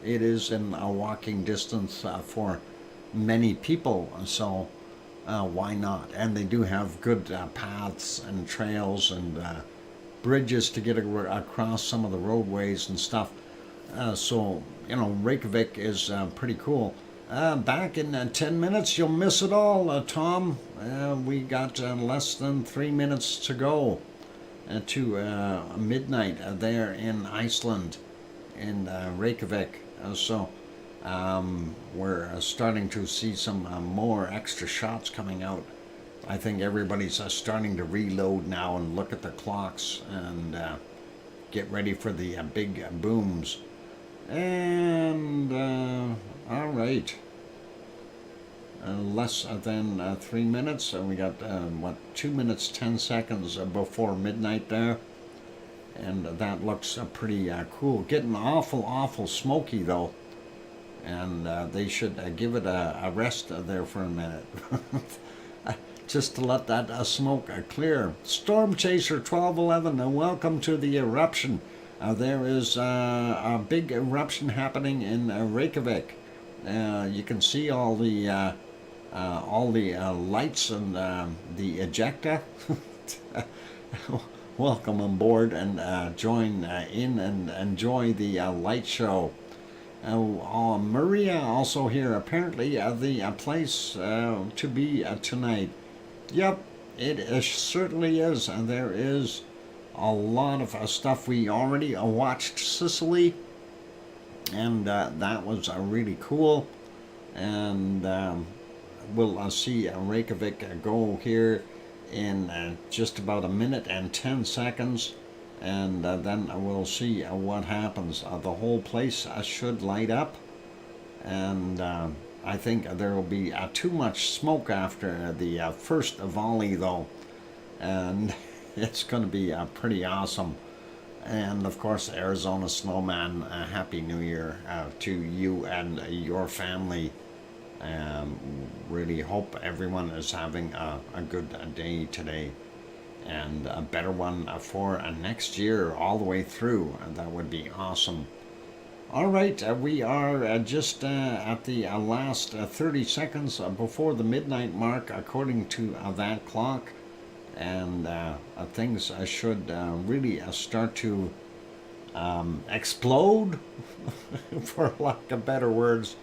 it is in a walking distance for many people, so why not? And they do have good paths and trails and bridges to get across some of the roadways and stuff. So Reykjavik is pretty cool. Back in 10 minutes, you'll miss it all, Tom. We got less than 3 minutes to go to midnight there in Iceland, in Reykjavik. So we're starting to see some more extra shots coming out. I think everybody's starting to reload now and look at the clocks and get ready for the big booms. And all right, less than 3 minutes. We got 2 minutes 10 seconds before midnight there, and that looks pretty cool. Getting awful smoky though, and they should give it a rest there for a minute. Just to let that smoke clear. Storm Chaser 1211, welcome to the eruption. There is a big eruption happening in Reykjavik. You can see all the lights and the ejecta. Welcome on board and join in and enjoy the light show. Maria also here. Apparently the place to be tonight. Yep, it certainly is. And there is a lot of stuff. We already watched Sicily, and that was really cool. And we'll see Reykjavik go here in just about 1 minute and 10 seconds, and then we'll see what happens. The whole place should light up, and I think there will be too much smoke after the first volley though, and it's going to be pretty awesome. And of course, Arizona Snowman, Happy New Year to you and your family. Really hope everyone is having a good day today, and a better one for next year all the way through. That would be awesome. All right, we are just at the last 30 seconds before the midnight mark, according to that clock, and things should really start to explode, for lack of better words.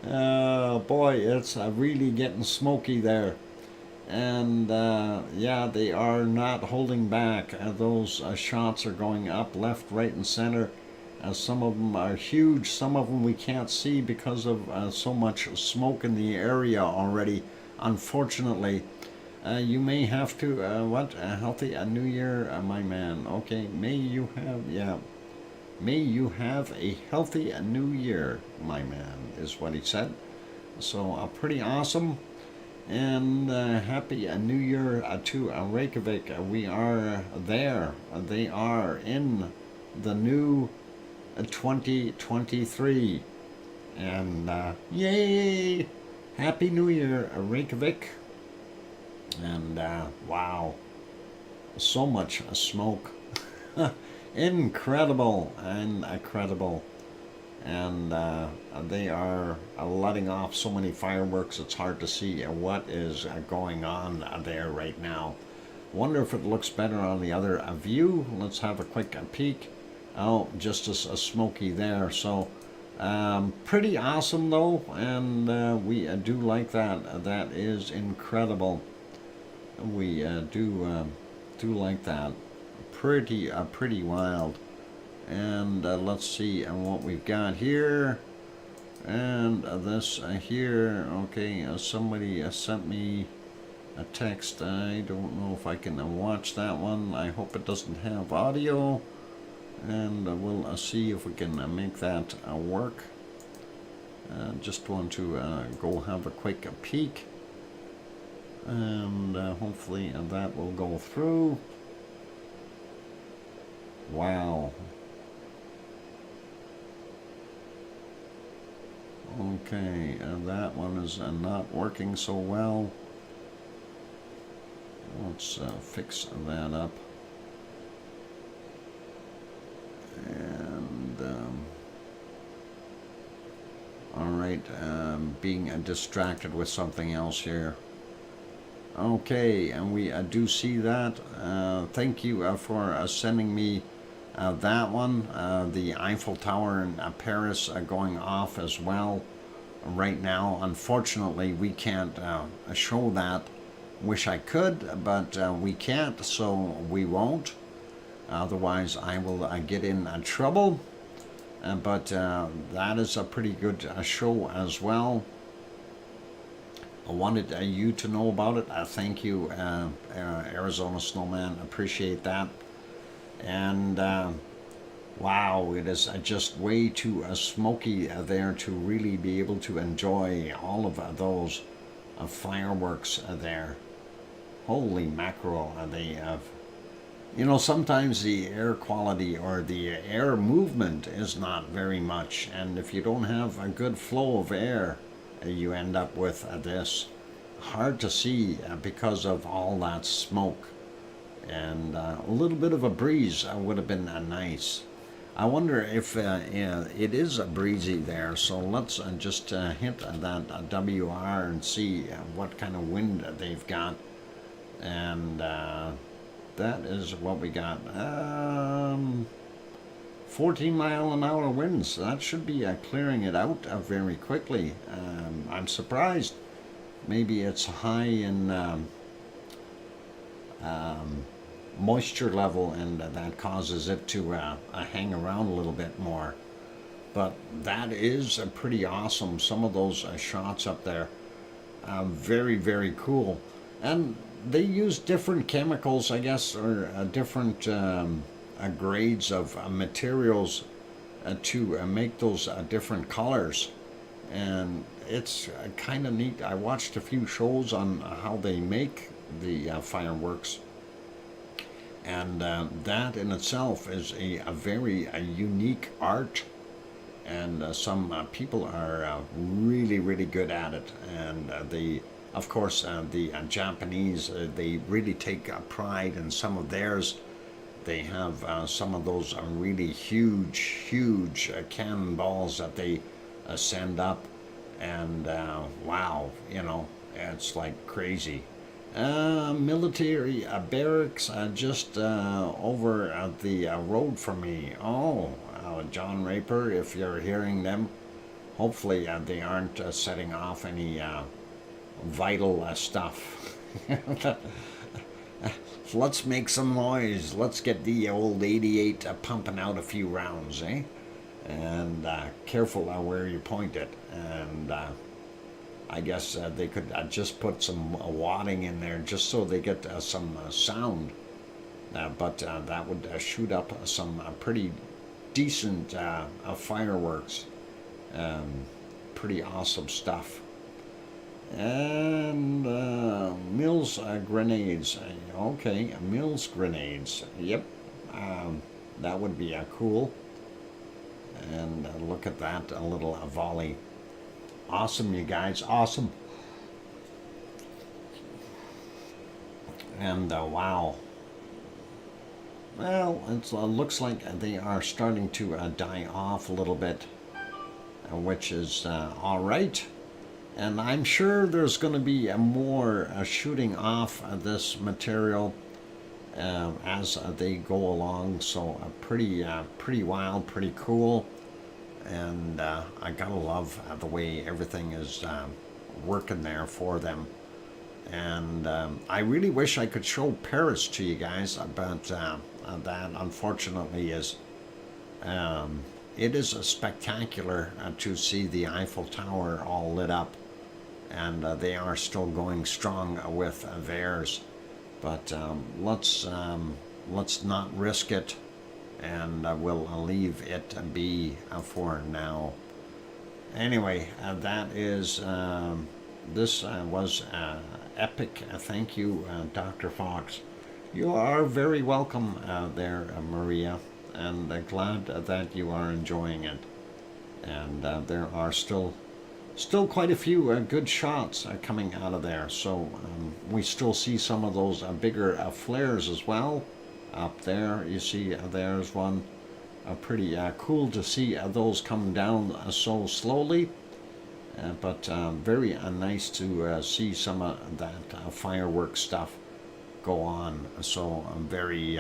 Boy, it's really getting smoky there. And yeah, they are not holding back. Those shots are going up left, right, and center. Some of them are huge. Some of them we can't see because of so much smoke in the area already, unfortunately. You may have to, what? A healthy New Year, my man. Okay, may you have, yeah. May you have a healthy New Year, my man, is what he said. So, pretty awesome. And happy New Year to Reykjavik. We are there. They are in the new 2023. And yay! Happy New Year, Reykjavik. And wow, so much smoke. Incredible and incredible. And they are letting off so many fireworks, it's hard to see what is going on there right now. Wonder if it looks better on the other view. Let's have a quick peek. Oh, just as smoky there. So pretty awesome though, and we do like that. That is incredible. We do like that. Pretty wild. And let's see what we've got here. And this here. Okay, somebody sent me a text. I don't know if I can watch that one. I hope it doesn't have audio. And we'll see if we can make that work. Just want to go have a quick peek. And hopefully that will go through. Wow. Okay, that one is not working so well. Let's fix that up. And all right, being distracted with something else here. Okay, and we do see that. Thank you for sending me that one. The Eiffel Tower in Paris going off as well right now. Unfortunately, we can't show that. Wish I could, but we can't, so we won't. Otherwise, I will get in trouble. But that is a pretty good show as well. I wanted you to know about it. Thank you, Arizona Snowman. Appreciate that. And wow, it is just way too smoky there to really be able to enjoy all of those fireworks there. Holy mackerel, they have. You know, sometimes the air quality or the air movement is not very much, and if you don't have a good flow of air, you end up with this. Hard to see because of all that smoke. And a little bit of a breeze would have been nice. I wonder if it is breezy there, so let's just hit that WR and see what kind of wind they've got. And that is what we got. 14-mile-an-hour winds. That should be clearing it out very quickly. I'm surprised. Maybe it's high in moisture level, and that causes it to hang around a little bit more. But that is pretty awesome. Some of those shots up there, very, very cool. And they use different chemicals, I guess, or different grades of materials to make those different colors. And it's kind of neat. I watched a few shows on how they make the fireworks. And that in itself is a very unique art. And some people are really, really good at it. And of course, the Japanese, they really take pride in some of theirs. they have some of those really huge cannonballs that they send up, and wow, it's like crazy. Military barracks just over the road from me. Oh, John Raper, if you're hearing them, hopefully they aren't setting off any vital stuff. Let's make some noise. Let's get the old 88 pumping out a few rounds, eh? And careful where you point it. And I guess they could just put some wadding in there just so they get some sound. But that would shoot up some pretty decent fireworks. Pretty awesome stuff. And Mills grenades. Okay, Mills grenades. Yep, that would be cool. And look at that, a little volley. Awesome, you guys, awesome. And wow. Well, it looks like they are starting to die off a little bit, which is all right. And I'm sure there's going to be more shooting off this material as they go along. So pretty wild, pretty cool. And I gotta love the way everything is working there for them. And I really wish I could show Paris to you guys, but that unfortunately is it is spectacular to see the Eiffel Tower all lit up, and they are still going strong with theirs. But let's not risk it, and we'll leave it be for now. Anyway, that is this was epic. Thank you, Dr. Fox. You are very welcome there, Maria, and glad that you are enjoying it. And there are still quite a few good shots coming out of there. So we still see some of those bigger flares as well. Up there, you see there's one. Pretty cool to see those come down so slowly. But very nice to see some of that fireworks stuff go on. So very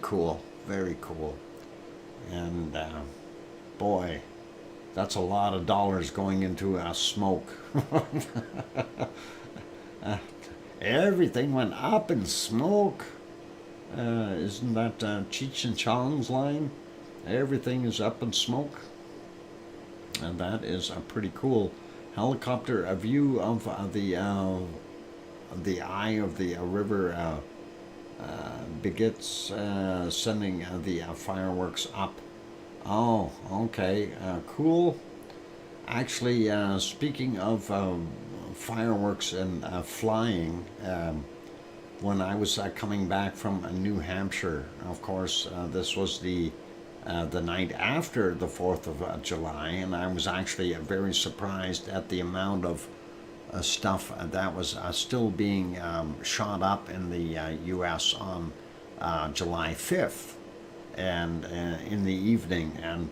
cool, very cool. And boy, that's a lot of dollars going into smoke. Everything went up in smoke. Isn't that Cheech and Chong's line? Everything is up in smoke. And that is pretty cool. Helicopter a view of the eye of the river begets sending the fireworks up. Oh, okay, cool. Actually, speaking of fireworks and flying, when I was coming back from New Hampshire, of course, this was the night after the 4th of July, and I was actually very surprised at the amount of stuff that was still being shot up in the U.S. on July 5th and in the evening. And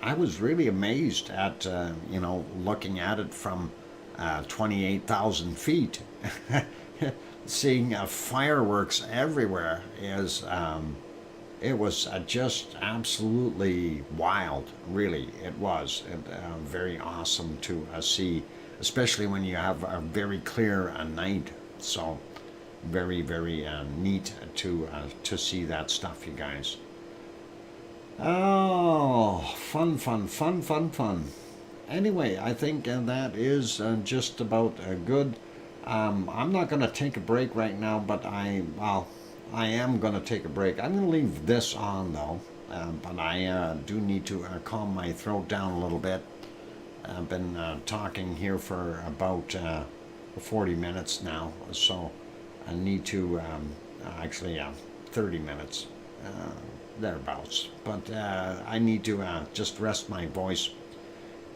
I was really amazed at, looking at it from 28,000 feet. Seeing fireworks everywhere is... it was just absolutely wild, really. It was very awesome to see, especially when you have a very clear night. So very, very neat to see that stuff, you guys. Oh, fun. Anyway, I think that is just about good. I'm not going to take a break right now, but I am going to take a break. I'm going to leave this on, though, but I do need to calm my throat down a little bit. I've been talking here for about 40 minutes now, so I need to, actually 30 minutes, thereabouts. But I need to just rest my voice.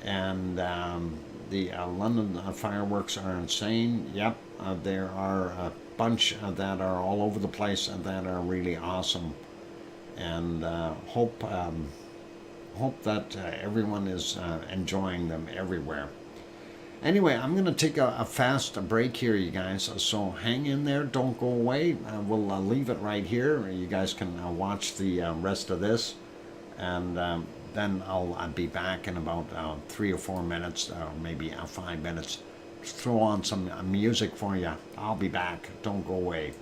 And the London fireworks are insane. Yep, there are bunch that are all over the place and that are really awesome. And hope that everyone is enjoying them everywhere. Anyway, I'm going to take a fast break here, you guys, so hang in there, don't go away. We'll leave it right here. You guys can watch the rest of this, and then I'll be back in about 3 or 4 minutes, or maybe 5 minutes. Just throw on some music for you. I'll be back. Don't go away.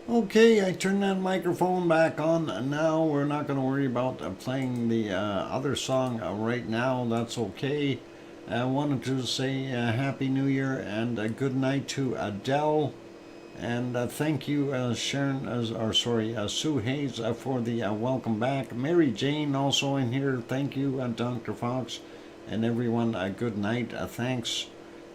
Okay, I turned that microphone back on, and now we're not going to worry about playing the other song right now. That's okay. I wanted to say Happy New Year and good night to Adele. And thank you, Sharon, or sorry, Sue Hayes, for the welcome back. Mary Jane also in here. Thank you, Dr. Fox, and everyone. Good night. Thanks.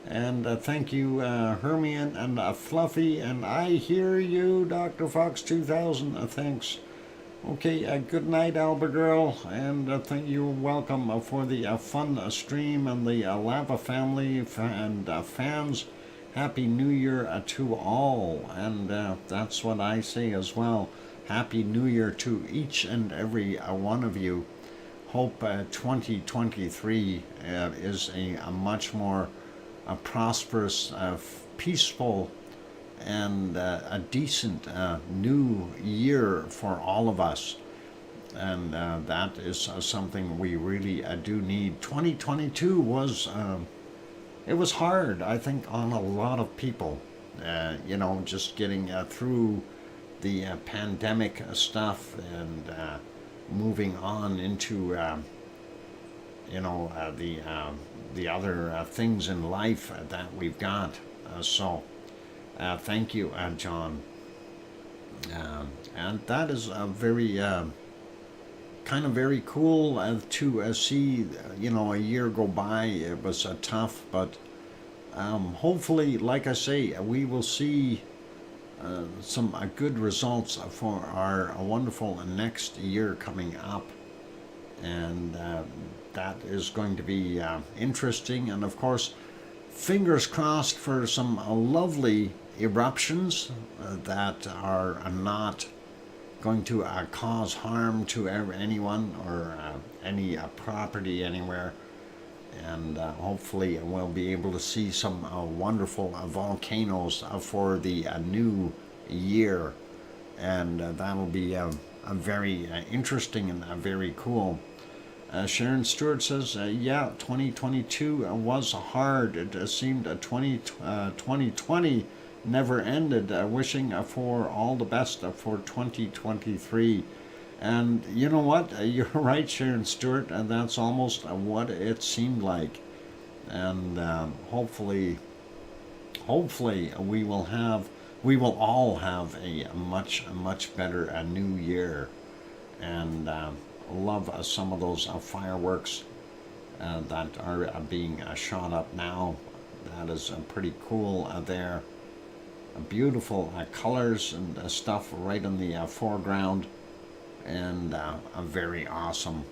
And thank you, Hermione and Fluffy. And I hear you, DrFox2000. Thanks. Okay, good night, Albert Girl. And thank you. Welcome for the fun stream and the Lava family and fans. Happy New Year to all, and that's what I say as well. Happy New Year to each and every one of you. Hope 2023 is a much more prosperous, peaceful, and a decent new year for all of us. And that is something we really do need. 2022 was... it was hard, I think, on a lot of people. Just getting through the pandemic stuff and moving on into, the other things in life that we've got. Thank you, John. And that is very kind of very cool to see, a year go by. It was tough, but hopefully, like I say, we will see some good results for our wonderful next year coming up. And that is going to be interesting. And of course, fingers crossed for some lovely eruptions that are not going to cause harm to anyone or any property anywhere. And hopefully we'll be able to see some wonderful volcanoes for the new year. And that'll be very interesting and very cool. Sharon Stewart says, yeah, 2022 was hard. It seemed 2020 never ended. Wishing for all the best for 2023. And you know what? You're right, Sharon Stewart, and that's almost what it seemed like. And hopefully we will all have a much better new year. And love some of those fireworks that are being shot up now. That is pretty cool there. Beautiful colors and stuff right in the foreground, and very awesome.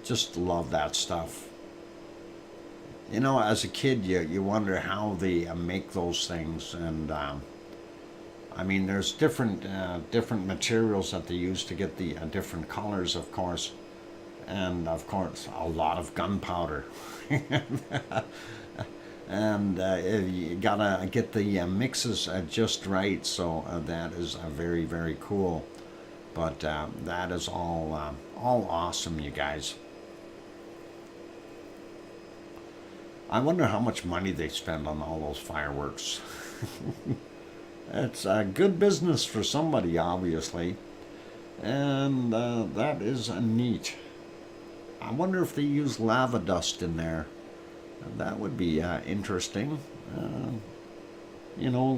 Just love that stuff. As a kid, you wonder how they make those things, and there's different materials that they use to get the different colors, of course, and of course a lot of gunpowder. And you gotta get the mixes just right, so that is very, very cool. But that is all awesome, you guys. I wonder how much money they spend on all those fireworks. It's a good business for somebody, obviously, and that is neat. I wonder if they use lava dust in there. That would be interesting. We know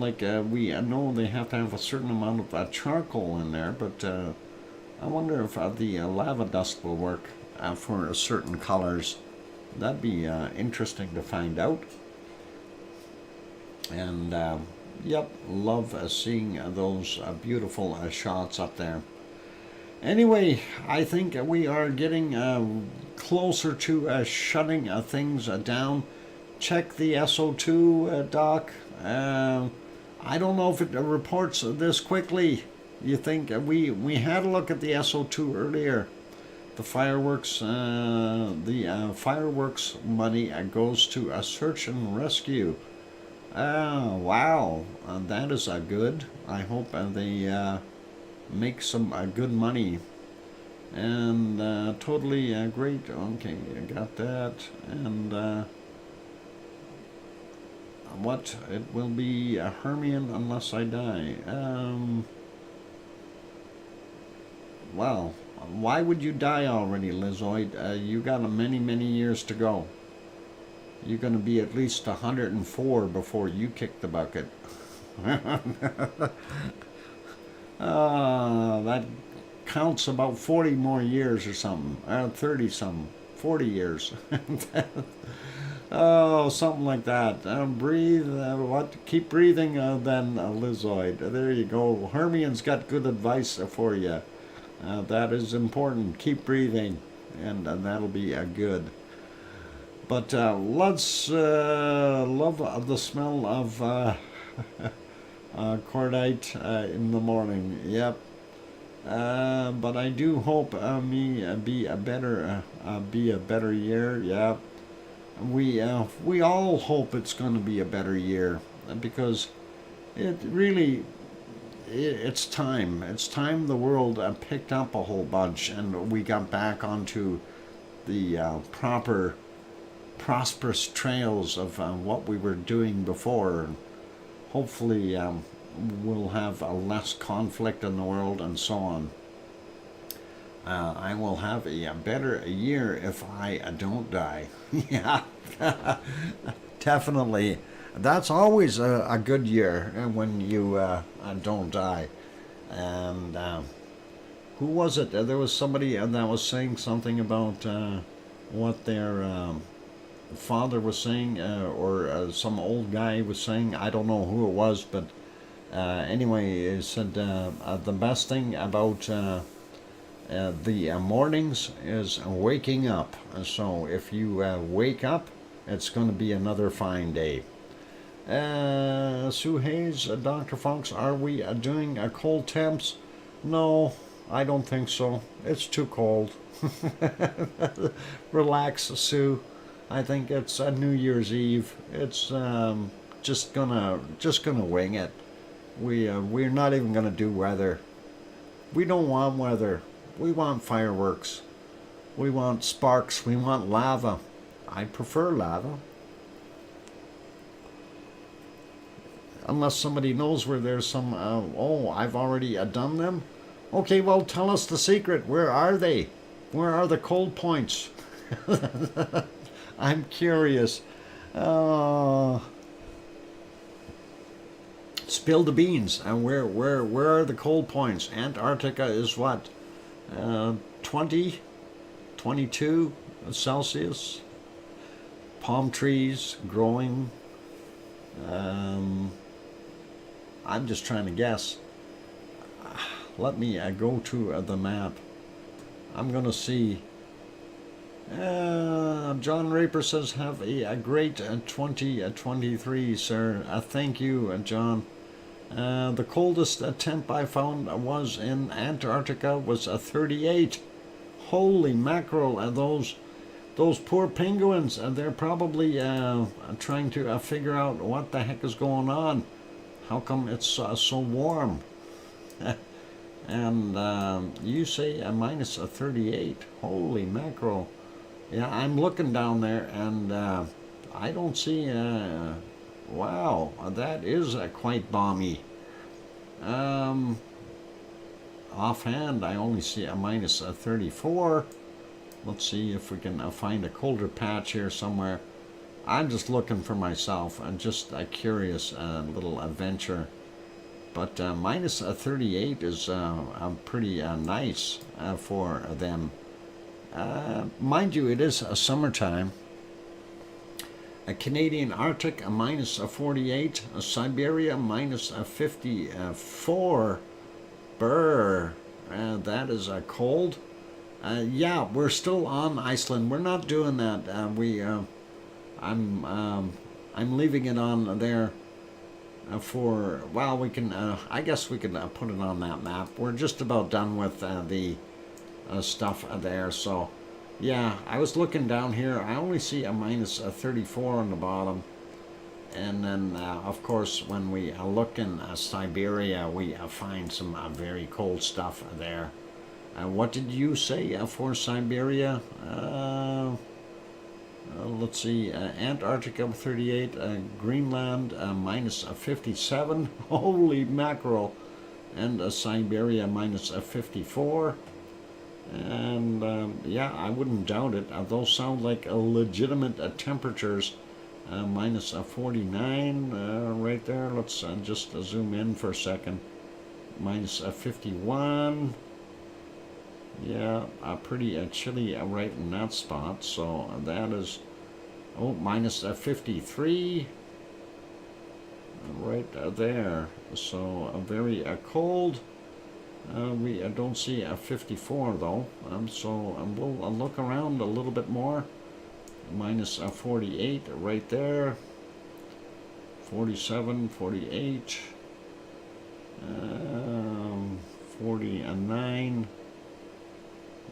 they have to have a certain amount of charcoal in there, but I wonder if the lava dust will work for certain colors. That'd be interesting to find out. And yep, love seeing those beautiful shots up there. Anyway, I think we are getting closer to shutting things down. Check the SO2, Doc. I don't know if it reports this quickly. You think we had a look at the SO2 earlier. The fireworks, fireworks money goes to search and rescue. Wow, that is good. I hope they make some good money. And totally great. Okay, I got that. And what? It will be a Hermian unless I die. Well, why would you die already, Lizoid? You got many, many years to go. You're going to be at least 104 before you kick the bucket. That counts about 40 more years or something. 30 something. 40 years. Oh, something like that. Breathe. What? Keep breathing, then, Lizoid. There you go. Hermian's got good advice for you. That is important. Keep breathing, and that'll be good. But let's love the smell of cordite in the morning. Yep. But I do hope be a better year. Yeah. We all hope it's going to be a better year, because it really, it's time. It's time the world picked up a whole bunch and we got back onto the proper, prosperous trails of what we were doing before. Hopefully we'll have less conflict in the world and so on. I will have a better year if I don't die. Yeah, definitely. That's always a good year when you don't die. And who was it? There was somebody that was saying something about what their father was saying, or some old guy was saying. I don't know who it was, but anyway, he said the best thing about the mornings is waking up. So if you wake up, it's going to be another fine day. Sue Hayes, Dr. Fox, are we doing cold temps? No, I don't think so. It's too cold. Relax, Sue. I think it's New Year's Eve. It's just gonna wing it. We're not even gonna do weather. We don't want weather. We want fireworks. We want sparks. We want lava. I prefer lava. Unless somebody knows where there's some, oh, I've already done them? Okay, well, tell us the secret. Where are they? Where are the cold points? I'm curious. Spill the beans. And where are the cold points? Antarctica is what? 20, 22 Celsius. Palm trees growing. I'm just trying to guess. Let me go to the map. I'm going to see. John Raper says, have a great 2023, sir. Thank you, John. The coldest temp I found was in Antarctica was 38. Holy mackerel! Those poor penguins. They're probably trying to figure out what the heck is going on. How come it's so warm? And you say minus 38. Holy mackerel! Yeah, I'm looking down there and I don't see. Wow, that is quite balmy. Offhand, I only see a minus 34. Let's see if we can find a colder patch here somewhere. I'm just looking for myself and just a curious little adventure. But minus 38 is pretty nice for them. Mind you, it is summertime. A Canadian Arctic, a minus 48. Siberia, minus 54. Brr. That is cold. Yeah, we're still on Iceland. We're not doing that. I'm leaving it on there for, well, we can, I guess we can put it on that map. We're just about done with the stuff there. So, yeah, I was looking down here. I only see a minus 34 on the bottom. And then, of course, when we look in Siberia, we find some very cold stuff there. What did you say for Siberia? Let's see, Antarctica 38, Greenland minus 57. Holy mackerel. And Siberia minus 54. And yeah, I wouldn't doubt it. Those sound like legitimate temperatures. Minus 49 right there. Let's just zoom in for a second. Minus 51. Yeah, pretty chilly right in that spot. So that is, oh, minus 53 right there. So very cold. We don't see a 54 though. So we'll look around a little bit more. Minus 48 right there. 47, 48. 49.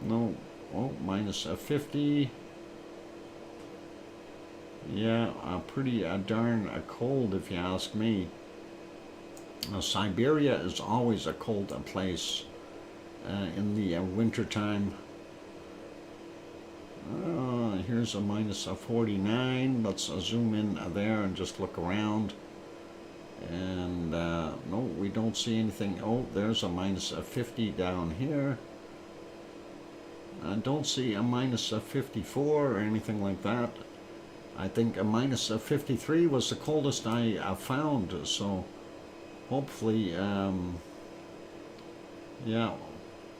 No, oh, minus 50. Yeah, pretty darn cold if you ask me. Siberia is always a cold place in the winter time. Here's a minus 49. Let's zoom in there and just look around. And no, we don't see anything. Oh, there's a minus 50 down here. I don't see a minus 54 or anything like that. I think a minus 53 was the coldest I found. So hopefully, yeah.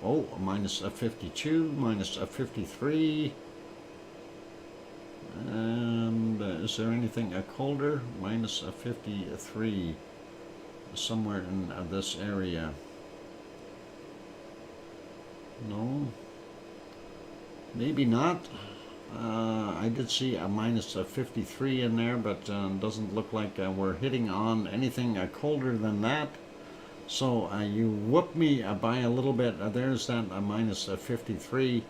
Oh, a minus 52, minus 53. And is there anything colder? Minus 53 somewhere in this area. No, maybe not. I did see a minus 53 in there, but doesn't look like we're hitting on anything colder than that. So you whoop me by a little bit. There's that minus 53.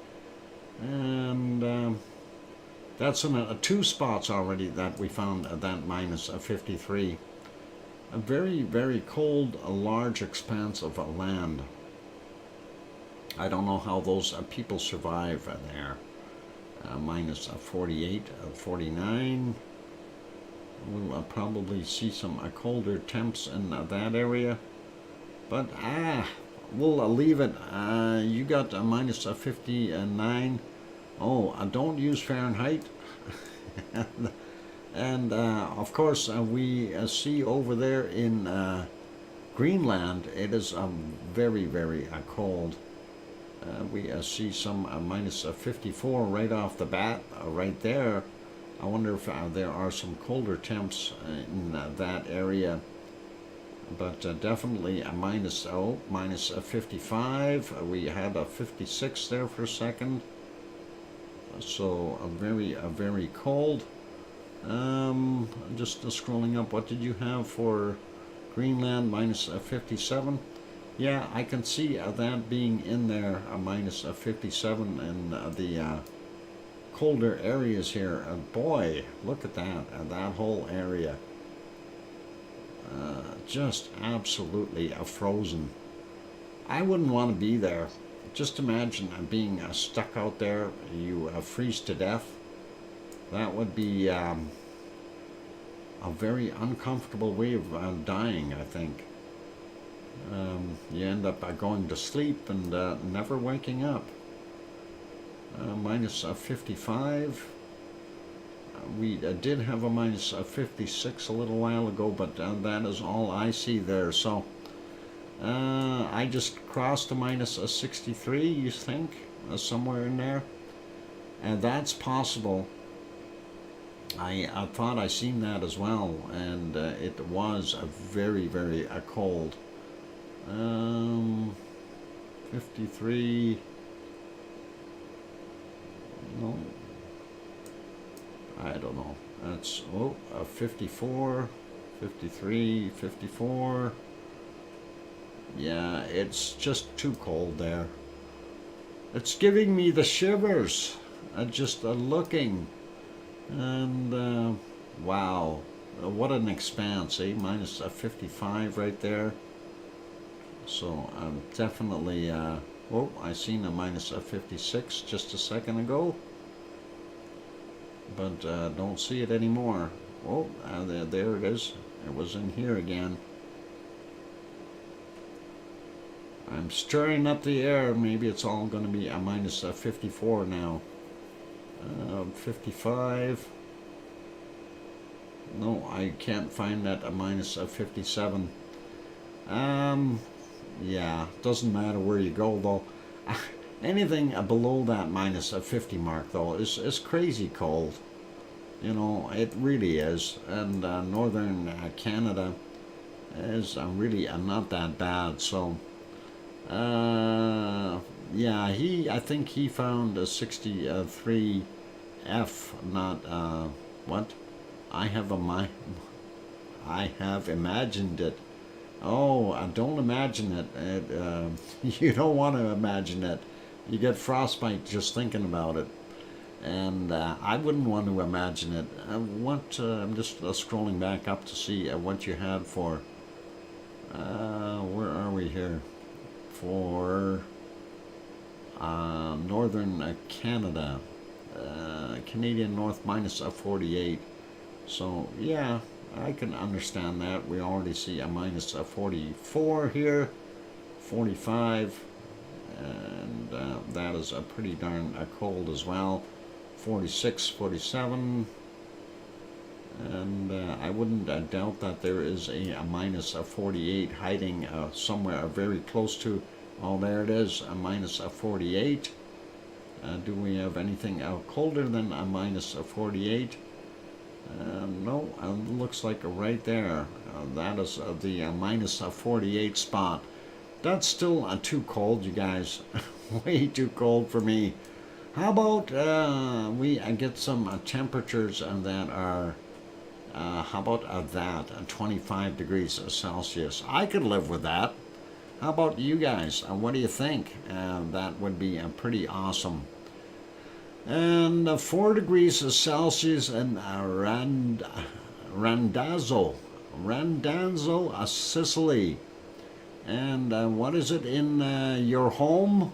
And that's in 2 spots already that we found that minus 53. A very, very cold, large expanse of land. I don't know how those people survive there. Minus 48, 49. We'll probably see some colder temps in that area. But we'll leave it. You got a minus 59. Oh, don't use Fahrenheit. And of course, we see over there in Greenland, it is very, very cold. We see some minus 54 right off the bat, right there. I wonder if there are some colder temps in that area. But definitely a minus 55. We had a 56 there for a second. So very cold. Just scrolling up, what did you have for Greenland? Minus 57. Yeah, I can see that being in there, a minus 57 in the colder areas here. Boy, look at that, that whole area. Just absolutely frozen. I wouldn't want to be there. Just imagine being stuck out there. You freeze to death. That would be a very uncomfortable way of dying, I think. You end up going to sleep and never waking up. Minus 55. We did have a minus 56 a little while ago, but that is all I see there. So I just crossed a minus 63, you think? Somewhere in there. And that's possible. I thought I seen that as well, and it was very, very cold. 53. No, I don't know. That's 54, 53, 54. Yeah, it's just too cold there. It's giving me the shivers. Just looking. And wow, what an expanse, eh? Minus 55 right there. So I'm definitely, oh, I seen a minus 56 just a second ago. but don't see it anymore. Oh, there it is. It was in here again. I'm stirring up the air. Maybe it's all going to be a minus 54 now. 55. No, I can't find that a minus 57. Yeah, doesn't matter where you go though. Anything below that minus 50 mark though is crazy cold. You know, it really is. And northern Canada is really not that bad. So, yeah, I think he found a 63 F, not what? I have imagined it. Oh, don't imagine it. You don't want to imagine it. You get frostbite just thinking about it. And I wouldn't want to imagine it. I'm just scrolling back up to see what you had for. Where are we here? For northern Canada. Canadian North minus 48. So, yeah, I can understand that. We already see a minus 44 here, 45, and that is a pretty darn cold as well. 46, 47, and I wouldn't doubt that there is a minus 48 hiding somewhere very close to. Oh, there it is, a minus 48. Do we have anything colder than a minus 48? No, looks like right there. That is the minus 48 spot. That's still too cold, you guys. Way too cold for me. How about we get some temperatures that are, how about that, 25 degrees Celsius. I could live with that. How about you guys? What do you think? That would be pretty awesome. And 4 degrees Celsius in Randazzo, Sicily. And what is it in your home?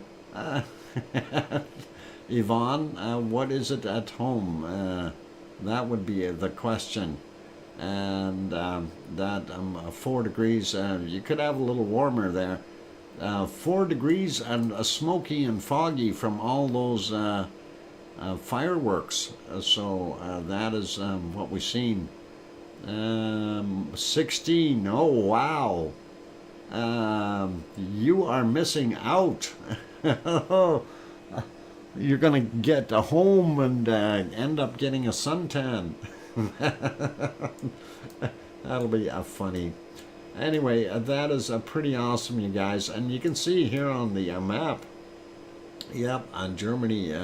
Yvonne, what is it at home? That would be the question. And that 4 degrees, you could have a little warmer there. 4 degrees and smoky and foggy from all those fireworks. So that is what we've seen. 16. Oh, wow. You are missing out. You're going to get home and end up getting a suntan. That'll be funny. Anyway, that is pretty awesome, you guys. And you can see here on the map, yep, Germany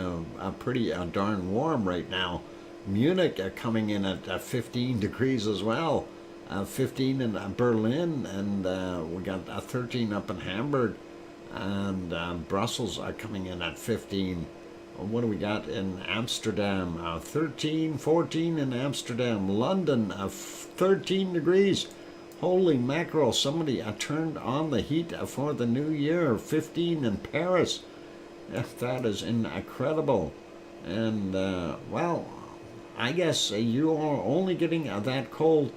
pretty darn warm right now. Munich coming in at 15 degrees as well. 15 in Berlin, and we got 13 up in Hamburg. And Brussels are coming in at 15. What do we got in Amsterdam? 13, 14 in Amsterdam. London, 13 degrees. Holy mackerel, somebody turned on the heat for the new year. 15 in Paris. That is incredible. And, well, I guess you are only getting that cold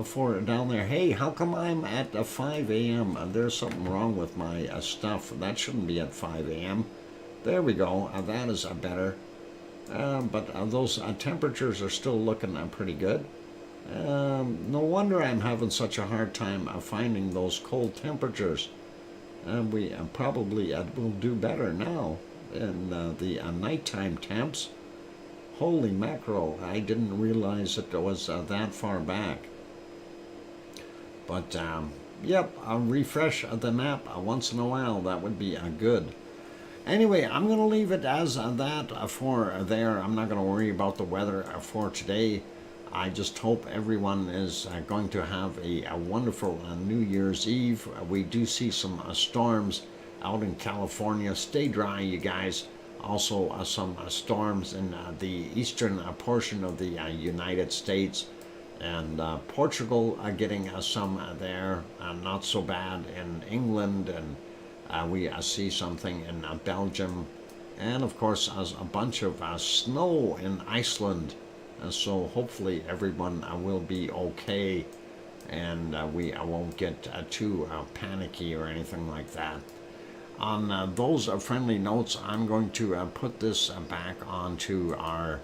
for down there. Hey, how come I'm at 5 a.m.? There's something wrong with my stuff. That shouldn't be at 5 a.m. There we go. That is better. But those temperatures are still looking pretty good. No wonder I'm having such a hard time finding those cold temperatures. We probably will do better now in the nighttime temps. Holy mackerel, I didn't realize it was that far back. But, yep, I'll refresh the map once in a while. That would be good. Anyway, I'm going to leave it as that for there. I'm not going to worry about the weather for today. I just hope everyone is going to have a wonderful New Year's Eve. We do see some storms out in California. Stay dry, you guys. Also, some storms in the eastern portion of the United States. And Portugal getting some there, not so bad in England, and we see something in Belgium, and of course a bunch of snow in Iceland. So hopefully everyone will be okay, and we won't get too panicky or anything like that. On those friendly notes, I'm going to put this back onto our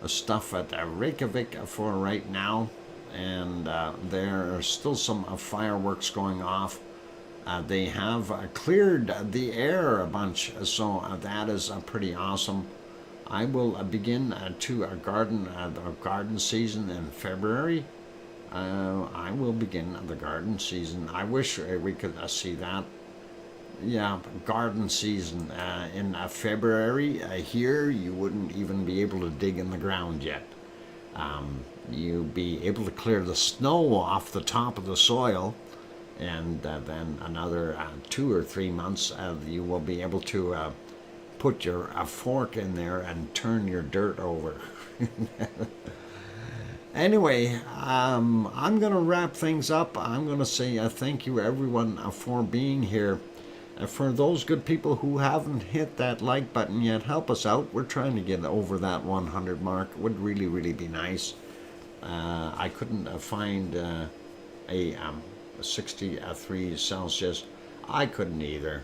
stuff at Reykjavik for right now. And there are still some fireworks going off. They have cleared the air a bunch, so that is pretty awesome. I will begin to the garden season in February. I will begin the garden season. I wish we could see that. Yeah, garden season in February. Here, you wouldn't even be able to dig in the ground yet. You'd be able to clear the snow off the top of the soil, and then another 2 or 3 months you will be able to put your fork in there and turn your dirt over. Anyway, I'm going to wrap things up. I'm going to say thank you everyone for being here. For those good people who haven't hit that like button yet, help us out. We're trying to get over that 100 mark. It would really, really be nice. I couldn't find a 63 Celsius. I couldn't either.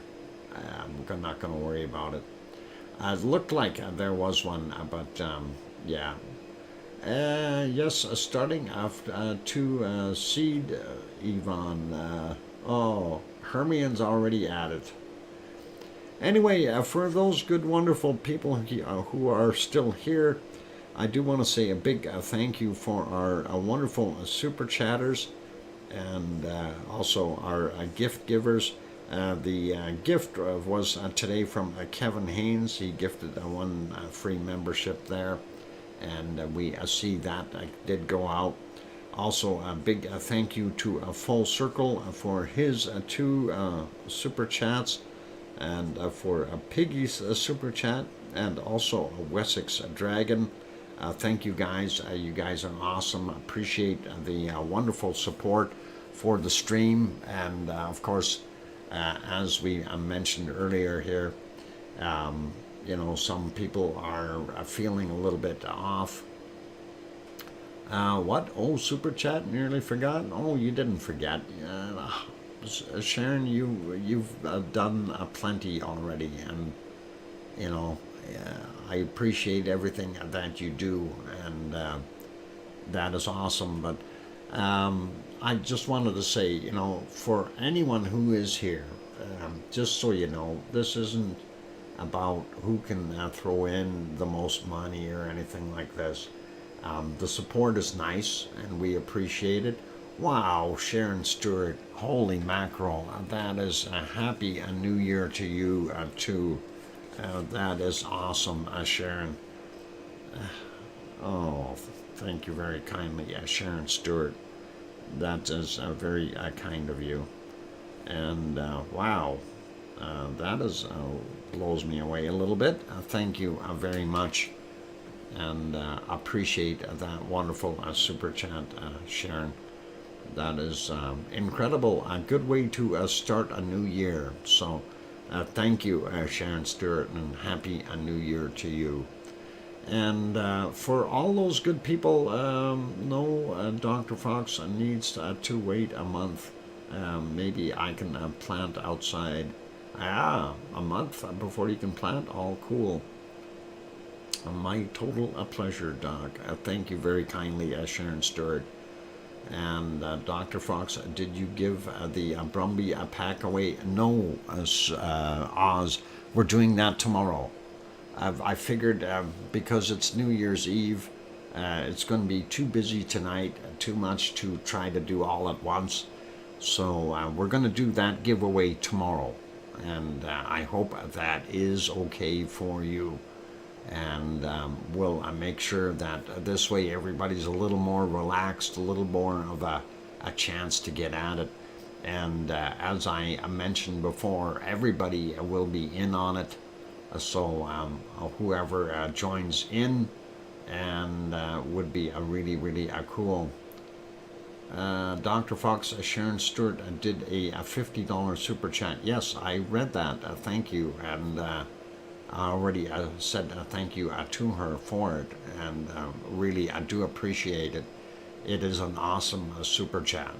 I'm not going to worry about it. It looked like there was one, but yeah. Yes, starting after to seed Yvonne. Oh, Hermion's already at it. Anyway, for those good, wonderful people who are still here, I do want to say a big thank you for our wonderful super chatters, and also our gift givers. The gift was today from Kevin Haynes. He gifted one free membership there, and we see that did go out. Also, a big thank you to Full Circle for his 2 super chats, and for Piggy's super chat, and also Wessex Dragon. Thank you guys. You guys are awesome. Appreciate the wonderful support for the stream, and of course, as we mentioned earlier here, you know, some people are feeling a little bit off. What? Oh, super chat, nearly forgot. Oh, you didn't forget. Sharon, you've done plenty already, and you know, I appreciate everything that you do, and that is awesome. But I just wanted to say, you know, for anyone who is here, just so you know, this isn't about who can throw in the most money or anything like this. The support is nice, and we appreciate it. Wow, Sharon Stewart, holy mackerel, that is a happy New Year to you too. That is awesome, Sharon. Oh, thank you very kindly, Sharon Stewart. That is very kind of you. And wow, that is blows me away a little bit. Thank you very much, and appreciate that wonderful super chat, Sharon. That is incredible. A good way to start a new year. So thank you, Sharon Stewart, and happy New Year to you. And for all those good people, no, Dr. Fox needs to wait a month. Maybe I can plant outside. A month before you can plant? All cool. My total pleasure, Doc. Thank you very kindly, Sharon Stewart. And Dr. Fox, did you give the Brumby pack away? No, Oz. We're doing that tomorrow. I figured because it's New Year's Eve, it's going to be too busy tonight, too much to try to do all at once. So we're going to do that giveaway tomorrow. And I hope that is okay for you. And we'll make sure that this way everybody's a little more relaxed, a little more of a chance to get at it. And as I mentioned before, everybody will be in on it. So whoever joins in and would be a really, really cool. Dr. Fox, Sharon Stewart did a $50 super chat. Yes, I read that. Thank you. And I already said thank you to her for it, and really I do appreciate it. It is an awesome super chat.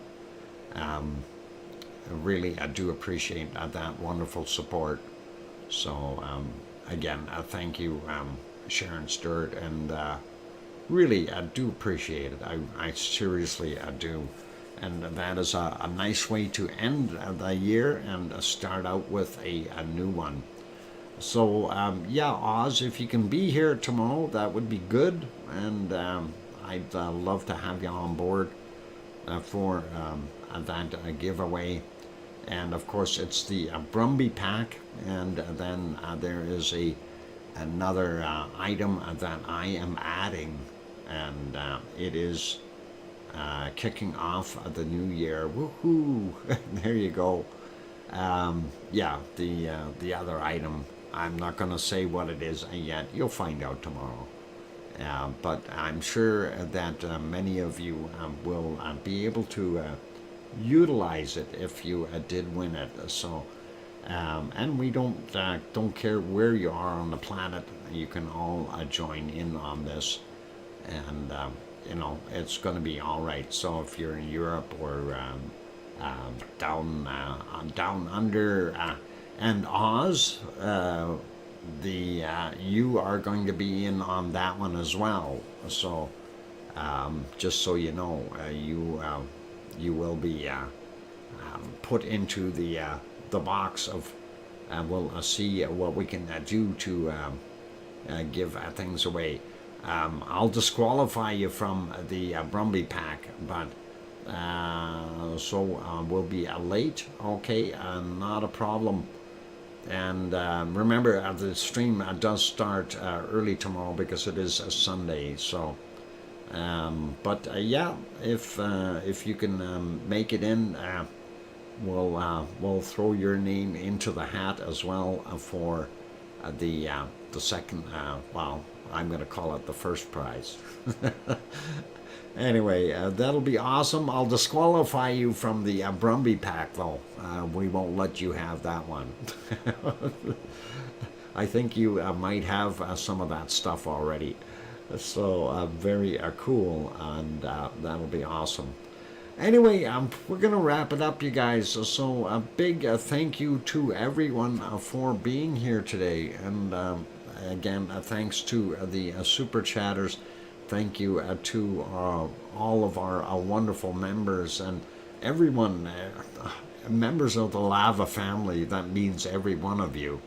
Really, I do appreciate that wonderful support. So, again, thank you, Sharon Stewart, and really, I do appreciate it. I seriously do. And that is a nice way to end the year and start out with a new one. So, yeah, Oz, if you can be here tomorrow, that would be good. And I'd love to have you on board for that giveaway. And of course, it's the Brumby pack, and then there is another item that I am adding, and it is kicking off the new year. Woohoo! There you go. Yeah, the other item. I'm not going to say what it is yet. You'll find out tomorrow. But I'm sure that many of you will be able to utilize it if you did win it. So, and we don't care where you are on the planet. You can all join in on this, and you know, it's going to be all right. So if you're in Europe or down under and Oz, you are going to be in on that one as well. So just so you know, you will be put into the box of. We'll see what we can do to give things away. I'll disqualify you from the Brumby pack, but so we'll be late. Okay, not a problem. And remember, the stream does start early tomorrow because it is a Sunday. So, but yeah, if you can make it in, we'll throw your name into the hat as well for the second. Well, I'm going to call it the first prize. Anyway, that'll be awesome. I'll disqualify you from the Brumby pack, though. We won't let you have that one. I think you might have some of that stuff already. So very cool, and that'll be awesome. Anyway, we're going to wrap it up, you guys. So a big thank you to everyone for being here today. And again, thanks to the super chatters. Thank you to all of our wonderful members and everyone, members of the Lava family. That means every one of you.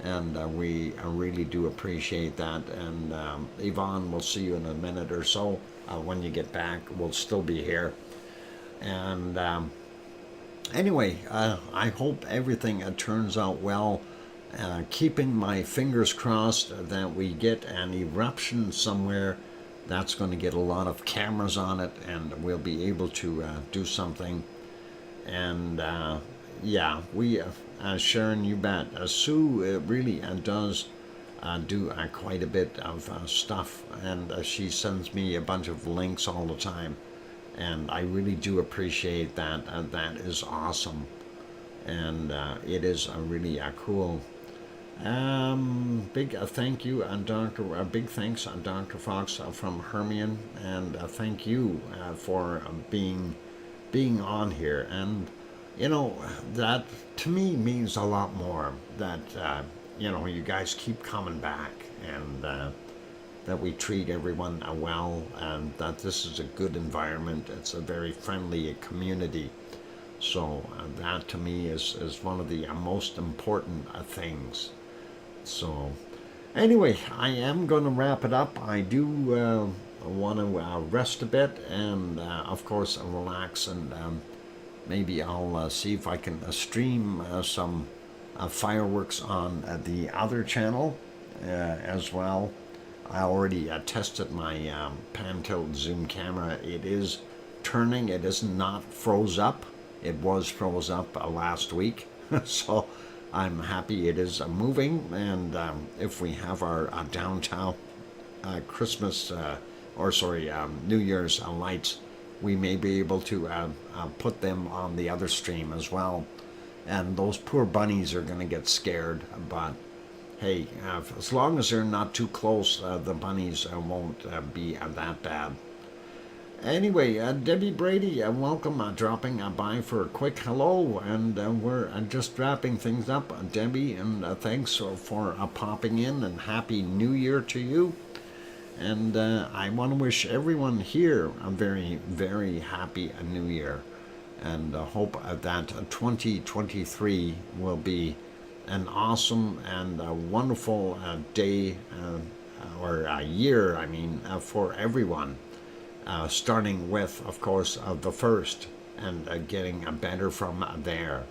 And we really do appreciate that. And Yvonne, we'll see you in a minute or so. When you get back, we'll still be here. And anyway, I hope everything turns out well. Keeping my fingers crossed that we get an eruption somewhere. That's going to get a lot of cameras on it, and we'll be able to do something. And yeah, we, Sharon, you bet. Sue really does do quite a bit of stuff, and she sends me a bunch of links all the time. And I really do appreciate that. That is awesome. And it is really cool. Big thank you, big thanks, Dr. Fox from Hermione, and thank you for being on here. And you know, that to me means a lot more. That you know, you guys keep coming back, and that we treat everyone well, and that this is a good environment. It's a very friendly community. So that to me is one of the most important things. So anyway, I am going to wrap it up. I do want to rest a bit and of course relax, and maybe I'll see if I can stream some fireworks on the other channel as well. I already tested my pan tilt zoom camera. It is turning. It is not froze up. It was froze up last week. So I'm happy it is moving. And if we have our downtown Christmas, New Year's lights, we may be able to put them on the other stream as well. And those poor bunnies are going to get scared, but hey, as long as they're not too close, the bunnies won't be that bad. Anyway, Debbie Brady, welcome, dropping by for a quick hello, and we're just wrapping things up. Debbie, and thanks for popping in, and Happy New Year to you. And I want to wish everyone here a very, very happy New Year, and hope that 2023 will be an awesome and wonderful day, or a year, I mean, for everyone. Starting with, of course, the first, and getting better from there.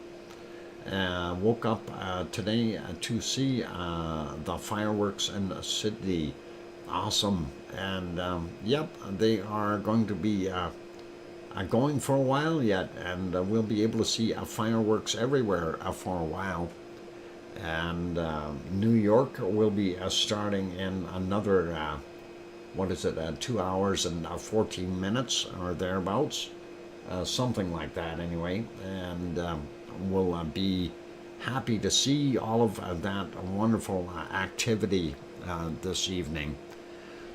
Woke up today to see the fireworks in Sydney. Awesome. And yep, they are going to be going for a while yet, and we'll be able to see fireworks everywhere for a while. And New York will be starting in another 2 hours and 14 minutes or thereabouts, something like that anyway. And we'll be happy to see all of that wonderful activity this evening.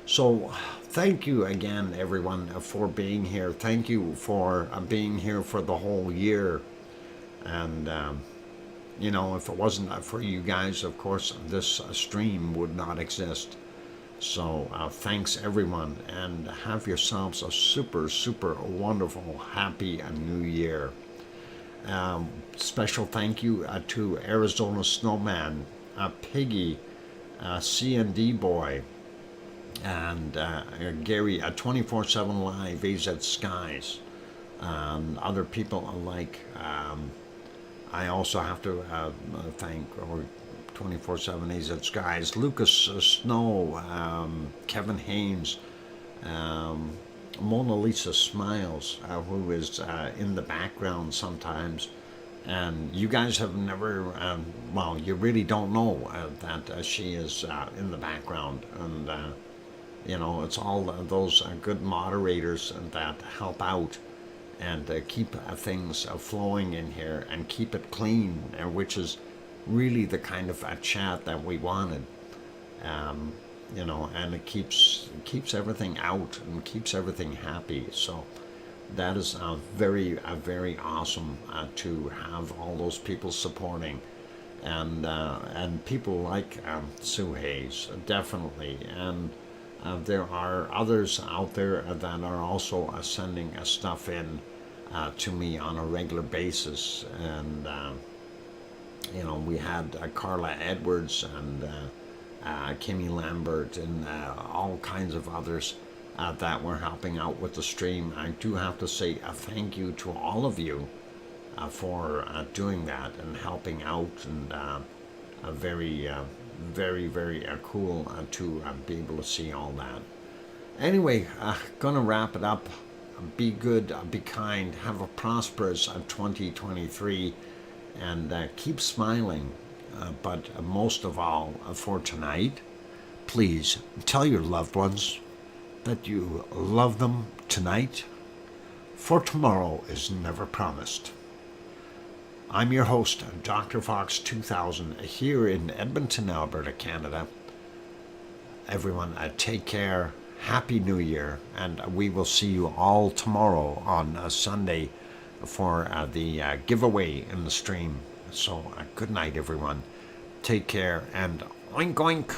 So thank you again, everyone, for being here. Thank you for being here for the whole year. And if it wasn't for you guys, of course, this stream would not exist. So thanks, everyone, and have yourselves a super, super wonderful, happy New Year. Special thank you to Arizona Snowman, Piggy, C&D Boy, and Gary, 24/7 Live, AZ Skies, and other people alike. I also have to thank 24/7 AZ Skies, Lucas Snow, Kevin Haynes, Mona Lisa Smiles, who is in the background sometimes. And you guys have never, you really don't know that she is in the background. And, it's all those good moderators that help out and keep things flowing in here and keep it clean, which is really the kind of a chat that we wanted. And it keeps everything out and keeps everything happy. So that is very awesome to have all those people supporting, and people like Sue Hayes, definitely. And there are others out there that are also sending stuff in to me on a regular basis. And we had Carla Edwards and Kimmy Lambert and all kinds of others that were helping out with the stream. I do have to say thank you to all of you for doing that and helping out, and very cool to be able to see all that. Anyway, gonna wrap it up. Be good, be kind, have a prosperous 2023, and keep smiling. But most of all, for tonight, please tell your loved ones that you love them tonight, for tomorrow is never promised. I'm your host, DrFox2000, here in Edmonton, Alberta, Canada. Everyone, take care. Happy New Year, and we will see you all tomorrow on Sunday for the giveaway in the stream. So good night, everyone. Take care, and oink oink.